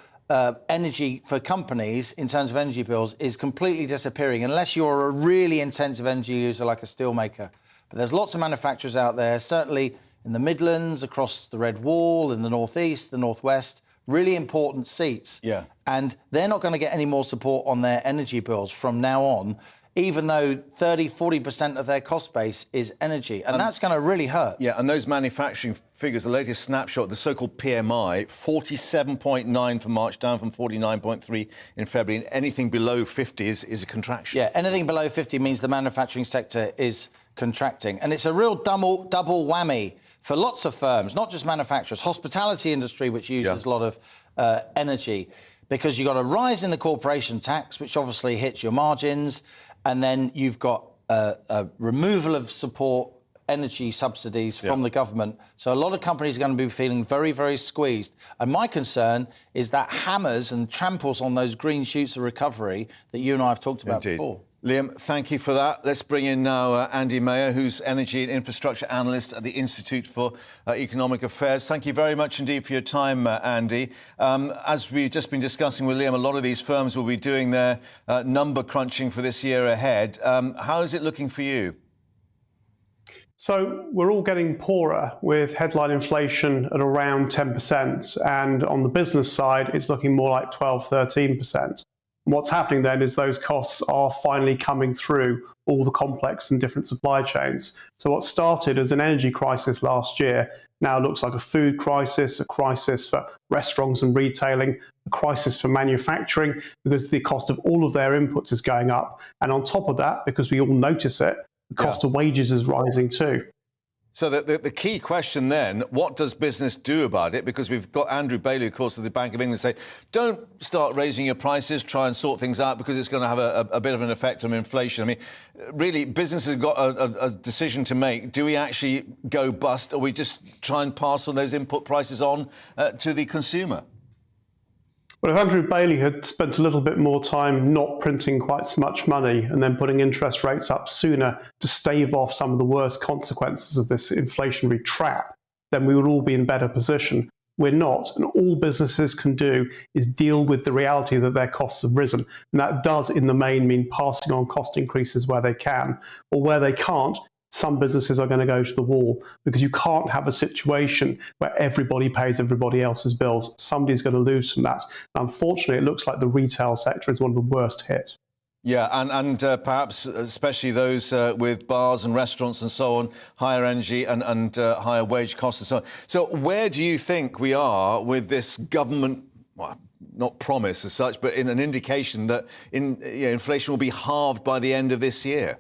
energy for companies in terms of energy bills is completely disappearing unless you're a really intensive energy user like a steelmaker. But there's lots of manufacturers out there, certainly in the Midlands, across the Red Wall, in the North East, the North West, really important seats. Yeah. And they're not going to get any more support on their energy bills from now on, even though 30-40% of their cost base is energy. And that's going to really hurt. Yeah, and those manufacturing figures, the latest snapshot, the so-called PMI, 47.9 for March, down from 49.3 in February. And anything below 50 is a contraction. Yeah, anything below 50 means the manufacturing sector is contracting. And it's a real double whammy for lots of firms, not just manufacturers. Hospitality industry, which uses a lot of energy, because you've got a rise in the corporation tax, which obviously hits your margins, and then you've got a removal of support energy subsidies from the government. So a lot of companies are going to be feeling very squeezed. And my concern is that hammers and tramples on those green shoots of recovery that you and I have talked about before. Liam, thank you for that. Let's bring in now Andy Mayer, who's Energy and Infrastructure Analyst at the Institute for Economic Affairs. Thank you very much indeed for your time, Andy. As we've just been discussing with Liam, a lot of these firms will be doing their number crunching for this year ahead. How is it looking for you? So we're all getting poorer with headline inflation at around 10%. And on the business side, it's looking more like 12-13%. What's happening then is those costs are finally coming through all the complex and different supply chains. So what started as an energy crisis last year now looks like a food crisis, a crisis for restaurants and retailing, a crisis for manufacturing, because the cost of all of their inputs is going up. And on top of that, because we all notice it, the cost of wages is rising too. So the key question then, what does business do about it? Because we've got Andrew Bailey, of course, of the Bank of England, say, don't start raising your prices, try and sort things out, because it's going to have a bit of an effect on inflation. I mean, really, businesses have got a decision to make. Do we actually go bust, or we just try and pass on those input prices on to the consumer? Well, if Andrew Bailey had spent a little bit more time not printing quite so much money and then putting interest rates up sooner to stave off some of the worst consequences of this inflationary trap, then we would all be in better position. We're not, and all businesses can do is deal with the reality that their costs have risen. And that does, in the main, mean passing on cost increases where they can, or where they can't, some businesses are going to go to the wall, because you can't have a situation where everybody pays everybody else's bills. Somebody's going to lose from that. And unfortunately, it looks like the retail sector is one of the worst hit. Yeah, and perhaps especially those with bars and restaurants and so on, higher energy and higher wage costs and so on. So where do you think we are with this government, well, not promise as such, but in an indication that inflation will be halved by the end of this year?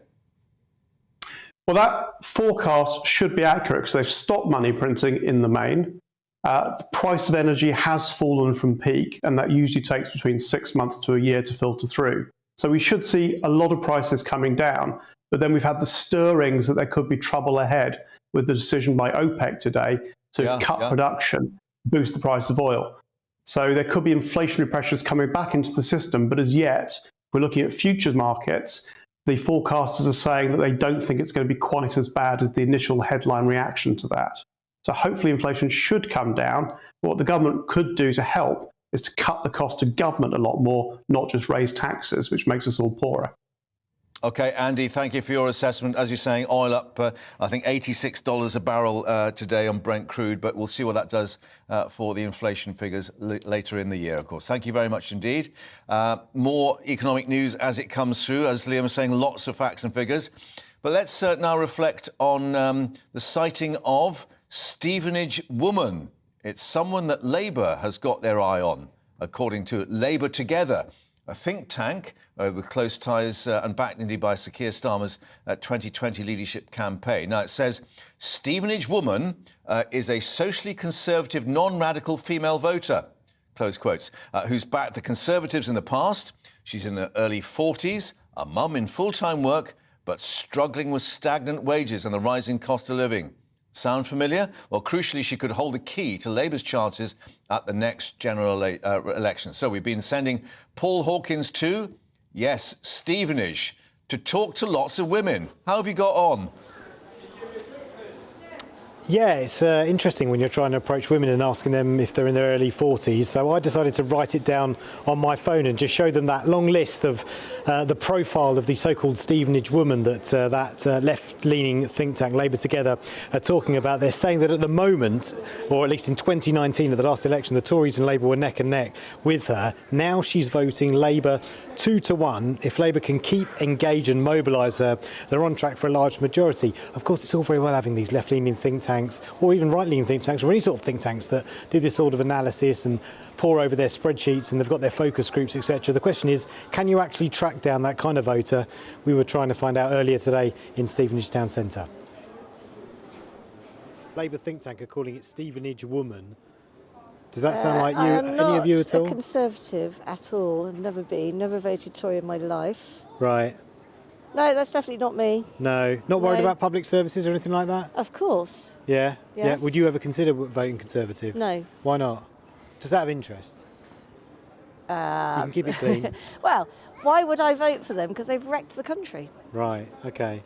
Well, that forecast should be accurate because they've stopped money printing in the main. The price of energy has fallen from peak, and that usually takes between 6 months to a year to filter through. So we should see a lot of prices coming down, but then we've had the stirrings that there could be trouble ahead with the decision by OPEC today to cut production, boost the price of oil. So there could be inflationary pressures coming back into the system, but as yet, we're looking at futures markets. The forecasters are saying that they don't think it's going to be quite as bad as the initial headline reaction to that. So hopefully inflation should come down. But what the government could do to help is to cut the cost of government a lot more, not just raise taxes, which makes us all poorer. OK, Andy, thank you for your assessment. As you're saying, oil up, I think, $86 a barrel today on Brent crude, but we'll see what that does for the inflation figures later in the year, of course. Thank you very much indeed. More economic news as it comes through. As Liam was saying, lots of facts and figures. But let's now reflect on the sighting of Stevenage woman. It's someone that Labour has got their eye on, according to Labour Together, a think tank with close ties and backed indeed by Sir Keir Starmer's 2020 leadership campaign. Now, it says, Stevenage woman is a socially conservative, non-radical female voter, close quotes, who's backed the Conservatives in the past. She's in her early 40s, a mum in full-time work, but struggling with stagnant wages and the rising cost of living. Sound familiar? Well, crucially, she could hold the key to Labour's chances at the next general election. So we've been sending Paul Hawkins to, yes, Stevenage, to talk to lots of women. How have you got on? Yeah, it's interesting when you're trying to approach women and asking them if they're in their early 40s. So I decided to write it down on my phone and just show them that long list of the profile of the so-called Stevenage woman that left-leaning think tank Labour Together are talking about. They're saying that at the moment, or at least in 2019 at the last election, the Tories and Labour were neck and neck with her. Now she's voting Labour 2-1. If Labour can keep, engage and mobilise her, they're on track for a large majority. Of course, it's all very well having these left-leaning think tanks or even right-leaning think tanks or any sort of think tanks that do this sort of analysis and pore over their spreadsheets and they've got their focus groups, etc. The question is, can you actually track down that kind of voter? We were trying to find out earlier today in Stevenage Town Centre. Labour think tank are calling it Stevenage woman. Does that sound like you? Any of you at all? I'm not a Conservative at all. I've never been. Never voted Tory in my life. Right. No, that's definitely not me. No. Not worried about public services or anything like that? Of course. Yeah? Yes. Yeah. Would you ever consider voting Conservative? No. Why not? Just out of interest? You can keep it clean. Well, why would I vote for them? Because they've wrecked the country. Right, OK.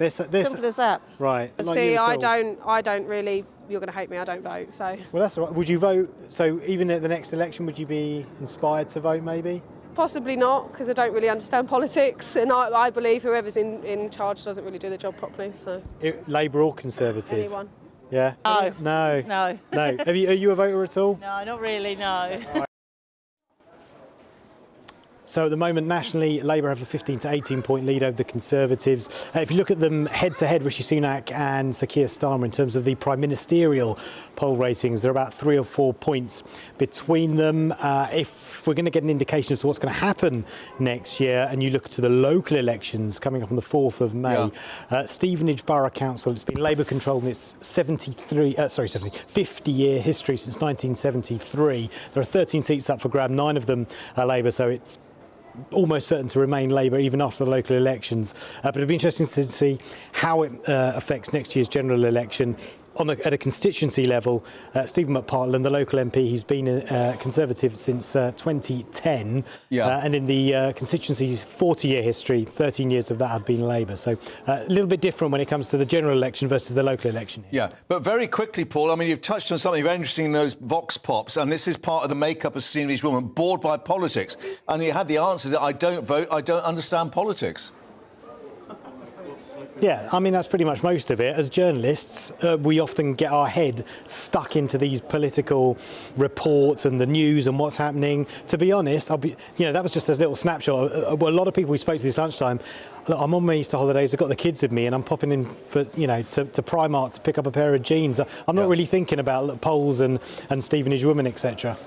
Simple as that. Right. See, I don't really, you're going to hate me, I don't vote, so. Well, that's all right. Would you vote, so even at the next election, would you be inspired to vote maybe? Possibly not, because I don't really understand politics, and I believe whoever's in charge doesn't really do the job properly, so. Labour or Conservative? Anyone. Yeah? No. No. No. No. Are you a voter at all? No, not really, no. So at the moment, nationally, Labour have a 15 to 18 point lead over the Conservatives. If you look at them head-to-head, Rishi Sunak and Sir Keir Starmer, in terms of the prime ministerial poll ratings, they're about 3 or 4 points between them. If we're going to get an indication as to what's going to happen next year, and you look to the local elections coming up on the 4th of May, Stevenage Borough Council, it's been Labour controlled in its 50-year history since 1973. There are 13 seats up for grab, 9 of them are Labour, so it's almost certain to remain Labour even after the local elections. But it'll be interesting to see how it affects next year's general election. at a constituency level, Stephen McPartland, the local MP, he's been Conservative since 2010, and in the constituency's 40-year history, 13 years of that have been Labour. So a little bit different when it comes to the general election versus the local election. Yeah, but very quickly, Paul, I mean, you've touched on something very interesting in those vox pops, and this is part of the makeup of Stevenage woman, bored by politics. And you had the answers that I don't vote, I don't understand politics. Yeah, I mean, that's pretty much most of it. As journalists, we often get our head stuck into these political reports and the news and what's happening. To be honest, that was just a little snapshot. A lot of people we spoke to this lunchtime, look, I'm on my Easter holidays, I've got the kids with me and I'm popping in for, to Primark to pick up a pair of jeans. I'm not really thinking about polls and Stevenage women, etc.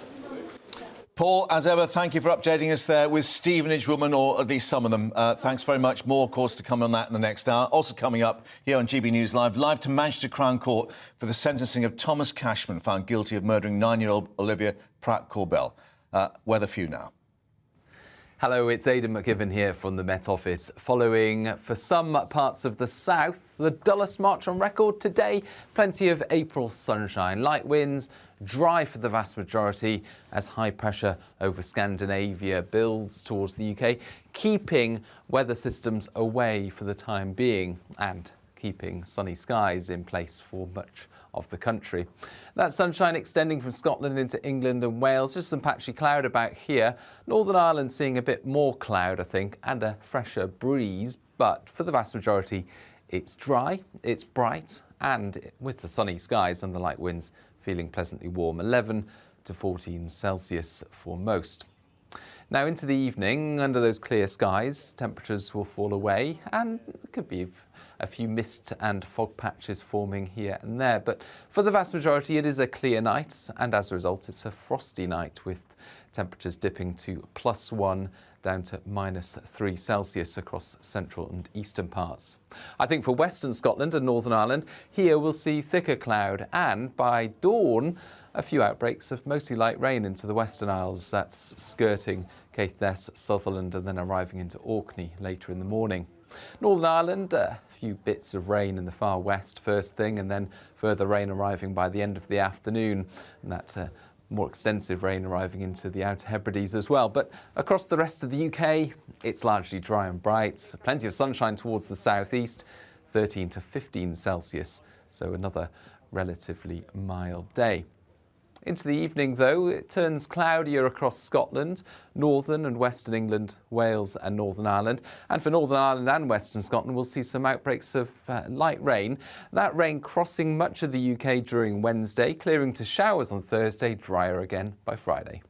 Paul, as ever, thank you for updating us there with Stevenage women, or at least some of them. Thanks very much. More, of course, to come on that in the next hour. Also coming up here on GB News live to Manchester Crown Court for the sentencing of Thomas Cashman, found guilty of murdering 9-year-old Olivia Pratt-Corbell. Weather for you now. Hello, it's Aidan McGivern here from the Met Office. Following, for some parts of the south, the dullest March on record today. Plenty of April sunshine, light winds, dry for the vast majority as high pressure over Scandinavia builds towards the UK, keeping weather systems away for the time being and keeping sunny skies in place for much of the country. That sunshine extending from Scotland into England and Wales, just some patchy cloud about here. Northern Ireland seeing a bit more cloud, I think, and a fresher breeze, but for the vast majority it's dry, it's bright, and with the sunny skies and the light winds feeling pleasantly warm, 11 to 14 Celsius for most. Now into the evening, under those clear skies, temperatures will fall away and it could be a few mist and fog patches forming here and there. But for the vast majority, it is a clear night, and as a result, it's a frosty night with temperatures dipping to +1 down to -3 Celsius across central and eastern parts. I think for western Scotland and Northern Ireland, here we'll see thicker cloud and by dawn, a few outbreaks of mostly light rain into the Western Isles. That's skirting Caithness, Sutherland and then arriving into Orkney later in the morning. Northern Ireland, a few bits of rain in the far west first thing and then further rain arriving by the end of the afternoon. And that's more extensive rain arriving into the Outer Hebrides as well. But across the rest of the UK, it's largely dry and bright. Plenty of sunshine towards the southeast, 13 to 15 Celsius. So another relatively mild day. Into the evening, though, it turns cloudier across Scotland, northern and western England, Wales and Northern Ireland. And for Northern Ireland and western Scotland, we'll see some outbreaks of light rain. That rain crossing much of the UK during Wednesday, clearing to showers on Thursday, drier again by Friday.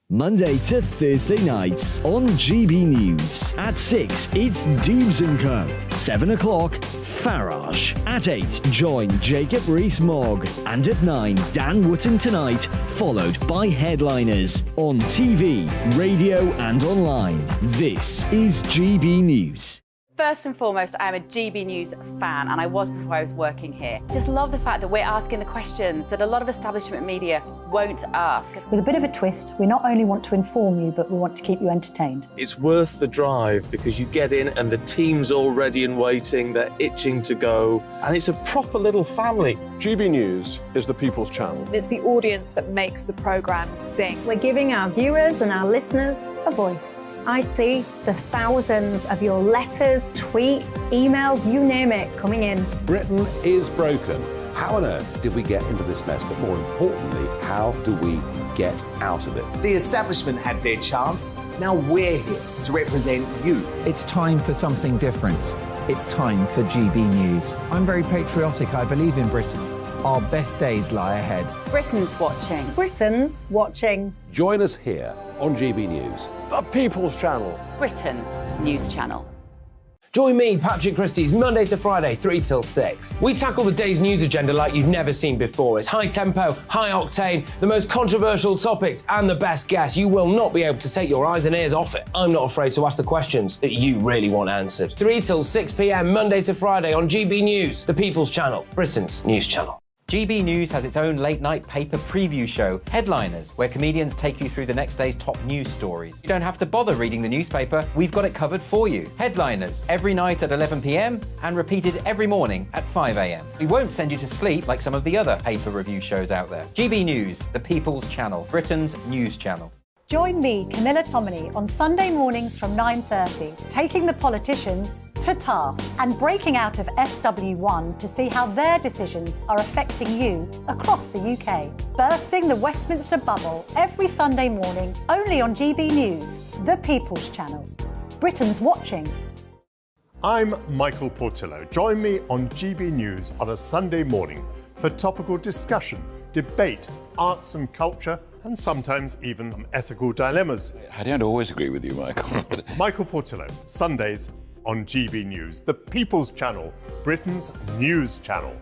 Monday to Thursday nights on GB News. At 6, it's Dubes & Co. 7 o'clock, Farage. At 8, join Jacob Rees-Mogg. And at 9, Dan Wootton Tonight, followed by Headliners. On TV, radio and online. This is GB News. First and foremost, I'm a GB News fan, and I was before I was working here. Just love the fact that we're asking the questions that a lot of establishment media won't ask. With a bit of a twist, we not only want to inform you, but we want to keep you entertained. It's worth the drive because you get in and the team's all ready and waiting, they're itching to go, and it's a proper little family. GB News is the People's Channel. It's the audience that makes the programme sing. We're giving our viewers and our listeners a voice. I see the thousands of your letters, tweets, emails, you name it, coming in. Britain is broken. How on earth did we get into this mess? But more importantly, how do we get out of it? The establishment had their chance. Now we're here to represent you. It's time for something different. It's time for GB News. I'm very patriotic. I believe in Britain. Our best days lie ahead. Britain's watching. Britain's watching. Join us here on GB News. The People's Channel. Britain's news channel. Join me, Patrick Christie's, Monday to Friday, 3 till 6. We tackle the day's news agenda like you've never seen before. It's high tempo, high octane, the most controversial topics and the best guests. You will not be able to take your eyes and ears off it. I'm not afraid to ask the questions that you really want answered. 3 till 6 p.m, Monday to Friday on GB News, the People's Channel, Britain's news channel. GB News has its own late-night paper preview show, Headliners, where comedians take you through the next day's top news stories. You don't have to bother reading the newspaper, we've got it covered for you. Headliners, every night at 11 p.m. and repeated every morning at 5 a.m. We won't send you to sleep like some of the other paper review shows out there. GB News, the People's Channel, Britain's news channel. Join me, Camilla Tominey, on Sunday mornings from 9:30, taking the politicians to task and breaking out of SW1 to see how their decisions are affecting you across the UK. Bursting the Westminster bubble every Sunday morning, only on GB News, the People's Channel. Britain's watching. I'm Michael Portillo. Join me on GB News on a Sunday morning for topical discussion, debate, arts and culture, and sometimes even ethical dilemmas. I don't always agree with you, Michael. Michael Portillo, Sundays on GB News, the People's Channel, Britain's news channel.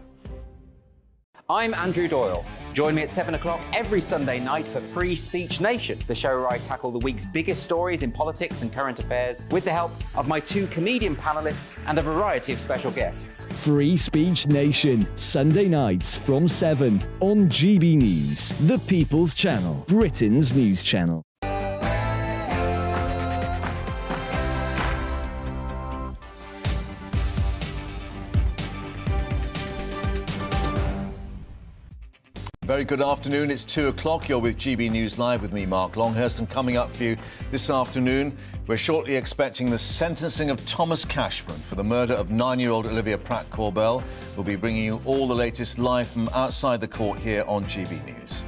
I'm Andrew Doyle. Join me at 7 o'clock every Sunday night for Free Speech Nation, the show where I tackle the week's biggest stories in politics and current affairs with the help of my two comedian panellists and a variety of special guests. Free Speech Nation, Sunday nights from 7 on GB News, the People's Channel, Britain's news channel. Very good afternoon. It's 2 o'clock. You're with GB News Live with me, Mark Longhurst. And coming up for you this afternoon, we're shortly expecting the sentencing of Thomas Cashman for the murder of 9-year-old Olivier Pratt-Corbell. We'll be bringing you all the latest live from outside the court here on GB News.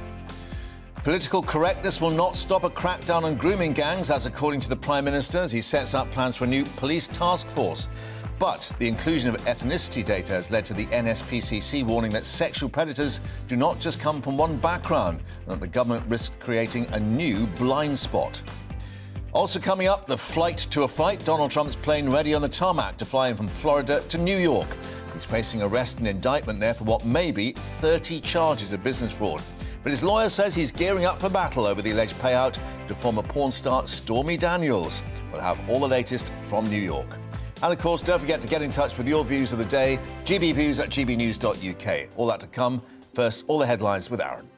Political correctness will not stop a crackdown on grooming gangs, as according to the Prime Minister, as he sets out plans for a new police task force. But the inclusion of ethnicity data has led to the NSPCC warning that sexual predators do not just come from one background, and that the government risks creating a new blind spot. Also coming up, the flight to a fight. Donald Trump's plane ready on the tarmac to fly in from Florida to New York. He's facing arrest and indictment there for what may be 30 charges of business fraud. But his lawyer says he's gearing up for battle over the alleged payout to former porn star Stormy Daniels. We'll have all the latest from New York. And of course, don't forget to get in touch with your views of the day, gbviews@gbnews.uk. All that to come. First, all the headlines with Aaron.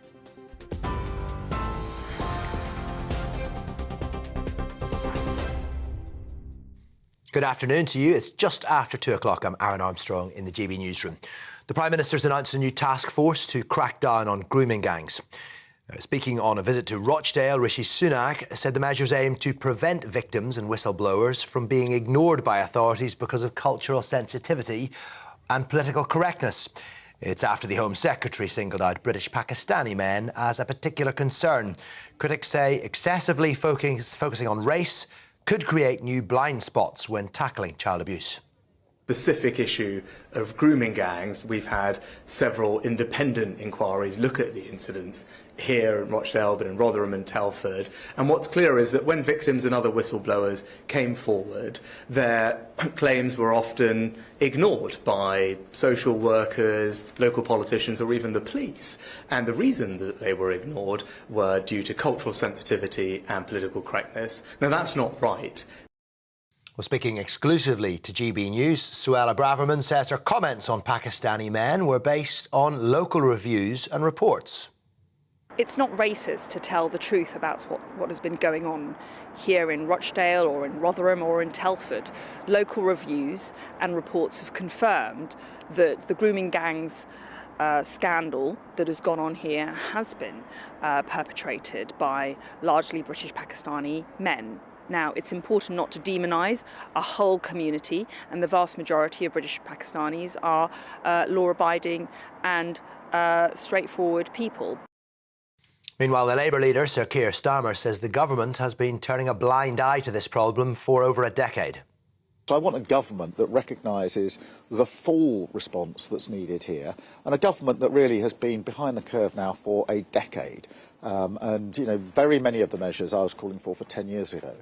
Good afternoon to you. It's just after 2 o'clock. I'm Aaron Armstrong in the GB newsroom. The Prime Minister's announced a new task force to crack down on grooming gangs. Speaking on a visit to Rochdale, Rishi Sunak said the measures aim to prevent victims and whistleblowers from being ignored by authorities because of cultural sensitivity and political correctness. It's after the Home Secretary singled out British Pakistani men as a particular concern. Critics say excessively focusing on race could create new blind spots when tackling child abuse. Specific issue of grooming gangs, we've had several independent inquiries look at the incidents here in Rochdale, but in Rotherham and Telford. And what's clear is that when victims and other whistleblowers came forward, their claims were often ignored by social workers, local politicians, or even the police. And the reason that they were ignored were due to cultural sensitivity and political correctness. Now, that's not right. Well, speaking exclusively to GB News, Suella Braverman says her comments on Pakistani men were based on local reviews and reports. It's not racist to tell the truth about what has been going on here in Rochdale or in Rotherham or in Telford. Local reviews and reports have confirmed that the grooming gangs scandal that has gone on here has been perpetrated by largely British Pakistani men. Now, it's important not to demonise a whole community, and the vast majority of British Pakistanis are law-abiding and straightforward people. Meanwhile, the Labour leader, Sir Keir Starmer, says the government has been turning a blind eye to this problem for over a decade. So I want a government that recognises the full response that's needed here, and a government that really has been behind the curve now for a decade. And, you know, very many of the measures I was calling for 10 years ago,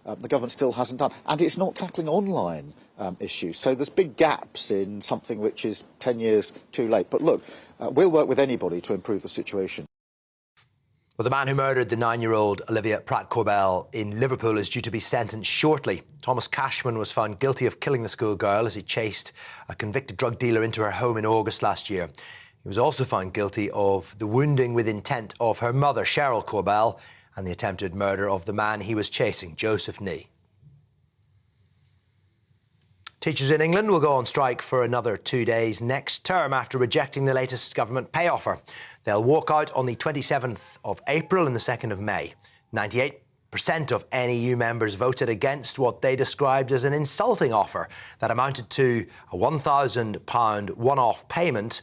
the government still hasn't done. And it's not tackling online issues. So there's big gaps in something which is 10 years too late. But look, we'll work with anybody to improve the situation. Well, the man who murdered the 9-year-old Olivier Pratt-Corbell in Liverpool is due to be sentenced shortly. Thomas Cashman was found guilty of killing the schoolgirl as he chased a convicted drug dealer into her home in August last year. He He was also found guilty of the wounding with intent of her mother, Cheryl Corbell, and the attempted murder of the man he was chasing, Joseph Nee. Teachers in England will go on strike for another 2 days next term after rejecting the latest government pay offer. They'll walk out on the 27th of April and the 2nd of May. 98% of NEU members voted against what they described as an insulting offer that amounted to a £1,000 one-off payment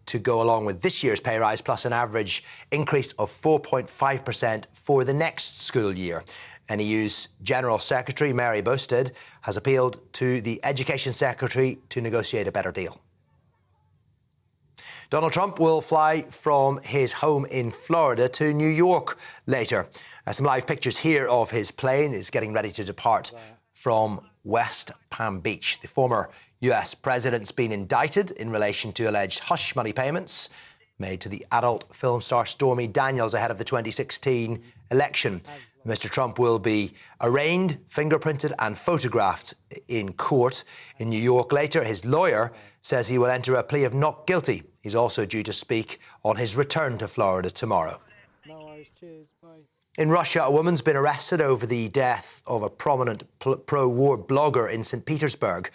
to go along with this year's pay rise, plus an average increase of 4.5% for the next school year. NEU's General Secretary, Mary Boasted, has appealed to the Education Secretary to negotiate a better deal. Donald Trump will fly from his home in Florida to New York later. Some live pictures here of his plane is getting ready to depart from West Palm Beach. The former US president's been indicted in relation to alleged hush money payments made to the adult film star Stormy Daniels ahead of the 2016 election. Mr. Trump will be arraigned, fingerprinted and photographed in court in New York later. His lawyer says he will enter a plea of not guilty. He's also due to speak on his return to Florida tomorrow. In Russia, a woman's been arrested over the death of a prominent pro-war blogger in St. Petersburg.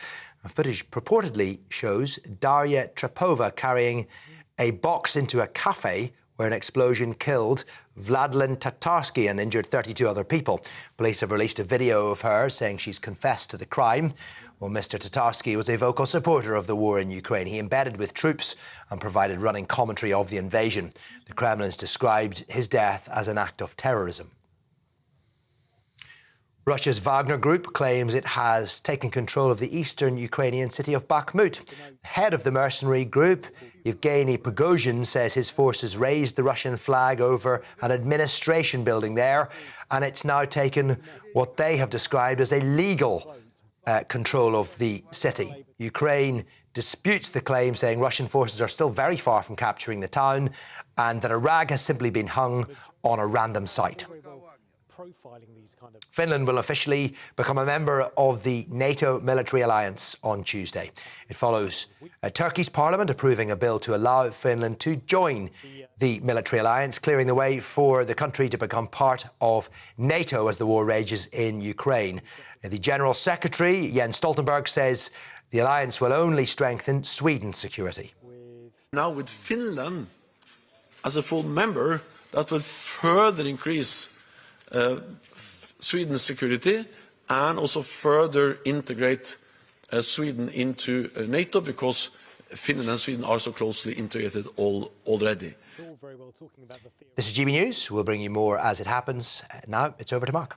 Footage purportedly shows Daria Trepova carrying a box into a cafe where an explosion killed Vladlen Tatarsky and injured 32 other people. Police have released a video of her saying she's confessed to the crime. Well, Mr. Tatarsky was a vocal supporter of the war in Ukraine. He embedded with troops and provided running commentary of the invasion. The Kremlin's described his death as an act of terrorism. Russia's Wagner Group claims it has taken control of the eastern Ukrainian city of Bakhmut. The head of the mercenary group, Yevgeny Prigozhin, says his forces raised the Russian flag over an administration building there, and it's now taken what they have described as a legal control of the city. Ukraine disputes the claim, saying Russian forces are still very far from capturing the town and that a rag has simply been hung on a random site. Finland will officially become a member of the NATO military alliance on Tuesday. It follows Turkey's parliament approving a bill to allow Finland to join the military alliance, clearing the way for the country to become part of NATO as the war rages in Ukraine. The General Secretary, Jens Stoltenberg, says the alliance will only strengthen Sweden's security. Now with Finland as a full member, that will further increase Sweden's security and also further integrate Sweden into NATO, because Finland and Sweden are so closely integrated already. This is GB News. We'll bring you more as it happens. Now it's over to Mark.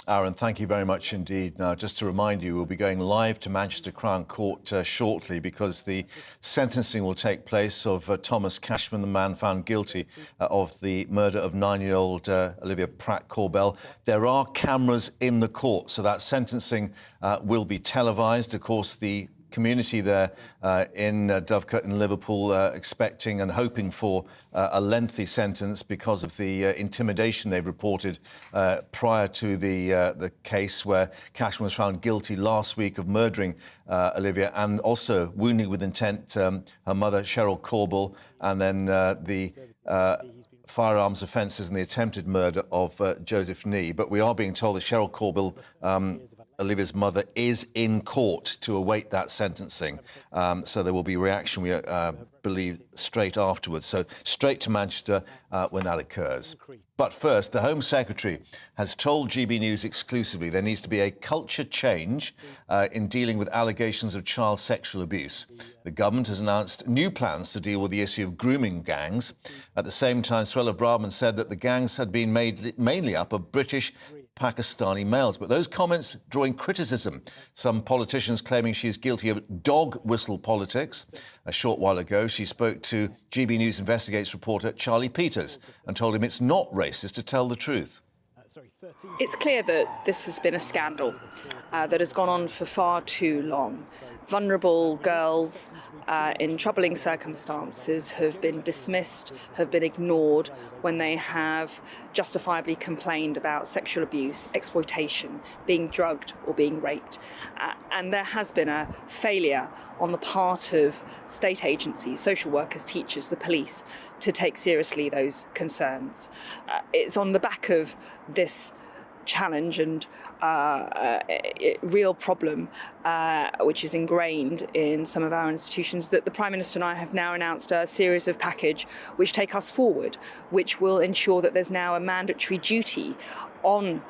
Aaron, thank you very much indeed. Now, just to remind you, we'll be going live to Manchester Crown Court shortly, because the sentencing will take place of Thomas Cashman, the man found guilty of the murder of 9-year-old Olivia Pratt-Corbell. There are cameras in the court, so that sentencing will be televised. Of course, the community there in Dovecote in Liverpool expecting and hoping for a lengthy sentence because of the intimidation they've reported prior to the case where Cashman was found guilty last week of murdering Olivia and also wounding with intent her mother, Cheryl Corbell, and then the firearms offences and the attempted murder of Joseph Nee. But we are being told that Cheryl Corbell, Olivia's mother, is in court to await that sentencing. So there will be reaction, we believe, straight afterwards. So straight to Manchester when that occurs. But first, the Home Secretary has told GB News exclusively there needs to be a culture change in dealing with allegations of child sexual abuse. The government has announced new plans to deal with the issue of grooming gangs. At the same time, Suella Braverman said that the gangs had been made mainly up of British Pakistani males. But those comments drawing criticism. Some politicians claiming she is guilty of dog whistle politics. A short while ago, she spoke to GB News Investigates reporter Charlie Peters and told him it's not racist to tell the truth. It's clear that this has been a scandal that has gone on for far too long. Vulnerable girls in troubling circumstances have been dismissed, have been ignored when they have justifiably complained about sexual abuse, exploitation, being drugged or being raped. And there has been a failure on the part of state agencies, social workers, teachers, the police, to take seriously those concerns. It's on the back of this challenge and real problem which is ingrained in some of our institutions that the Prime Minister and I have now announced a series of package which take us forward, which will ensure that there's now a mandatory duty on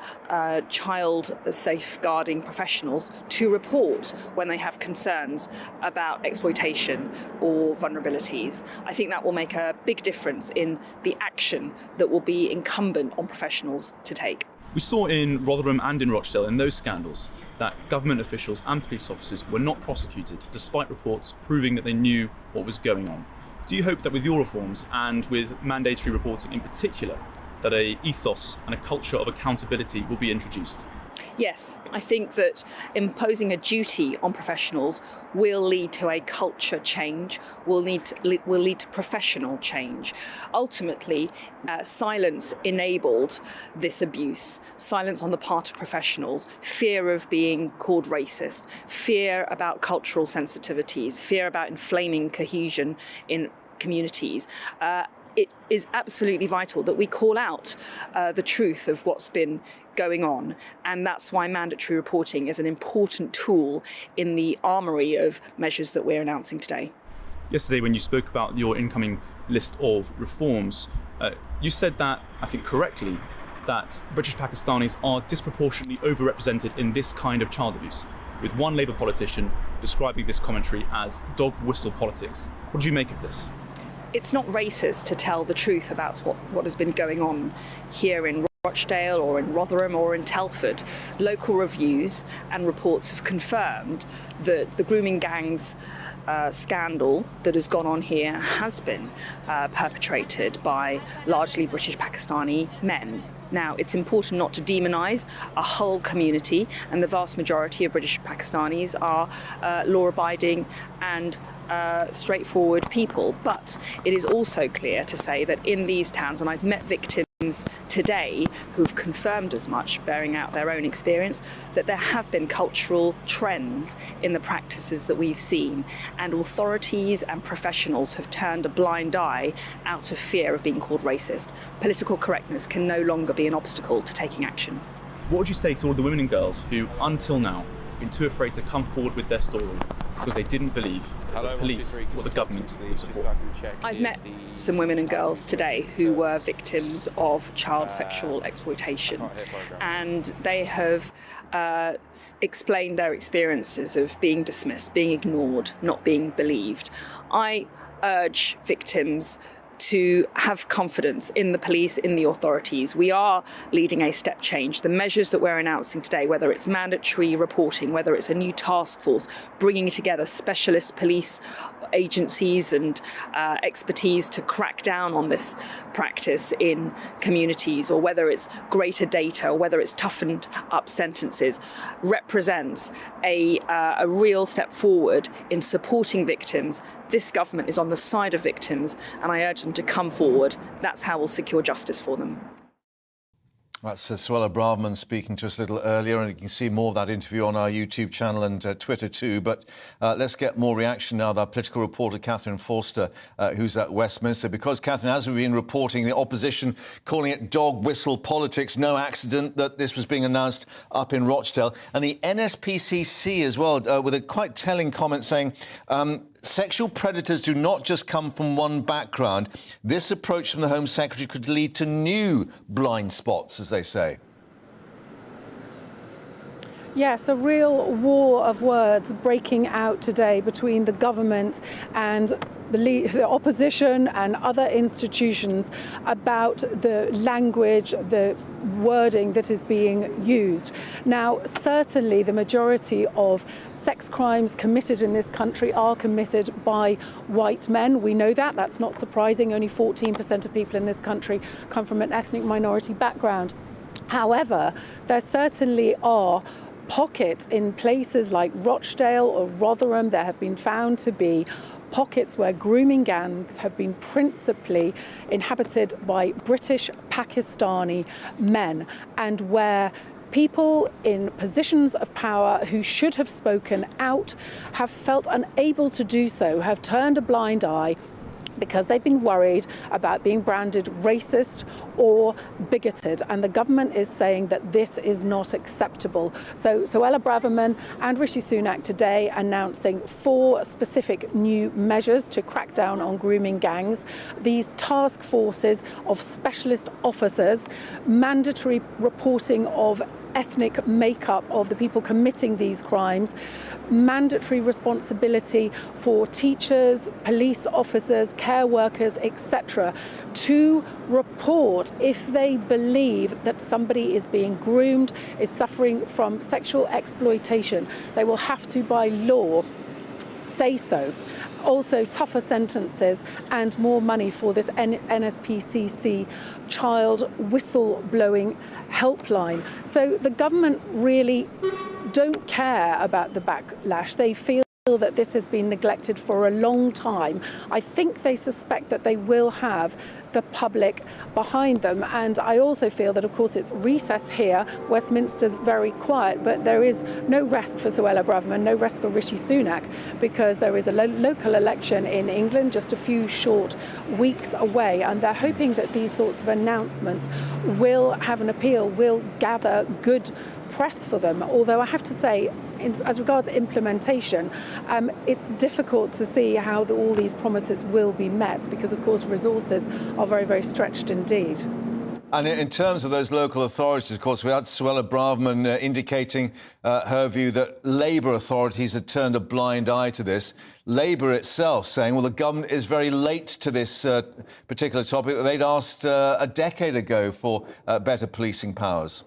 child safeguarding professionals to report when they have concerns about exploitation or vulnerabilities. I think that will make a big difference in the action that will be incumbent on professionals to take. We saw in Rotherham and in Rochdale, in those scandals, that government officials and police officers were not prosecuted, despite reports proving that they knew what was going on. Do you hope that with your reforms, and with mandatory reporting in particular, that an ethos and a culture of accountability will be introduced? Yes, I think that imposing a duty on professionals will lead to a culture change, will lead to professional change. Ultimately, silence enabled this abuse. Silence on the part of professionals, fear of being called racist, fear about cultural sensitivities, fear about inflaming cohesion in communities. It is absolutely vital that we call out the truth of what's been going on, and that's why mandatory reporting is an important tool in the armoury of measures that we're announcing today. Yesterday, when you spoke about your incoming list of reforms, you said that, I think correctly, that British Pakistanis are disproportionately overrepresented in this kind of child abuse, with one Labour politician describing this commentary as dog whistle politics. What do you make of this? It's not racist to tell the truth about what has been going on here in Rochdale or in Rotherham or in Telford. Local reviews and reports have confirmed that the grooming gangs scandal that has gone on here has been perpetrated by largely British Pakistani men. Now, it's important not to demonise a whole community, and the vast majority of British Pakistanis are law-abiding and straightforward people. But it is also clear to say that in these towns, and I've met victims today who've confirmed as much, bearing out their own experience, that there have been cultural trends in the practices that we've seen, and authorities and professionals have turned a blind eye out of fear of being called racist. Political correctness can no longer be an obstacle to taking action. What would you say to all the women and girls who, until now, have been too afraid to come forward with their story because they didn't believe that the police or the government would support? I've met some women and girls today who were victims of child sexual exploitation, and they have explained their experiences of being dismissed, being ignored, not being believed. I urge victims to have confidence in the police, in the authorities. We are leading a step change. The measures that we're announcing today, whether it's mandatory reporting, whether it's a new task force, bringing together specialist police agencies and expertise to crack down on this practice in communities, or whether it's greater data, or whether it's toughened up sentences, represents a real step forward in supporting victims. This government is on the side of victims, and I urge them to come forward. That's how we'll secure justice for them. That's Suella Braverman speaking to us a little earlier, and you can see more of that interview on our YouTube channel and Twitter too. But let's get more reaction now with our political reporter, Catherine Forster, who's at Westminster. Because, Catherine, as we've been reporting, the opposition calling it dog whistle politics, no accident that this was being announced up in Rochdale. And the NSPCC as well, with a quite telling comment saying, sexual predators do not just come from one background. This approach from the Home Secretary could lead to new blind spots, as they say. Yes, a real war of words breaking out today between the government and the opposition and other institutions about the language, the wording that is being used. Now, certainly the majority of sex crimes committed in this country are committed by white men. We know that. That's not surprising. Only 14% of people in this country come from an ethnic minority background. However, there certainly are pockets in places like Rochdale or Rotherham. There have been found to be pockets where grooming gangs have been principally inhabited by British Pakistani men, and where people in positions of power who should have spoken out have felt unable to do so, have turned a blind eye because they've been worried about being branded racist or bigoted. And the government is saying that this is not acceptable. So Suella Braverman and Rishi Sunak today announcing 4 specific new measures to crack down on grooming gangs. These task forces of specialist officers, mandatory reporting of ethnic makeup of the people committing these crimes, mandatory responsibility for teachers, police officers, care workers, etc., to report if they believe that somebody is being groomed, is suffering from sexual exploitation. They will have to, by law, say so. Also, tougher sentences and more money for this NSPCC child whistleblowing helpline. So the government really don't care about the backlash. They feel that this has been neglected for a long time. I think they suspect that they will have the public behind them. And I also feel that, of course, it's recess here. Westminster's very quiet, but there is no rest for Suella Braverman, no rest for Rishi Sunak, because there is a local election in England just a few short weeks away. And they're hoping that these sorts of announcements will have an appeal, will gather good press for them. Although I have to say, as regards implementation, it's difficult to see how all these promises will be met because, of course, resources are very, very stretched indeed. And in terms of those local authorities, of course, we had Suella Braverman indicating her view that Labour authorities had turned a blind eye to this. Labour itself saying, well, the government is very late to this particular topic that they'd asked a decade ago for better policing powers.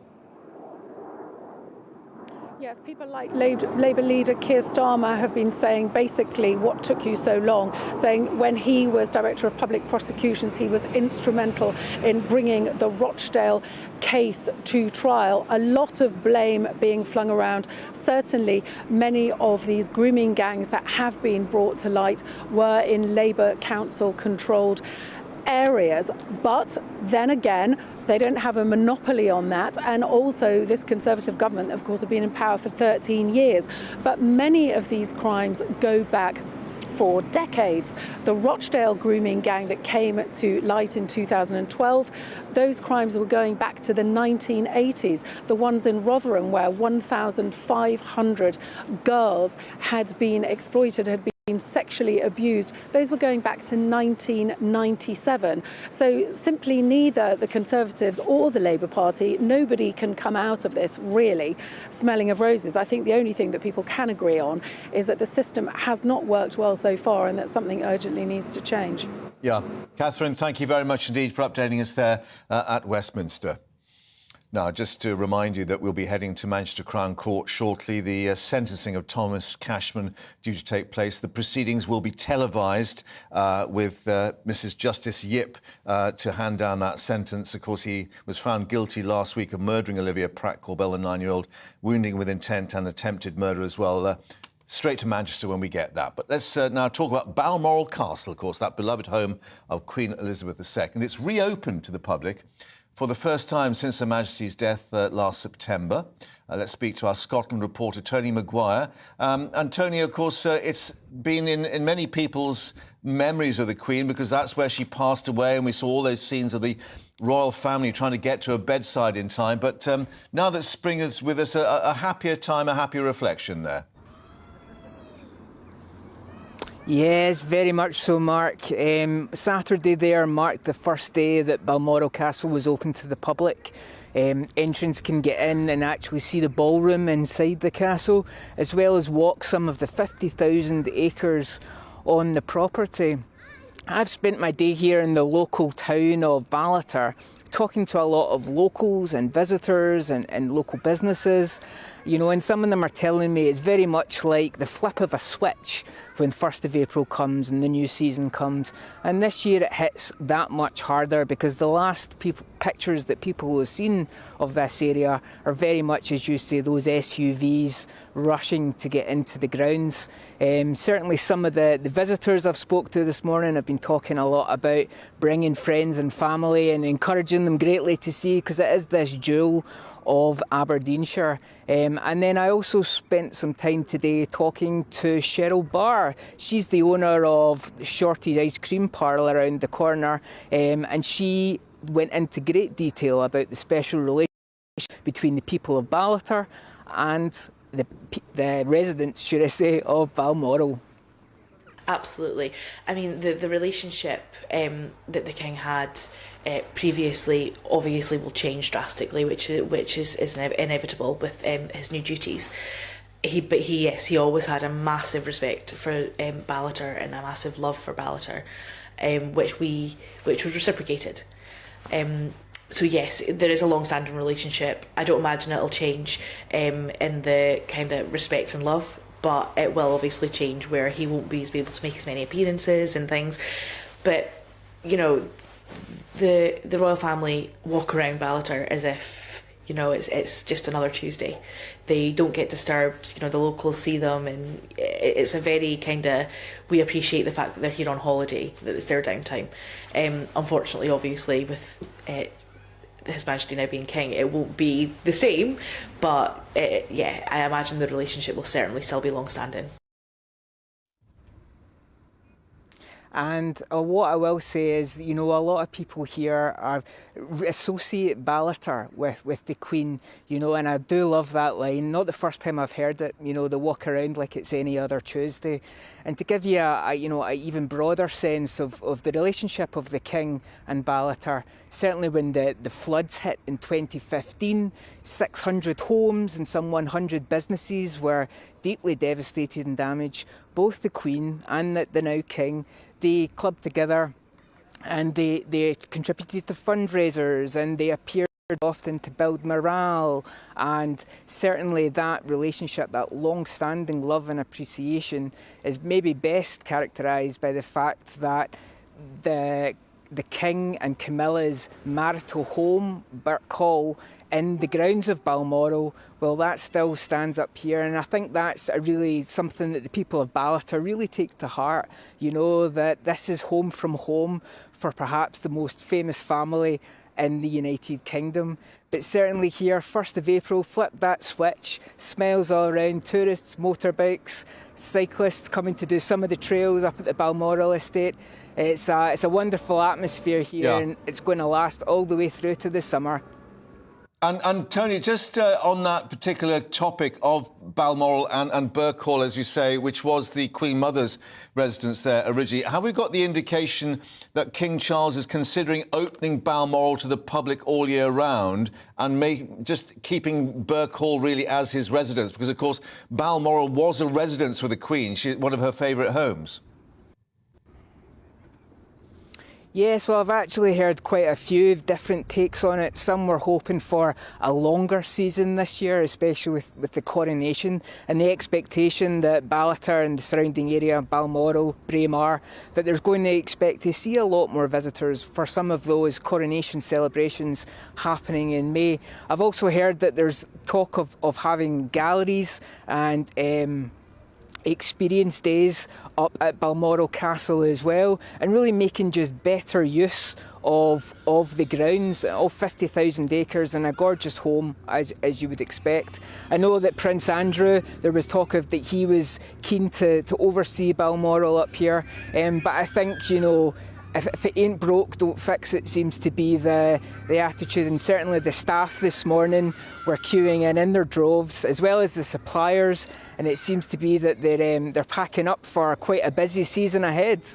Yes, people like Labour leader Keir Starmer have been saying basically what took you so long, saying when he was Director of Public Prosecutions, he was instrumental in bringing the Rochdale case to trial. A lot of blame being flung around. Certainly, many of these grooming gangs that have been brought to light were in Labour council-controlled areas. But then again, they don't have a monopoly on that. And also this Conservative government, of course, have been in power for 13 years. But many of these crimes go back for decades. The Rochdale grooming gang that came to light in 2012, those crimes were going back to the 1980s. The ones in Rotherham where 1,500 girls had been exploited, had been sexually abused, those were going back to 1997. So simply neither the Conservatives or the Labour Party, nobody can come out of this really smelling of roses. I think the only thing that people can agree on is that the system has not worked well so far and that something urgently needs to change. Yeah. Catherine, thank you very much indeed for updating us there at Westminster. Now, just to remind you that we'll be heading to Manchester Crown Court shortly. The sentencing of Thomas Cashman due to take place. The proceedings will be televised with Mrs Justice Yip to hand down that sentence. Of course, he was found guilty last week of murdering Olivia Pratt-Corbell, the 9-year-old, wounding with intent and attempted murder as well. Straight to Manchester when we get that. But let's now talk about Balmoral Castle, of course, that beloved home of Queen Elizabeth II. It's reopened to the public for the first time since Her Majesty's death last September. Let's speak to our Scotland reporter, Tony Maguire. And Tony, of course, it's been in many people's memories of the Queen because that's where she passed away, and we saw all those scenes of the royal family trying to get to her bedside in time. But now that spring is with us, a happier time, a happier reflection there. Yes, very much so, Mark. Saturday there marked the first day that Balmoral Castle was open to the public. Entrants can get in and actually see the ballroom inside the castle, as well as walk some of the 50,000 acres on the property. I've spent my day here in the local town of Ballater talking to a lot of locals and visitors and local businesses, you know, and some of them are telling me it's very much like the flip of a switch when 1st of April comes and the new season comes. And this year it hits that much harder because the last pictures that people have seen of this area are very much, as you say, those SUVs rushing to get into the grounds. Certainly some of the visitors I've spoke to this morning have been talking a lot about bringing friends and family and encouraging them greatly to see, because it is this jewel of Aberdeenshire. And then I also spent some time today talking to Cheryl Barr. She's the owner of Shorty's Ice Cream Parlour around the corner, and she went into great detail about the special relationship between the people of Ballater and the residents, should I say, of Balmoral. Absolutely. I mean, the relationship that the King had previously obviously will change drastically, which is inevitable with his new duties. He always had a massive respect for Ballater and a massive love for Ballater, which was reciprocated. So yes, there is a long-standing relationship. I don't imagine it'll change in the kind of respect and love, but it will obviously change where he won't be able to make as many appearances and things. But, you know, the royal family walk around Ballater as if, you know, it's just another Tuesday. They don't get disturbed, you know, the locals see them, and it's a very kind of, we appreciate the fact that they're here on holiday, that it's their downtime. Unfortunately, obviously, with His Majesty now being king, it won't be the same, but yeah, I imagine the relationship will certainly still be long-standing. And what I will say is, you know, a lot of people here associate Ballater with the Queen, you know, and I do love that line. Not the first time I've heard it, you know, they walk around like it's any other Tuesday. And to give you a even broader sense of the relationship of the King and Ballater, certainly when the floods hit in 2015, 600 homes and some 100 businesses were deeply devastated and damaged. Both the Queen and the now King, they clubbed together and they contributed to fundraisers, and they appeared often to build morale, and certainly that relationship, that long-standing love and appreciation, is maybe best characterised by the fact that the King and Camilla's marital home, Burke Hall, in the grounds of Balmoral, well, that still stands up here, and I think that's really something that the people of Ballater really take to heart. You know, that this is home from home for perhaps the most famous family in the United Kingdom. But certainly here, 1st of April, flip that switch, smiles all around, tourists, motorbikes, cyclists coming to do some of the trails up at the Balmoral estate. It's a wonderful atmosphere here, and it's going to last all the way through to the summer. And Tony, just on that particular topic of Balmoral and Burke Hall, as you say, which was the Queen Mother's residence there originally, have we got the indication that King Charles is considering opening Balmoral to the public all year round and just keeping Burke Hall really as his residence? Because, of course, Balmoral was a residence for the Queen, one of her favourite homes. Yes, well, I've actually heard quite a few different takes on it. Some were hoping for a longer season this year, especially with the coronation, and the expectation that Ballater and the surrounding area, Balmoral, Braemar, that there's going to expect to see a lot more visitors for some of those coronation celebrations happening in May. I've also heard that there's talk of having galleries and experience days up at Balmoral Castle as well, and really making just better use of the grounds, all 50,000 acres and a gorgeous home as you would expect. I know that Prince Andrew, there was talk of that he was keen to oversee Balmoral up here, but I think, you know, if it ain't broke, don't fix it, seems to be the attitude. And certainly the staff this morning were queuing in their droves, as well as the suppliers, and it seems to be that they're packing up for quite a busy season ahead.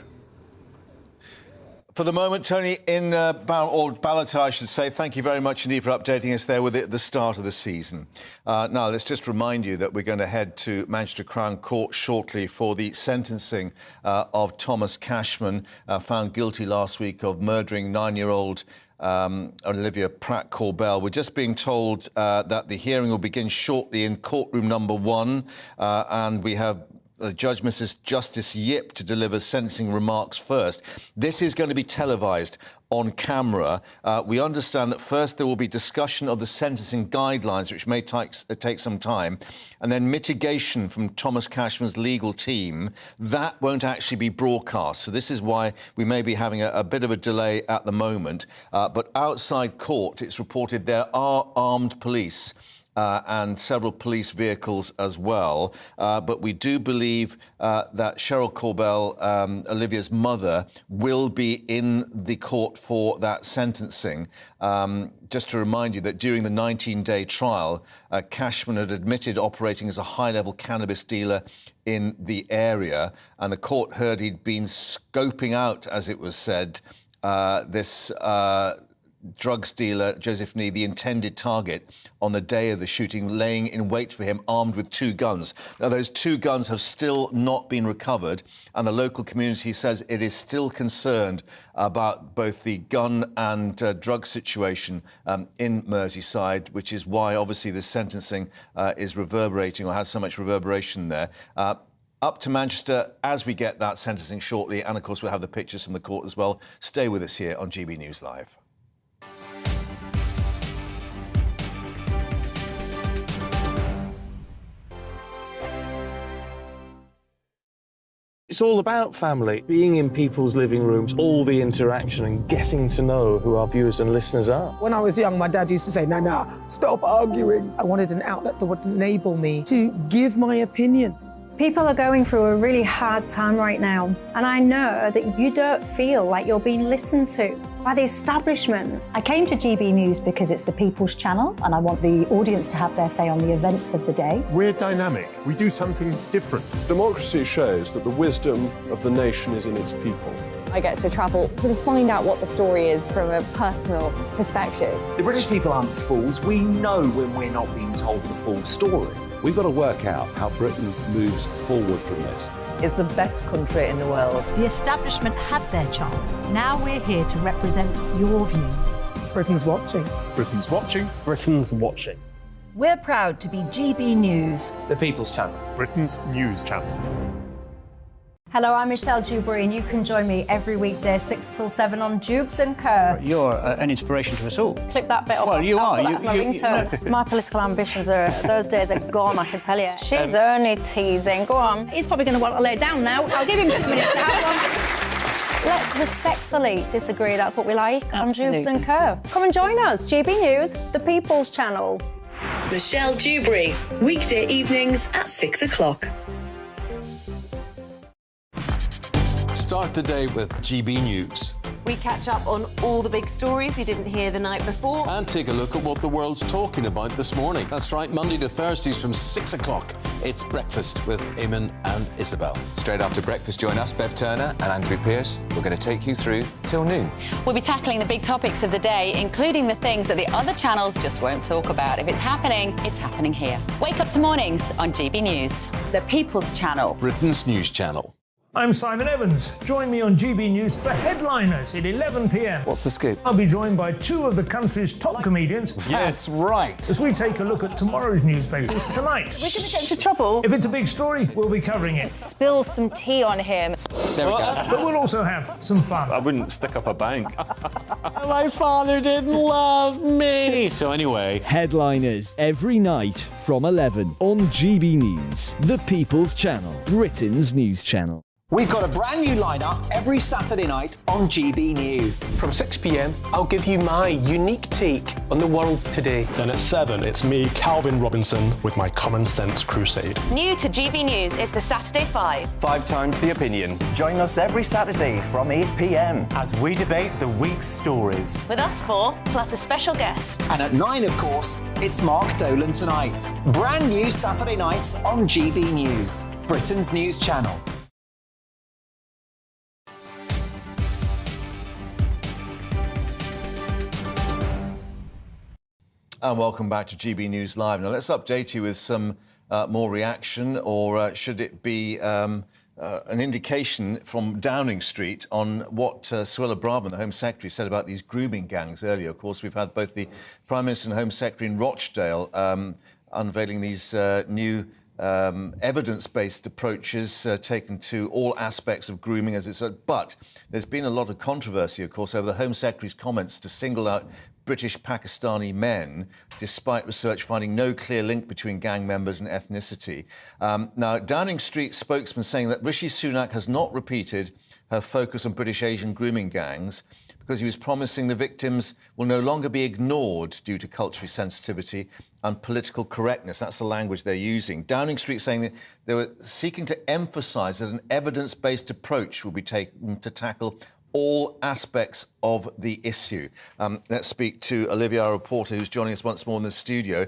For the moment, Tony, in Balmoral, I should say, thank you very much indeed for updating us there with the start of the season. Now, let's just remind you that we're going to head to Manchester Crown Court shortly for the sentencing of Thomas Cashman, found guilty last week of murdering 9-year-old Olivia Pratt-Corbell. We're just being told that the hearing will begin shortly in courtroom number 1, and we have Judge Mrs. Justice Yip to deliver sentencing remarks first. This is going to be televised on camera. We understand that first there will be discussion of the sentencing guidelines, which may take some time, and then mitigation from Thomas Cashman's legal team. That won't actually be broadcast. So this is why we may be having a bit of a delay at the moment. But outside court, it's reported there are armed police and several police vehicles as well. But we do believe that Cheryl Corbell, Olivia's mother, will be in the court for that sentencing. Just to remind you that during the 19-day trial, Cashman had admitted operating as a high-level cannabis dealer in the area, and the court heard he'd been scoping out, as it was said, this drugs dealer, Joseph Nee, the intended target on the day of the shooting, laying in wait for him armed with 2 guns. Now, those 2 guns have still not been recovered, and the local community says it is still concerned about both the gun and drug situation in Merseyside, which is why, obviously, the sentencing is reverberating or has so much reverberation there. Up to Manchester as we get that sentencing shortly, and, of course, we'll have the pictures from the court as well. Stay with us here on GB News Live. It's all about family, being in people's living rooms, all the interaction and getting to know who our viewers and listeners are. When I was young, my dad used to say, "Nah, stop arguing." I wanted an outlet that would enable me to give my opinion. People are going through a really hard time right now, and I know that you don't feel like you're being listened to by the establishment. I came to GB News because it's the People's Channel, and I want the audience to have their say on the events of the day. We're dynamic. We do something different. Democracy shows that the wisdom of the nation is in its people. I get to travel to find out what the story is from a personal perspective. The British people aren't fools. We know when we're not being told the full story. We've got to work out how Britain moves forward from this. It's the best country in the world. The establishment had their chance. Now we're here to represent your views. Britain's watching. Britain's watching. Britain's watching. We're proud to be GB News. The People's Channel. Britain's news channel. Hello, I'm Michelle Dewberry, and you can join me every weekday 6 till 7 on Dubes and Co. You're an inspiration to us all. Clip that bit off. Well, you are. That's my ringtone. My political ambitions those days are gone, I can tell you. She's only teasing. Go on. He's probably going to want to lay down now. I'll give him 2 minutes to have one. Let's respectfully disagree. That's what we like on Dubes and Co. Come and join us. GB News, the People's Channel. Michelle Dewberry, weekday evenings at 6 o'clock. Start the day with GB News. We catch up on all the big stories you didn't hear the night before. And take a look at what the world's talking about this morning. That's right, Monday to Thursdays from 6 o'clock. It's Breakfast with Eamon and Isabel. Straight after breakfast, join us, Bev Turner and Andrew Pearce. We're going to take you through till noon. We'll be tackling the big topics of the day, including the things that the other channels just won't talk about. If it's happening here. Wake up to mornings on GB News, the People's Channel. Britain's news channel. I'm Simon Evans. Join me on GB News for Headliners at 11 p.m. What's the scoop? I'll be joined by 2 of the country's top comedians. That's right. As we take a look at tomorrow's newspapers tonight. We're going to get into trouble. If it's a big story, we'll be covering it. Spill some tea on him. There we go. But we'll also have some fun. I wouldn't stick up a bank. My father didn't love me. So anyway. Headliners every night from 11 on GB News, the People's Channel, Britain's news channel. We've got a brand new lineup every Saturday night on GB News. From 6 p.m, I'll give you my unique take on the world today. Then at 7, it's me, Calvin Robinson, with my Common Sense Crusade. New to GB News is the Saturday 5. 5 times the opinion. Join us every Saturday from 8 p.m. as we debate the week's stories. With us 4, plus a special guest. And at 9, of course, it's Mark Dolan Tonight. Brand new Saturday nights on GB News, Britain's news channel. And welcome back to GB News Live. Now, let's update you with some more reaction, or should it be an indication from Downing Street on what Suella Braverman, the Home Secretary, said about these grooming gangs earlier. Of course, we've had both the Prime Minister and Home Secretary in Rochdale unveiling these new evidence-based approaches taken to all aspects of grooming, as it's. But there's been a lot of controversy, of course, over the Home Secretary's comments to single out British Pakistani men, despite research finding no clear link between gang members and ethnicity. Now, Downing Street spokesman saying that Rishi Sunak has not repeated her focus on British Asian grooming gangs because he was promising the victims will no longer be ignored due to cultural sensitivity and political correctness. That's the language they're using. Downing Street saying that they were seeking to emphasise that an evidence-based approach will be taken to tackle all aspects of the issue. Let's speak to Olivier, our reporter, who's joining us once more in the studio.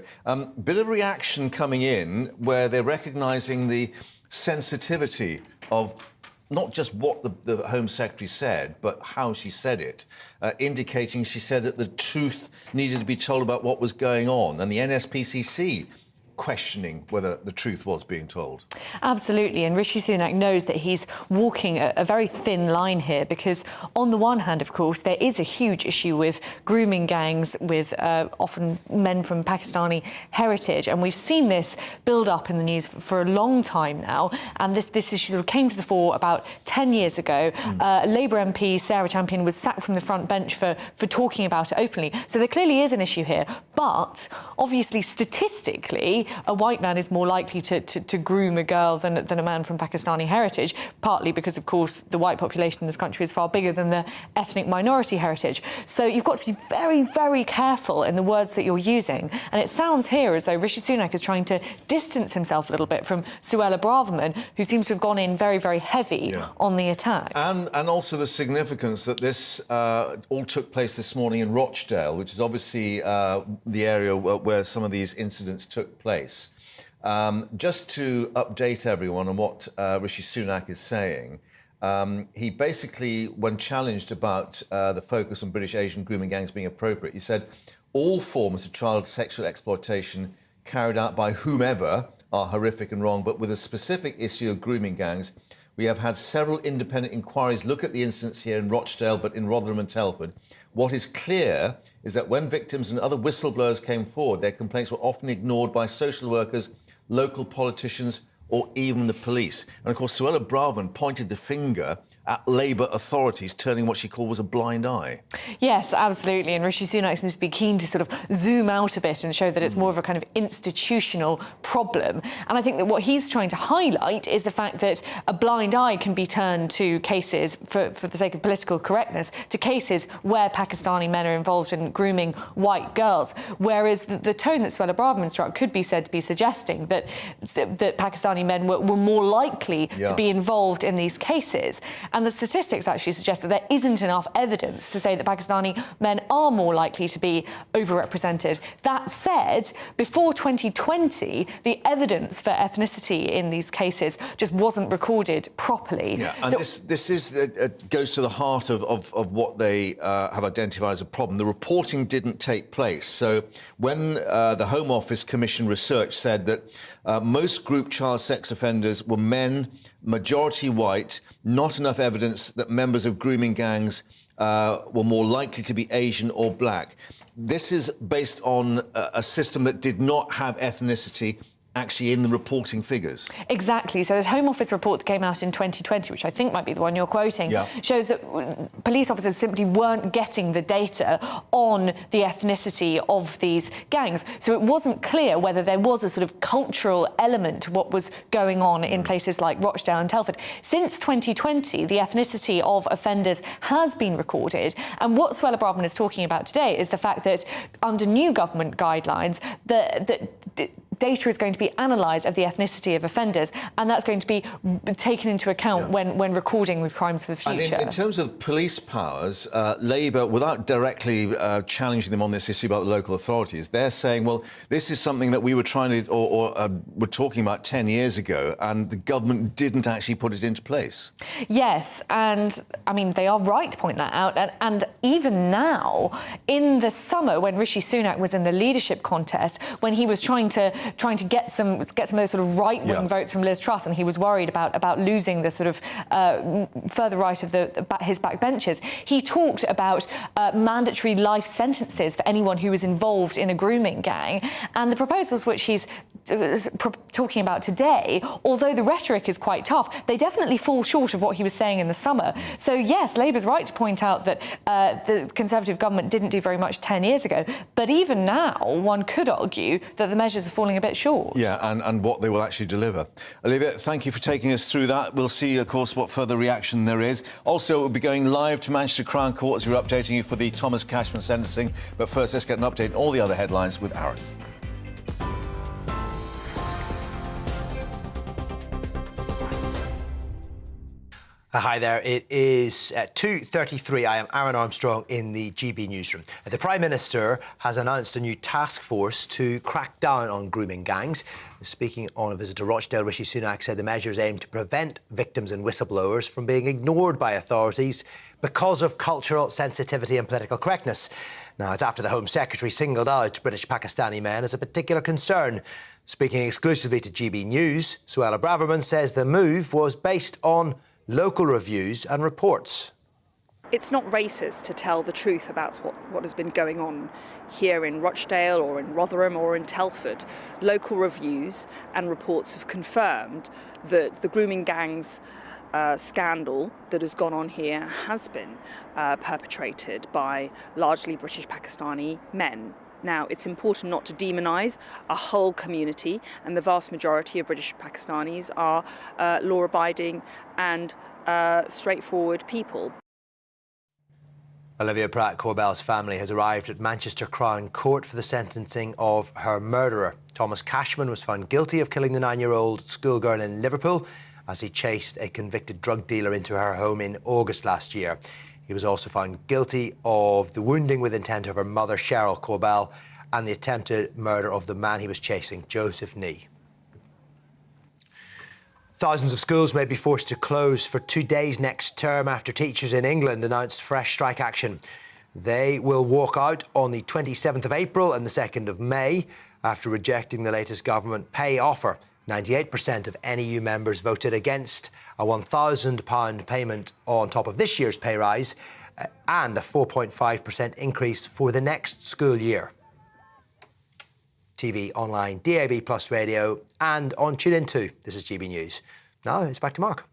Bit of reaction coming in where they're recognising the sensitivity of not just what the Home Secretary said, but how she said it, indicating she said that the truth needed to be told about what was going on, and the NSPCC questioning whether the truth was being told. Absolutely, and Rishi Sunak knows that he's walking a very thin line here, because on the one hand, of course, there is a huge issue with grooming gangs with often men from Pakistani heritage, and we've seen this build up in the news for a long time now, and this issue sort of came to the fore about 10 years ago. Labour MP Sarah Champion was sacked from the front bench for talking about it openly, so there clearly is an issue here, but obviously statistically a white man is more likely to groom a girl than a man from Pakistani heritage, partly because, of course, the white population in this country is far bigger than the ethnic minority heritage. So you've got to be very, very careful in the words that you're using. And it sounds here as though Rishi Sunak is trying to distance himself a little bit from Suella Braverman, who seems to have gone in very, very heavy on the attack. And also the significance that this all took place this morning in Rochdale, which is obviously the area where some of these incidents took place. Just to update everyone on what Rishi Sunak is saying, he basically, when challenged about the focus on British Asian grooming gangs being appropriate, he said all forms of child sexual exploitation carried out by whomever are horrific and wrong, but with a specific issue of grooming gangs, we have had several independent inquiries look at the incidents here in Rochdale, but in Rotherham and Telford. What is clear is that when victims and other whistleblowers came forward, their complaints were often ignored by social workers, local politicians, or even the police. And of course, Suella Braverman pointed the finger at Labour authorities, turning what she called was a blind eye. Yes, absolutely. And Rishi Sunak seems to be keen to sort of zoom out a bit and show that it's more of a kind of institutional problem. And I think that what he's trying to highlight is the fact that a blind eye can be turned to cases, for the sake of political correctness, to cases where Pakistani men are involved in grooming white girls. Whereas the tone that Suella Braverman struck could be said to be suggesting that Pakistani men were more likely to be involved in these cases. And the statistics actually suggest that there isn't enough evidence to say that Pakistani men are more likely to be overrepresented. That said, before 2020, the evidence for ethnicity in these cases just wasn't recorded properly. Yeah, and so this goes to the heart of what they have identified as a problem. The reporting didn't take place. So when the Home Office commissioned research said that most group child sex offenders were men, majority white, not enough evidence that members of grooming gangs were more likely to be Asian or black. This is based on a system that did not have ethnicity actually in the reporting figures. Exactly. So this Home Office report that came out in 2020, which I think might be the one you're quoting, shows that police officers simply weren't getting the data on the ethnicity of these gangs. So it wasn't clear whether there was a sort of cultural element to what was going on in places like Rochdale and Telford. Since 2020, the ethnicity of offenders has been recorded. And what Suella Braverman is talking about today is the fact that under new government guidelines, data is going to be analysed of the ethnicity of offenders, and that's going to be taken into account when recording with crimes for the future. And in terms of police powers, Labour, without directly challenging them on this issue about the local authorities, they're saying, well, this is something that we were trying to, were talking about 10 years ago, and the government didn't actually put it into place. Yes, and I mean, they are right to point that out. And even now, in the summer, when Rishi Sunak was in the leadership contest, when he was trying to get some of those sort of right-wing votes from Liz Truss, and he was worried about losing the sort of further right of his backbenchers, he talked about mandatory life sentences for anyone who was involved in a grooming gang. And the proposals which he's talking about today, although the rhetoric is quite tough, they definitely fall short of what he was saying in the summer. So yes, Labour's right to point out that the Conservative government didn't do very much 10 years ago, but even now one could argue that the measures are falling a bit short. Yeah, and what they will actually deliver. Olivia, thank you for taking us through that. We'll see, of course, what further reaction there is. Also, we'll be going live to Manchester Crown Court as we're updating you for the Thomas Cashman sentencing. But first, let's get an update on all the other headlines with Aaron. Hi there, it is 2:33. I am Aaron Armstrong in the GB newsroom. The Prime Minister has announced a new task force to crack down on grooming gangs. Speaking on a visit to Rochdale, Rishi Sunak said the measures aim to prevent victims and whistleblowers from being ignored by authorities because of cultural sensitivity and political correctness. Now, it's after the Home Secretary singled out British Pakistani men as a particular concern. Speaking exclusively to GB News, Suella Braverman says the move was based on local reviews and reports. It's not racist to tell the truth about what has been going on here in Rochdale or in Rotherham or in Telford. Local reviews and reports have confirmed that the grooming gangs scandal that has gone on here has been perpetrated by largely British Pakistani men. Now, it's important not to demonise a whole community, and the vast majority of British Pakistanis are law-abiding and straightforward people. Olivia Pratt-Corbell's family has arrived at Manchester Crown Court for the sentencing of her murderer. Thomas Cashman was found guilty of killing the 9-year-old schoolgirl in Liverpool as he chased a convicted drug dealer into her home in August last year. He was also found guilty of the wounding with intent of her mother, Cheryl Corbell, and the attempted murder of the man he was chasing, Joseph Nee. Thousands of schools may be forced to close for 2 days next term after teachers in England announced fresh strike action. They will walk out on the 27th of April and the 2nd of May after rejecting the latest government pay offer. 98% of NEU members voted against a £1,000 payment on top of this year's pay rise and a 4.5% increase for the next school year. TV, online, DAB plus radio and on TuneIn 2. This is GB News. Now it's back to Mark.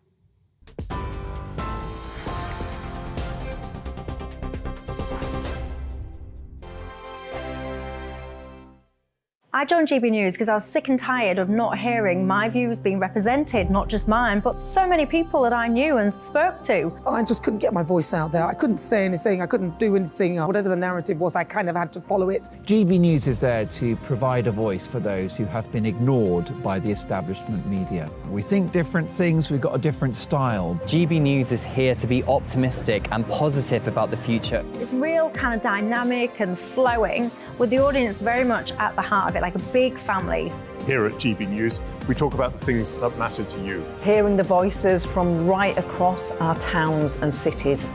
I joined GB News because I was sick and tired of not hearing my views being represented, not just mine, but so many people that I knew and spoke to. I just couldn't get my voice out there. I couldn't say anything. I couldn't do anything. Whatever the narrative was, I kind of had to follow it. GB News is there to provide a voice for those who have been ignored by the establishment media. We think different things, we've got a different style. GB News is here to be optimistic and positive about the future. It's real kind of dynamic and flowing, with the audience very much at the heart of it, like a big family. Here at GB News, we talk about the things that matter to you. Hearing the voices from right across our towns and cities,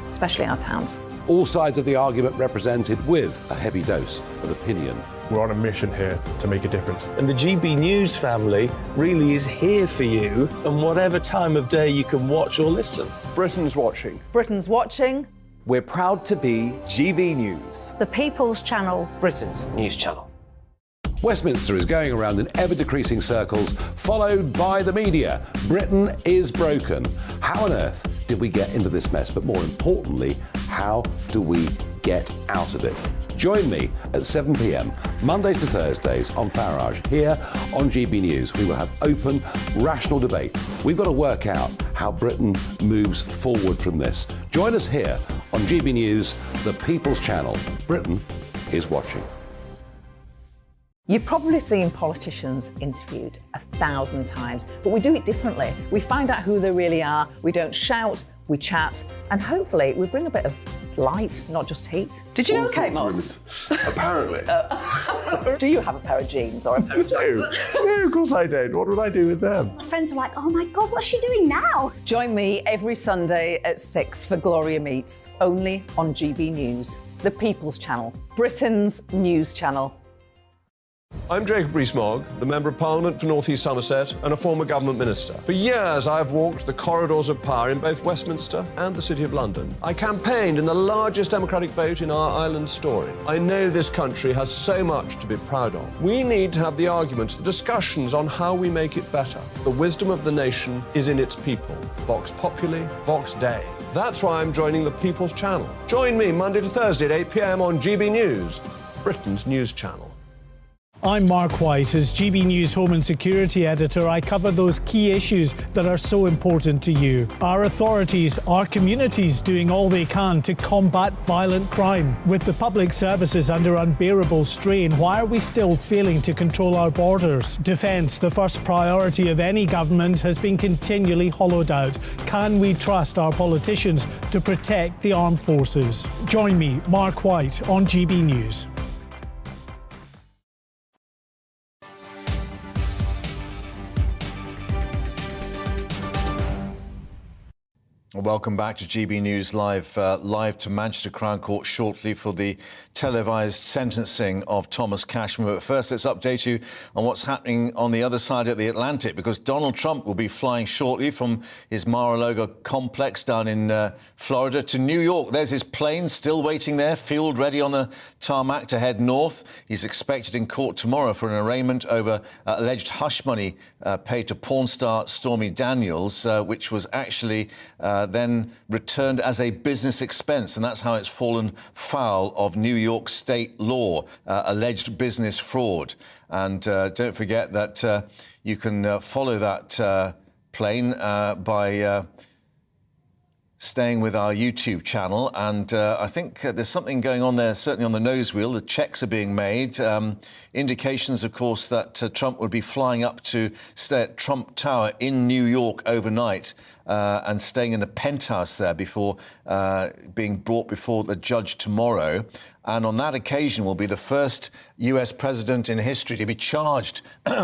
especially our towns. All sides of the argument represented with a heavy dose of opinion. We're on a mission here to make a difference. And the GB News family really is here for you, and whatever time of day you can watch or listen. Britain's watching. Britain's watching. We're proud to be GB News. The People's Channel. Britain's news channel. Westminster is going around in ever-decreasing circles, followed by the media. Britain is broken. How on earth did we get into this mess? But more importantly, how do we get out of it? Join me at 7 p.m, Mondays to Thursdays on Farage, here on GB News. We will have open, rational debate. We've got to work out how Britain moves forward from this. Join us here on GB News, the People's Channel. Britain is watching. You've probably seen politicians interviewed 1,000 times, but we do it differently. We find out who they really are, we don't shout, we chat, and hopefully we bring a bit of light, not just heat. Did you know Kate Moss? Apparently. Do you have a pair of jeans or a pair of jeans? No, of course I don't. What would I do with them? My friends are like, oh my God, what's she doing now? Join me every Sunday at 6 for Gloria Meets, only on GB News, the People's Channel, Britain's news channel. I'm Jacob Rees-Mogg, the Member of Parliament for North East Somerset and a former government minister. For years, I've walked the corridors of power in both Westminster and the City of London. I campaigned in the largest democratic vote in our island story. I know this country has so much to be proud of. We need to have the arguments, the discussions on how we make it better. The wisdom of the nation is in its people. Vox Populi, Vox Dei. That's why I'm joining the People's Channel. Join me Monday to Thursday at 8 p.m. on GB News, Britain's news channel. I'm Mark White. As GB News Home and Security Editor, I cover those key issues that are so important to you. Our authorities, our communities doing all they can to combat violent crime. With the public services under unbearable strain, why are we still failing to control our borders? Defence, the first priority of any government, has been continually hollowed out. Can we trust our politicians to protect the armed forces? Join me, Mark White, on GB News. Welcome back to GB News Live. Live to Manchester Crown Court shortly for the televised sentencing of Thomas Cashman. But first, let's update you on what's happening on the other side of the Atlantic, because Donald Trump will be flying shortly from his Mar-a-Lago complex down in Florida to New York. There's his plane still waiting there, fueled, ready on the tarmac to head north. He's expected in court tomorrow for an arraignment over alleged hush money paid to porn star Stormy Daniels, which was actually then returned as a business expense, and that's how it's fallen foul of New York state law, alleged business fraud. And don't forget that you can follow that plane by staying with our YouTube channel. And I think there's something going on there, certainly on the nose wheel. The checks are being made. Indications, of course, that Trump would be flying up to stay at Trump Tower in New York overnight and staying in the penthouse there before being brought before the judge tomorrow. And on that occasion will be the first US president in history to be charged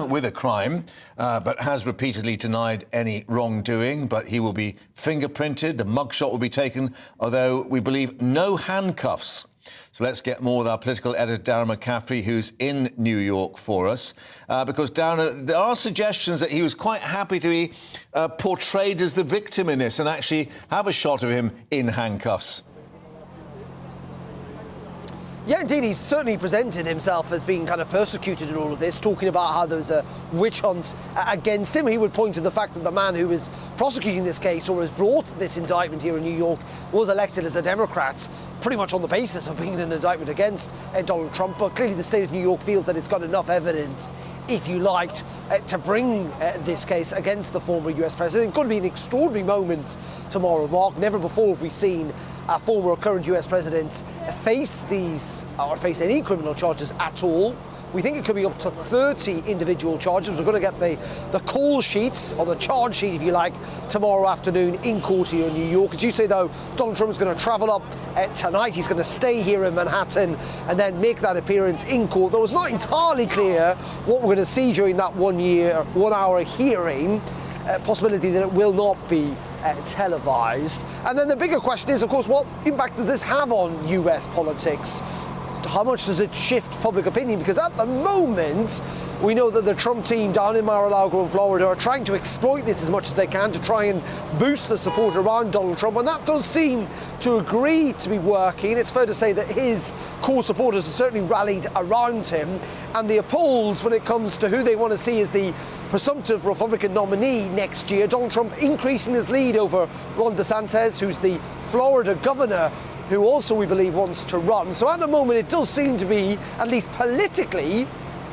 with a crime, but has repeatedly denied any wrongdoing. But he will be fingerprinted, the mugshot will be taken, although we believe no handcuffs. So let's get more with our political editor, Darren McCaffrey, who's in New York for us. Because, Darren, there are suggestions that he was quite happy to be portrayed as the victim in this and actually have a shot of him in handcuffs. Yeah, indeed, he's certainly presented himself as being kind of persecuted in all of this, talking about how there was a witch hunt against him. He would point to the fact that the man who is prosecuting this case or has brought this indictment here in New York was elected as a Democrat, pretty much on the basis of being an indictment against Donald Trump. But clearly the state of New York feels that it's got enough evidence, if you liked, to bring this case against the former US president. It's going to be an extraordinary moment tomorrow, Mark. Never before have we seen a former or current US president face these, or face any criminal charges at all. We think it could be up to 30 individual charges. We're going to get the call sheets, or the charge sheet, if you like, tomorrow afternoon in court here in New York. As you say, though, Donald Trump is going to travel up tonight. He's going to stay here in Manhattan and then make that appearance in court. Though it's not entirely clear what we're going to see during that 1 hour hearing. Possibility that it will not be televised. And then the bigger question is, of course, what impact does this have on US politics? How much does it shift public opinion? Because at the moment, we know that the Trump team down in Mar-a-Lago in Florida are trying to exploit this as much as they can to try and boost the support around Donald Trump. And that does seem to agree to be working. It's fair to say that his core supporters have certainly rallied around him. And the polls, when it comes to who they want to see as the presumptive Republican nominee next year, Donald Trump increasing his lead over Ron DeSantis, who's the Florida governor, who also, we believe, wants to run. So at the moment, it does seem to be, at least politically,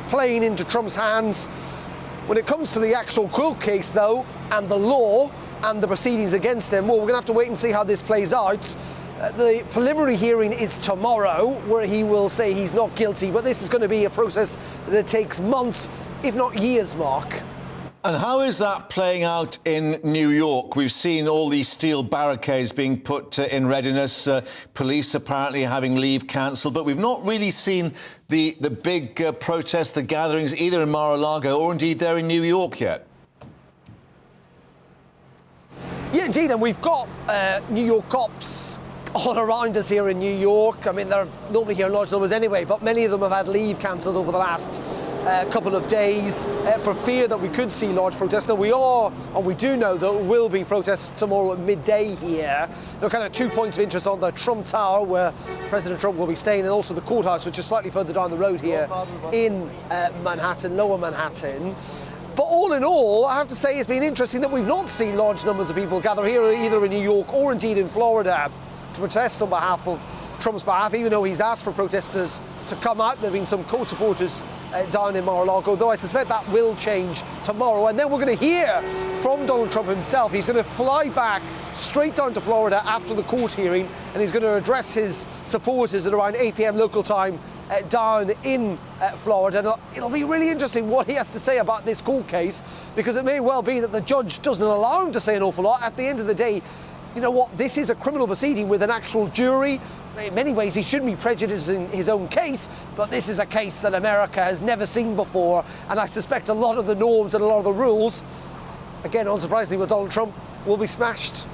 playing into Trump's hands. When it comes to the actual court case, though, and the law and the proceedings against him, well, we're going to have to wait and see how this plays out. The preliminary hearing is tomorrow, where he will say he's not guilty, but this is going to be a process that takes months, if not years, Mark. And how is that playing out in New York? We've seen all these steel barricades being put in readiness, police apparently having leave cancelled, but we've not really seen the big protests, the gatherings, either in Mar-a-Lago or indeed there in New York yet. Yeah, indeed, and we've got New York cops all around us here in New York. I mean, they're normally here in large numbers anyway, but many of them have had leave cancelled over the last couple of days for fear that we could see large protests. Now, we do know there will be protests tomorrow at midday here. There are kind of 2 points of interest on the Trump Tower, where President Trump will be staying, and also the courthouse, which is slightly further down the road here in Manhattan, Lower Manhattan. But all in all, I have to say it's been interesting that we've not seen large numbers of people gather here, either in New York or indeed in Florida, to protest on behalf of Trump's behalf, even though he's asked for protesters to come out. There have been some co-supporters down in Mar-a-Lago, though I suspect that will change tomorrow. And then we're going to hear from Donald Trump himself. He's going to fly back straight down to Florida after the court hearing, and he's going to address his supporters at around 8 p.m. local time down in Florida. And it'll be really interesting what he has to say about this court case, because it may well be that the judge doesn't allow him to say an awful lot. At the end of the day, you know what, this is a criminal proceeding with an actual jury. In many ways, he shouldn't be prejudiced in his own case, but this is a case that America has never seen before, and I suspect a lot of the norms and a lot of the rules, again, unsurprisingly with Donald Trump, will be smashed.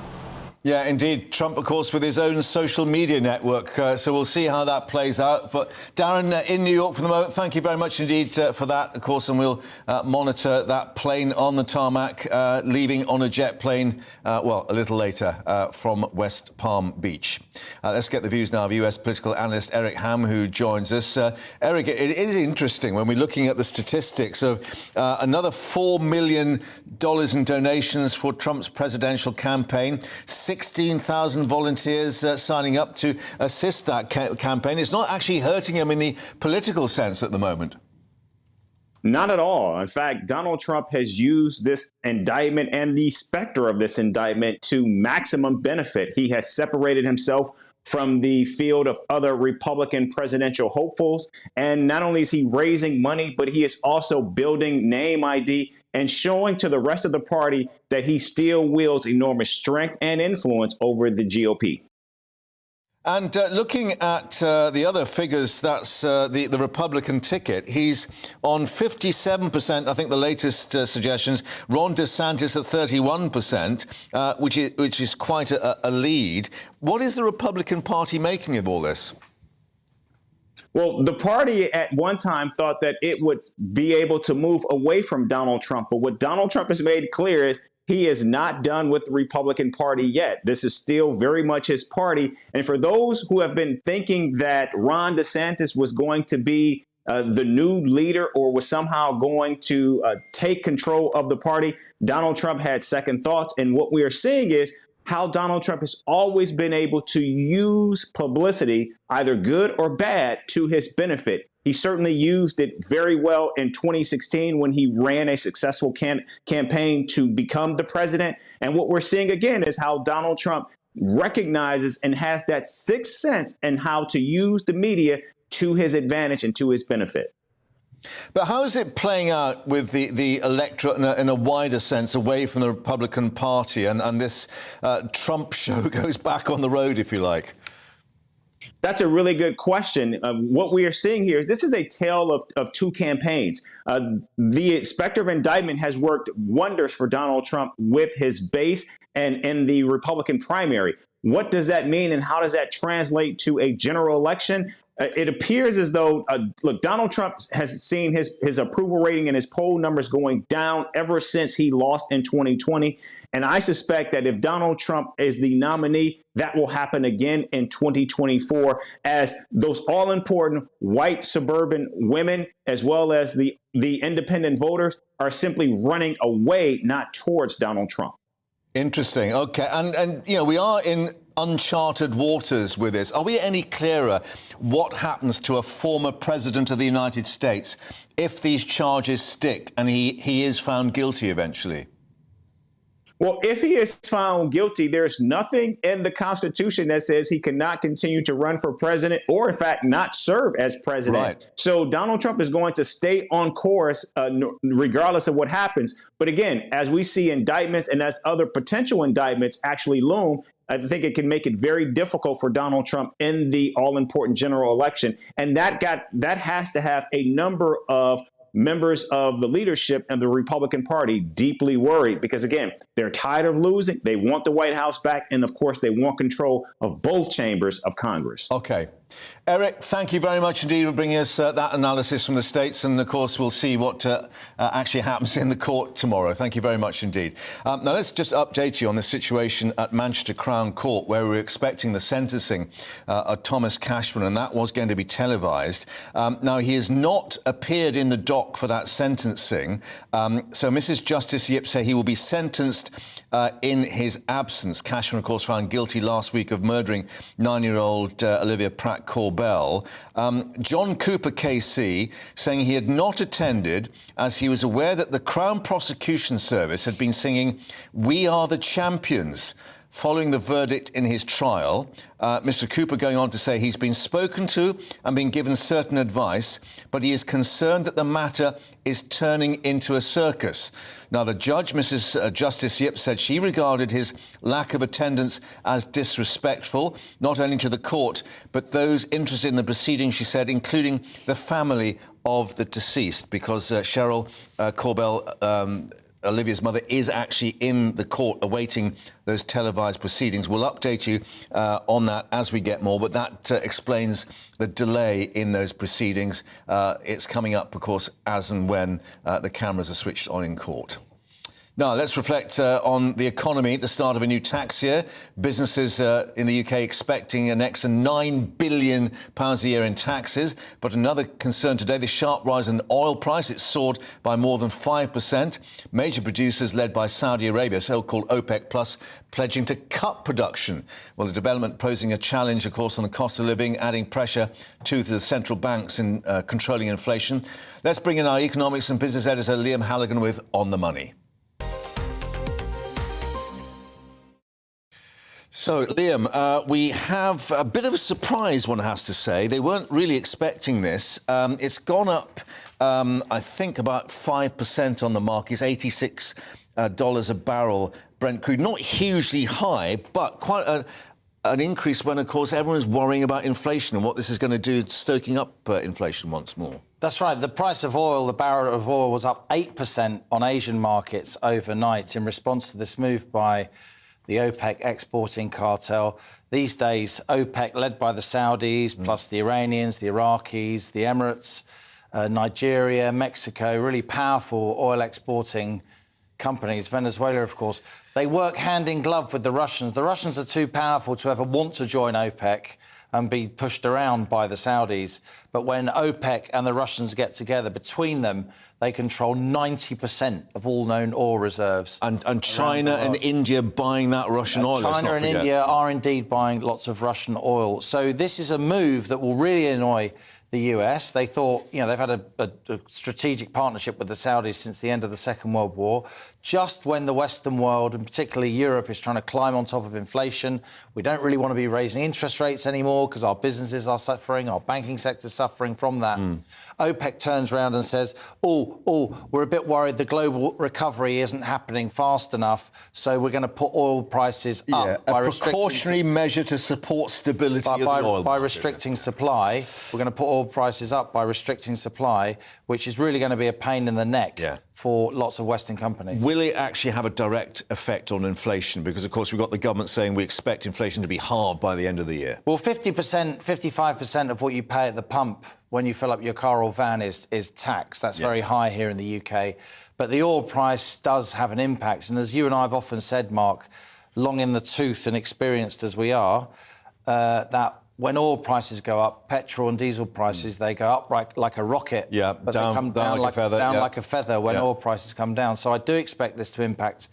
Yeah, indeed. Trump, of course, with his own social media network. So we'll see how that plays out. But Darren, in New York for the moment, thank you very much indeed for that, of course, and we'll monitor that plane on the tarmac, leaving on a jet plane, well, a little later from West Palm Beach. Let's get the views now of US political analyst Eric Ham, who joins us. Eric, it is interesting when we're looking at the statistics of another $4 million in donations for Trump's presidential campaign, 16,000 volunteers signing up to assist that campaign. It's not actually hurting him in the political sense at the moment. Not at all. In fact, Donald Trump has used this indictment and the specter of this indictment to maximum benefit. He has separated himself from the field of other Republican presidential hopefuls. And not only is he raising money, but he is also building name ID and showing to the rest of the party that he still wields enormous strength and influence over the GOP. And looking at the other figures, that's the Republican ticket. He's on 57%, I think the latest suggestions. Ron DeSantis at 31%, which is quite a lead. What is the Republican Party making of all this? Well, the party at one time thought that it would be able to move away from Donald Trump. But what Donald Trump has made clear is he is not done with the Republican Party yet. This is still very much his party. And for those who have been thinking that Ron DeSantis was going to be the new leader or was somehow going to take control of the party, Donald Trump had second thoughts. And what we are seeing is how Donald Trump has always been able to use publicity, either good or bad, to his benefit. He certainly used it very well in 2016 when he ran a successful campaign to become the president. And what we're seeing again is how Donald Trump recognizes and has that sixth sense in how to use the media to his advantage and to his benefit. But how is it playing out with the electorate in a wider sense away from the Republican Party and this Trump show goes back on the road, if you like? That's a really good question. What we are seeing here is this is a tale of two campaigns. The specter of indictment has worked wonders for Donald Trump with his base and in the Republican primary. What does that mean and how does that translate to a general election? It appears as though, look, Donald Trump has seen his approval rating and his poll numbers going down ever since he lost in 2020. And I suspect that if Donald Trump is the nominee, that will happen again in 2024 as those all important white suburban women, as well as the independent voters, are simply running away, not towards Donald Trump. Interesting. OK. And you know, we are in uncharted waters with this. Are we any clearer what happens to a former president of the United States if these charges stick and he is found guilty eventually? Well, if he is found guilty, there's nothing in the Constitution that says he cannot continue to run for president or, in fact, not serve as president. Right. So Donald Trump is going to stay on course regardless of what happens. But again, as we see indictments and as other potential indictments actually loom, I think it can make it very difficult for Donald Trump in the all-important general election. And that has to have a number of members of the leadership and the Republican Party deeply worried because, again, they're tired of losing. They want the White House back. And, of course, they want control of both chambers of Congress. OK. Eric, thank you very much indeed for bringing us that analysis from the States. And, of course, we'll see what actually happens in the court tomorrow. Thank you very much indeed. Now, let's just update you on the situation at Manchester Crown Court, where we're expecting the sentencing of Thomas Cashman, and that was going to be televised. Now, he has not appeared in the dock for that sentencing. So Mrs. Justice Yip said he will be sentenced in his absence. Cashman, of course, found guilty last week of murdering 9-year-old Olivia Pratt-Corbell. John Cooper KC saying he had not attended as he was aware that the Crown Prosecution Service had been singing "We Are the Champions" following the verdict in his trial. Mr. Cooper going on to say he's been spoken to and been given certain advice, but he is concerned that the matter is turning into a circus. Now, the judge, Mrs. Justice Yip, said she regarded his lack of attendance as disrespectful, not only to the court, but those interested in the proceedings, she said, including the family of the deceased, because Cheryl Corbell, Olivia's mother, is actually in the court awaiting those televised proceedings. We'll update you on that as we get more, but that explains the delay in those proceedings. It's coming up, of course, as and when the cameras are switched on in court. Now, let's reflect on the economy at the start of a new tax year. Businesses in the UK expecting an extra £9 billion a year in taxes. But another concern today, the sharp rise in the oil price. It soared by more than 5%. Major producers led by Saudi Arabia, so-called OPEC Plus, pledging to cut production. Well, the development posing a challenge, of course, on the cost of living, adding pressure to the central banks in controlling inflation. Let's bring in our economics and business editor, Liam Halligan, with On the Money. So, Liam, we have a bit of a surprise, one has to say. They weren't really expecting this. It's gone up, I think, about 5% on the market. It's $86 a barrel Brent crude. Not hugely high, but quite an increase when, of course, everyone's worrying about inflation and what this is going to do, stoking up inflation once more. That's right. The price of oil, the barrel of oil, was up 8% on Asian markets overnight in response to this move by the OPEC exporting cartel. These days, OPEC, led by the Saudis, plus the Iranians, the Iraqis, the Emirates, Nigeria, Mexico, really powerful oil exporting companies, Venezuela, of course, they work hand in glove with the Russians. The Russians are too powerful to ever want to join OPEC and be pushed around by the Saudis. But when OPEC and the Russians get together, between them, they control 90% of all known oil reserves. And China and India buying that Russian oil, let's not China and forget. India are indeed buying lots of Russian oil. So this is a move that will really annoy the US. They thought, you know, they've had a strategic partnership with the Saudis since the end of the Second World War. Just when the Western world, and particularly Europe, is trying to climb on top of inflation, we don't really want to be raising interest rates anymore because our businesses are suffering, our banking sector's suffering from that. OPEC turns around and says, we're a bit worried the global recovery isn't happening fast enough, so we're going to put oil prices up by a precautionary measure to support stability of the oil by market. restricting supply. We're going to put oil prices up by restricting supply, which is really going to be a pain in the neck for lots of Western companies. Will it actually have a direct effect on inflation? Because, of course, we've got the government saying we expect inflation to be halved by the end of the year. Well, 50%, 55% of what you pay at the pump when you fill up your car or van is tax. That's very high here in the UK. But the oil price does have an impact. And as you and I have often said, Mark, long in the tooth and experienced as we are, that when oil prices go up, petrol and diesel prices, they go up like a rocket. But they come down like a feather when oil prices come down. So I do expect this to impact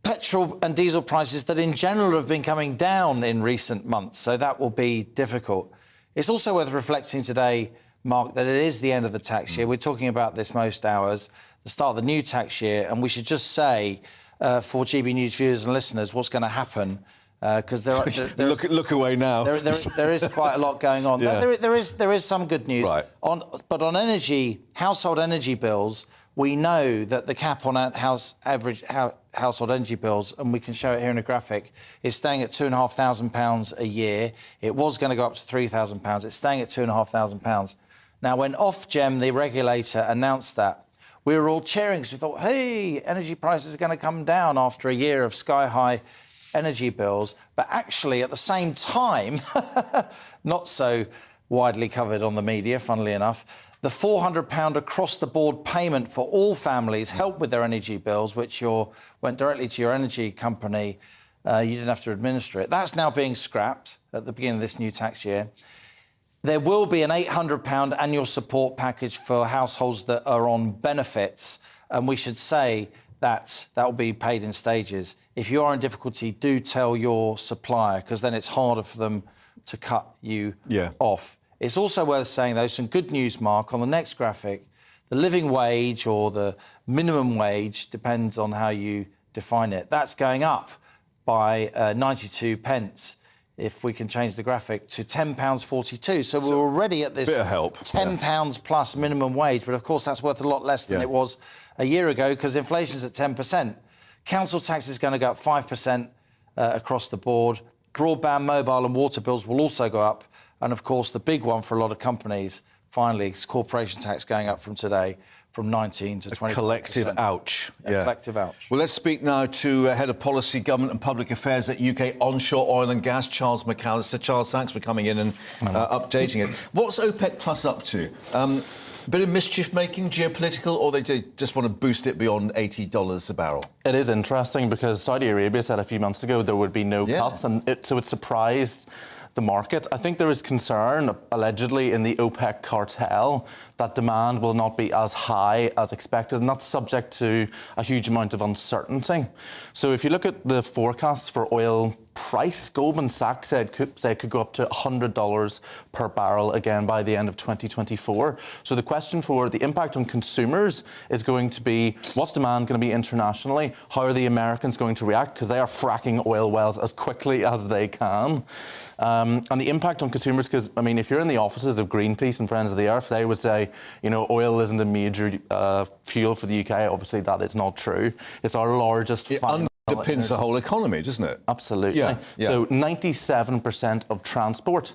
petrol and diesel prices that in general have been coming down in recent months. So that will be difficult. It's also worth reflecting today, Mark, that it is the end of the tax year. We're talking about this most hours, the start of the new tax year, and we should just say for GB News viewers and listeners what's going to happen. Because look away now. There is quite a lot going on. Yeah. There is some good news. Right. But on energy, household energy bills, we know that the cap on average household energy bills, and we can show it here in a graphic, is staying at £2,500 a year. It was going to go up to £3,000. It's staying at £2,500. Now, when Ofgem, the regulator, announced that, we were all cheering because we thought, hey, energy prices are going to come down after a year of sky-high energy bills. But actually, at the same time, not so widely covered on the media, funnily enough, the £400 across-the-board payment for all families helped with their energy bills, which went directly to your energy company. You didn't have to administer it. That's now being scrapped at the beginning of this new tax year. There will be an £800 annual support package for households that are on benefits, and we should say that will be paid in stages. If you are in difficulty, do tell your supplier, because then it's harder for them to cut you off. It's also worth saying, though, some good news, Mark. On the next graphic, the living wage or the minimum wage, depends on how you define it, that's going up by 92 pence, if we can change the graphic, to £10.42. So we're already at this bit of help. £10 plus minimum wage, but of course that's worth a lot less than it was a year ago because inflation's at 10%. Council tax is going to go up 5% across the board. Broadband, mobile and water bills will also go up. And, of course, the big one for a lot of companies, finally, is corporation tax going up from today from 19 to 20%. Collective ouch. Yeah. Collective ouch. Well, let's speak now to Head of Policy, Government and Public Affairs at UK Onshore Oil and Gas, Charles McAllister. Charles, thanks for coming in and updating us. What's OPEC Plus up to? A bit of mischief-making, geopolitical, or they just want to boost it beyond $80 a barrel? It is interesting because Saudi Arabia said a few months ago there would be no cuts, and so it surprised the market. I think there is concern, allegedly, in the OPEC cartel that demand will not be as high as expected, and that's subject to a huge amount of uncertainty. So if you look at the forecasts for oil price, Goldman Sachs said it could go up to $100 per barrel again by the end of 2024. So the question for the impact on consumers is going to be, what's demand going to be internationally? How are the Americans going to react? Because they are fracking oil wells as quickly as they can. And the impact on consumers, because, I mean, if you're in the offices of Greenpeace and Friends of the Earth, they would say, you know, oil isn't a major fuel for the UK. Obviously, that is not true. It's our largest... It underpins the whole economy, doesn't it? Absolutely. Yeah. So 97% of transport,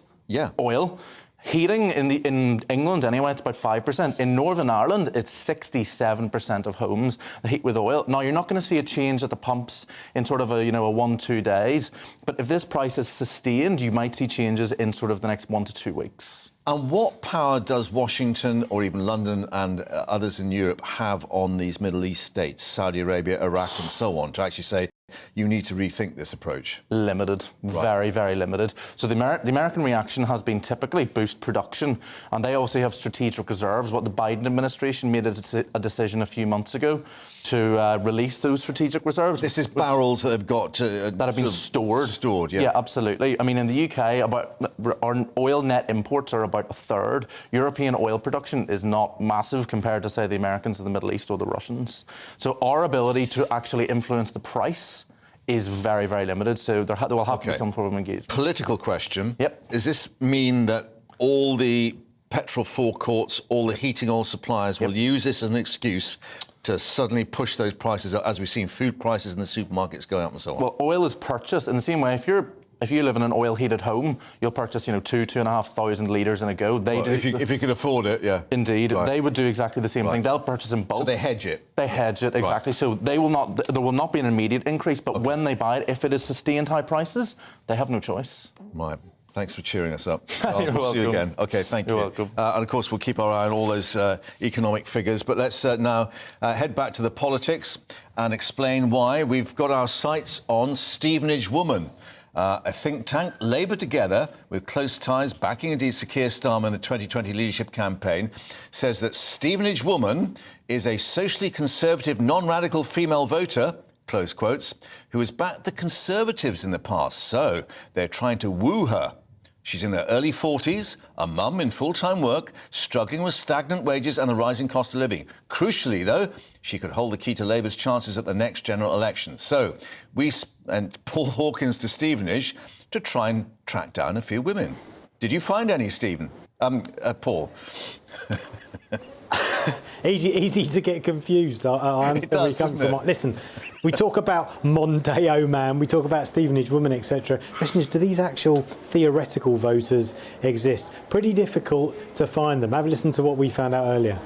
oil. Heating in England, anyway, it's about 5%. In Northern Ireland, it's 67% of homes that heat with oil. Now, you're not going to see a change at the pumps in sort of a 1-2 days. But if this price is sustained, you might see changes in sort of the next 1 to 2 weeks. And what power does Washington or even London and others in Europe have on these Middle East states, Saudi Arabia, Iraq and so on, to actually say, you need to rethink this approach? Limited. Very, very limited. So the American reaction has been typically boost production, and they also have strategic reserves. What the Biden administration made a decision a few months ago to release those strategic reserves. This is barrels that have got that have been stored. Stored, yeah. Yeah, absolutely. I mean, in the UK, our oil net imports are about a third. European oil production is not massive compared to, say, the Americans in the Middle East or the Russians. So our ability to actually influence the price is very, very limited. So there will have to be some form of engagement. Political question. Yep. Does this mean that all the petrol forecourts, all the heating oil suppliers will use this as an excuse to suddenly push those prices up, as we've seen food prices in the supermarkets going up and so on? Well, oil is purchased in the same way. If you live in an oil-heated home, you'll purchase, 2,500 litres in a go. If you can afford it, yeah. Indeed, they would do exactly the same thing. They'll purchase in bulk. So they hedge it. They hedge it, exactly. So there will not be an immediate increase, but when they buy it, if it is sustained high prices, they have no choice. Right. Thanks for cheering us up. You're we'll see you welcome. again. OK, thank you. You're welcome. And, of course, we'll keep our eye on all those economic figures. But let's now head back to the politics and explain why. We've got our sights on Stevenage Woman. A think tank laboured together with close ties, backing indeed Sir Keir Starmer in the 2020 leadership campaign, says that Stevenage Woman is a socially conservative, non-radical female voter, close quotes, who has backed the Conservatives in the past. So they're trying to woo her She's in her early 40s, a mum in full-time work, struggling with stagnant wages and the rising cost of living. Crucially, though, she could hold the key to Labour's chances at the next general election. So we sent Paul Hawkins to Stevenage to try and track down a few women. Did you find any, Stephen? Paul? Easy to get confused. I understand where you're coming from. Listen, we talk about Mondeo Man, we talk about Stevenage woman, etc. Question is, do these actual theoretical voters exist? Pretty difficult to find them. Have a listen to what we found out earlier.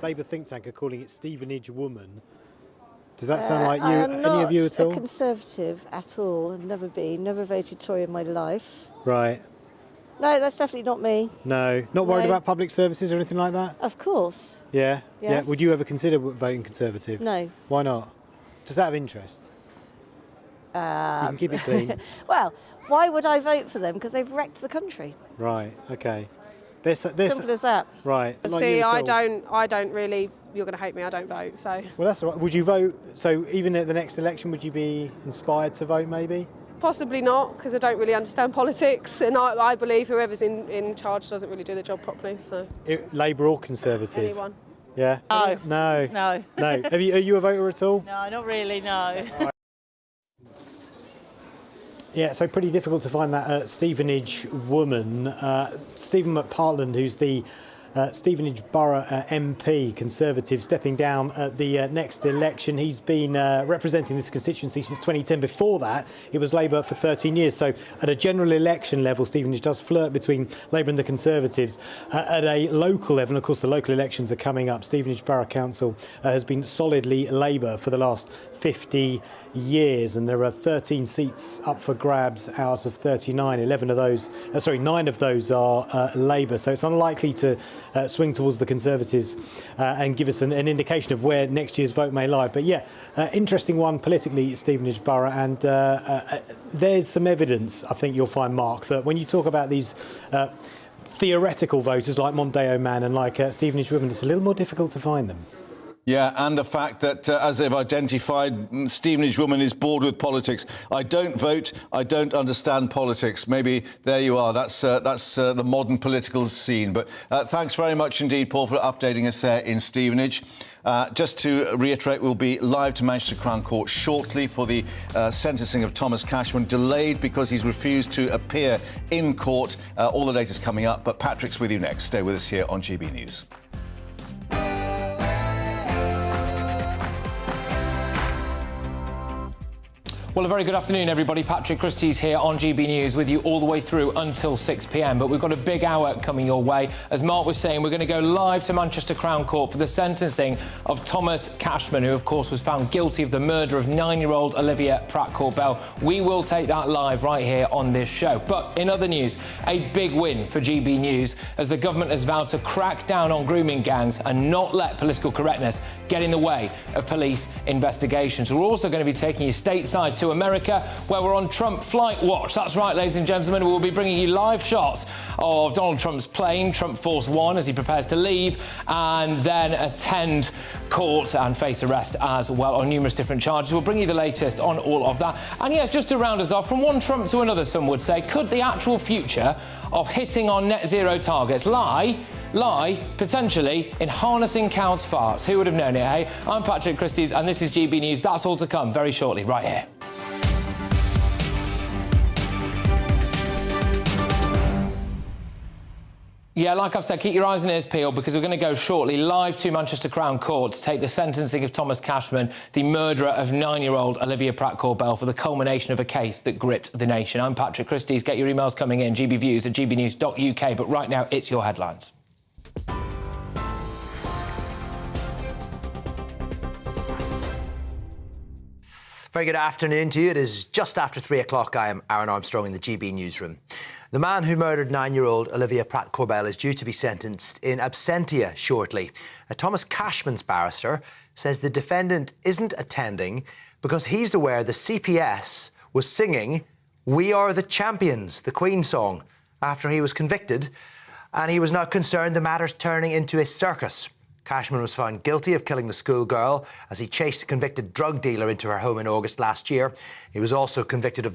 Labour think tank are calling it Stevenage woman. Does that sound like you? Any of you at all? I'm not a Conservative at all. I've never been. Never voted Tory in my life. Right. No, that's definitely not me. No. Not worried about public services or anything like that? Of course. Yeah? Yes. Yeah. Would you ever consider voting Conservative? No. Why not? Just out of interest? You can keep it clean. Well, why would I vote for them? Because they've wrecked the country. Right, OK. Simple as that. Right. See, I don't really, you're going to hate me, I don't vote, so. Well, that's all right. Would you vote, so even at the next election, would you be inspired to vote, maybe? Possibly not, because I don't really understand politics, and I believe whoever's in charge doesn't really do the job properly, so. Labour or Conservative? Anyone. Yeah? No. No. No. Are you a voter at all? No, not really, no. Yeah, so pretty difficult to find that Stevenage woman. Stephen McPartland, who's the Stevenage Borough MP, Conservative, stepping down at the next election. He's been representing this constituency since 2010. Before that, it was Labour for 13 years. So at a general election level, Stevenage does flirt between Labour and the Conservatives. At a local level, and of course the local elections are coming up, Stevenage Borough Council has been solidly Labour for the last 50 years, and there are 13 seats up for grabs out of 39. 9 of those are Labour, so it's unlikely to swing towards the Conservatives and give us an indication of where next year's vote may lie. But yeah, interesting one politically, Stevenage Borough, and there's some evidence, I think you'll find, Mark, that when you talk about these theoretical voters like Mondeo Man and like Stevenage women, it's a little more difficult to find them. Yeah, and the fact that, as they've identified, Stevenage woman is bored with politics. I don't vote, I don't understand politics. Maybe there you are. That's the modern political scene. But thanks very much indeed, Paul, for updating us there in Stevenage. Just to reiterate, we'll be live to Manchester Crown Court shortly for the sentencing of Thomas Cashman, delayed because he's refused to appear in court. All the latest coming up, but Patrick's with you next. Stay with us here on GB News. Well, a very good afternoon, everybody. Patrick Christie's here on GB News with you all the way through until 6 p.m. But we've got a big hour coming your way. As Mark was saying, we're going to go live to Manchester Crown Court for the sentencing of Thomas Cashman, who, of course, was found guilty of the murder of 9-year-old Olivia Pratt-Corbell. We will take that live right here on this show. But in other news, a big win for GB News as the government has vowed to crack down on grooming gangs and not let political correctness get in the way of police investigations. We're also going to be taking you stateside to America, where we're on Trump flight watch. That's right, ladies and gentlemen, we'll be bringing you live shots of Donald Trump's plane, Trump Force One, as he prepares to leave and then attend court and face arrest as well on numerous different charges. We'll bring you the latest on all of that. And yes, just to round us off, from one Trump to another, some would say, could the actual future of hitting on net zero targets lie potentially in harnessing cows' farts? Who would have known it, hey? I'm Patrick Christie's and this is GB News. That's all to come very shortly, right here. Yeah, like I've said, keep your eyes and ears peeled because we're going to go shortly live to Manchester Crown Court to take the sentencing of Thomas Cashman, the murderer of 9-year-old Olivia Pratt-Corbell, for the culmination of a case that gripped the nation. I'm Patrick Christie's. Get your emails coming in, gbviews@gbnews.uk. But right now, it's your headlines. Very good afternoon to you. It is just after 3 o'clock. I am Aaron Armstrong in the GB newsroom. The man who murdered 9-year-old Olivia Pratt-Corbell is due to be sentenced in absentia shortly. Thomas Cashman's barrister says the defendant isn't attending because he's aware the CPS was singing "We Are the Champions," the Queen song, after he was convicted, and he was now concerned the matter's turning into a circus. Cashman was found guilty of killing the schoolgirl as he chased a convicted drug dealer into her home in August last year. He was also convicted of the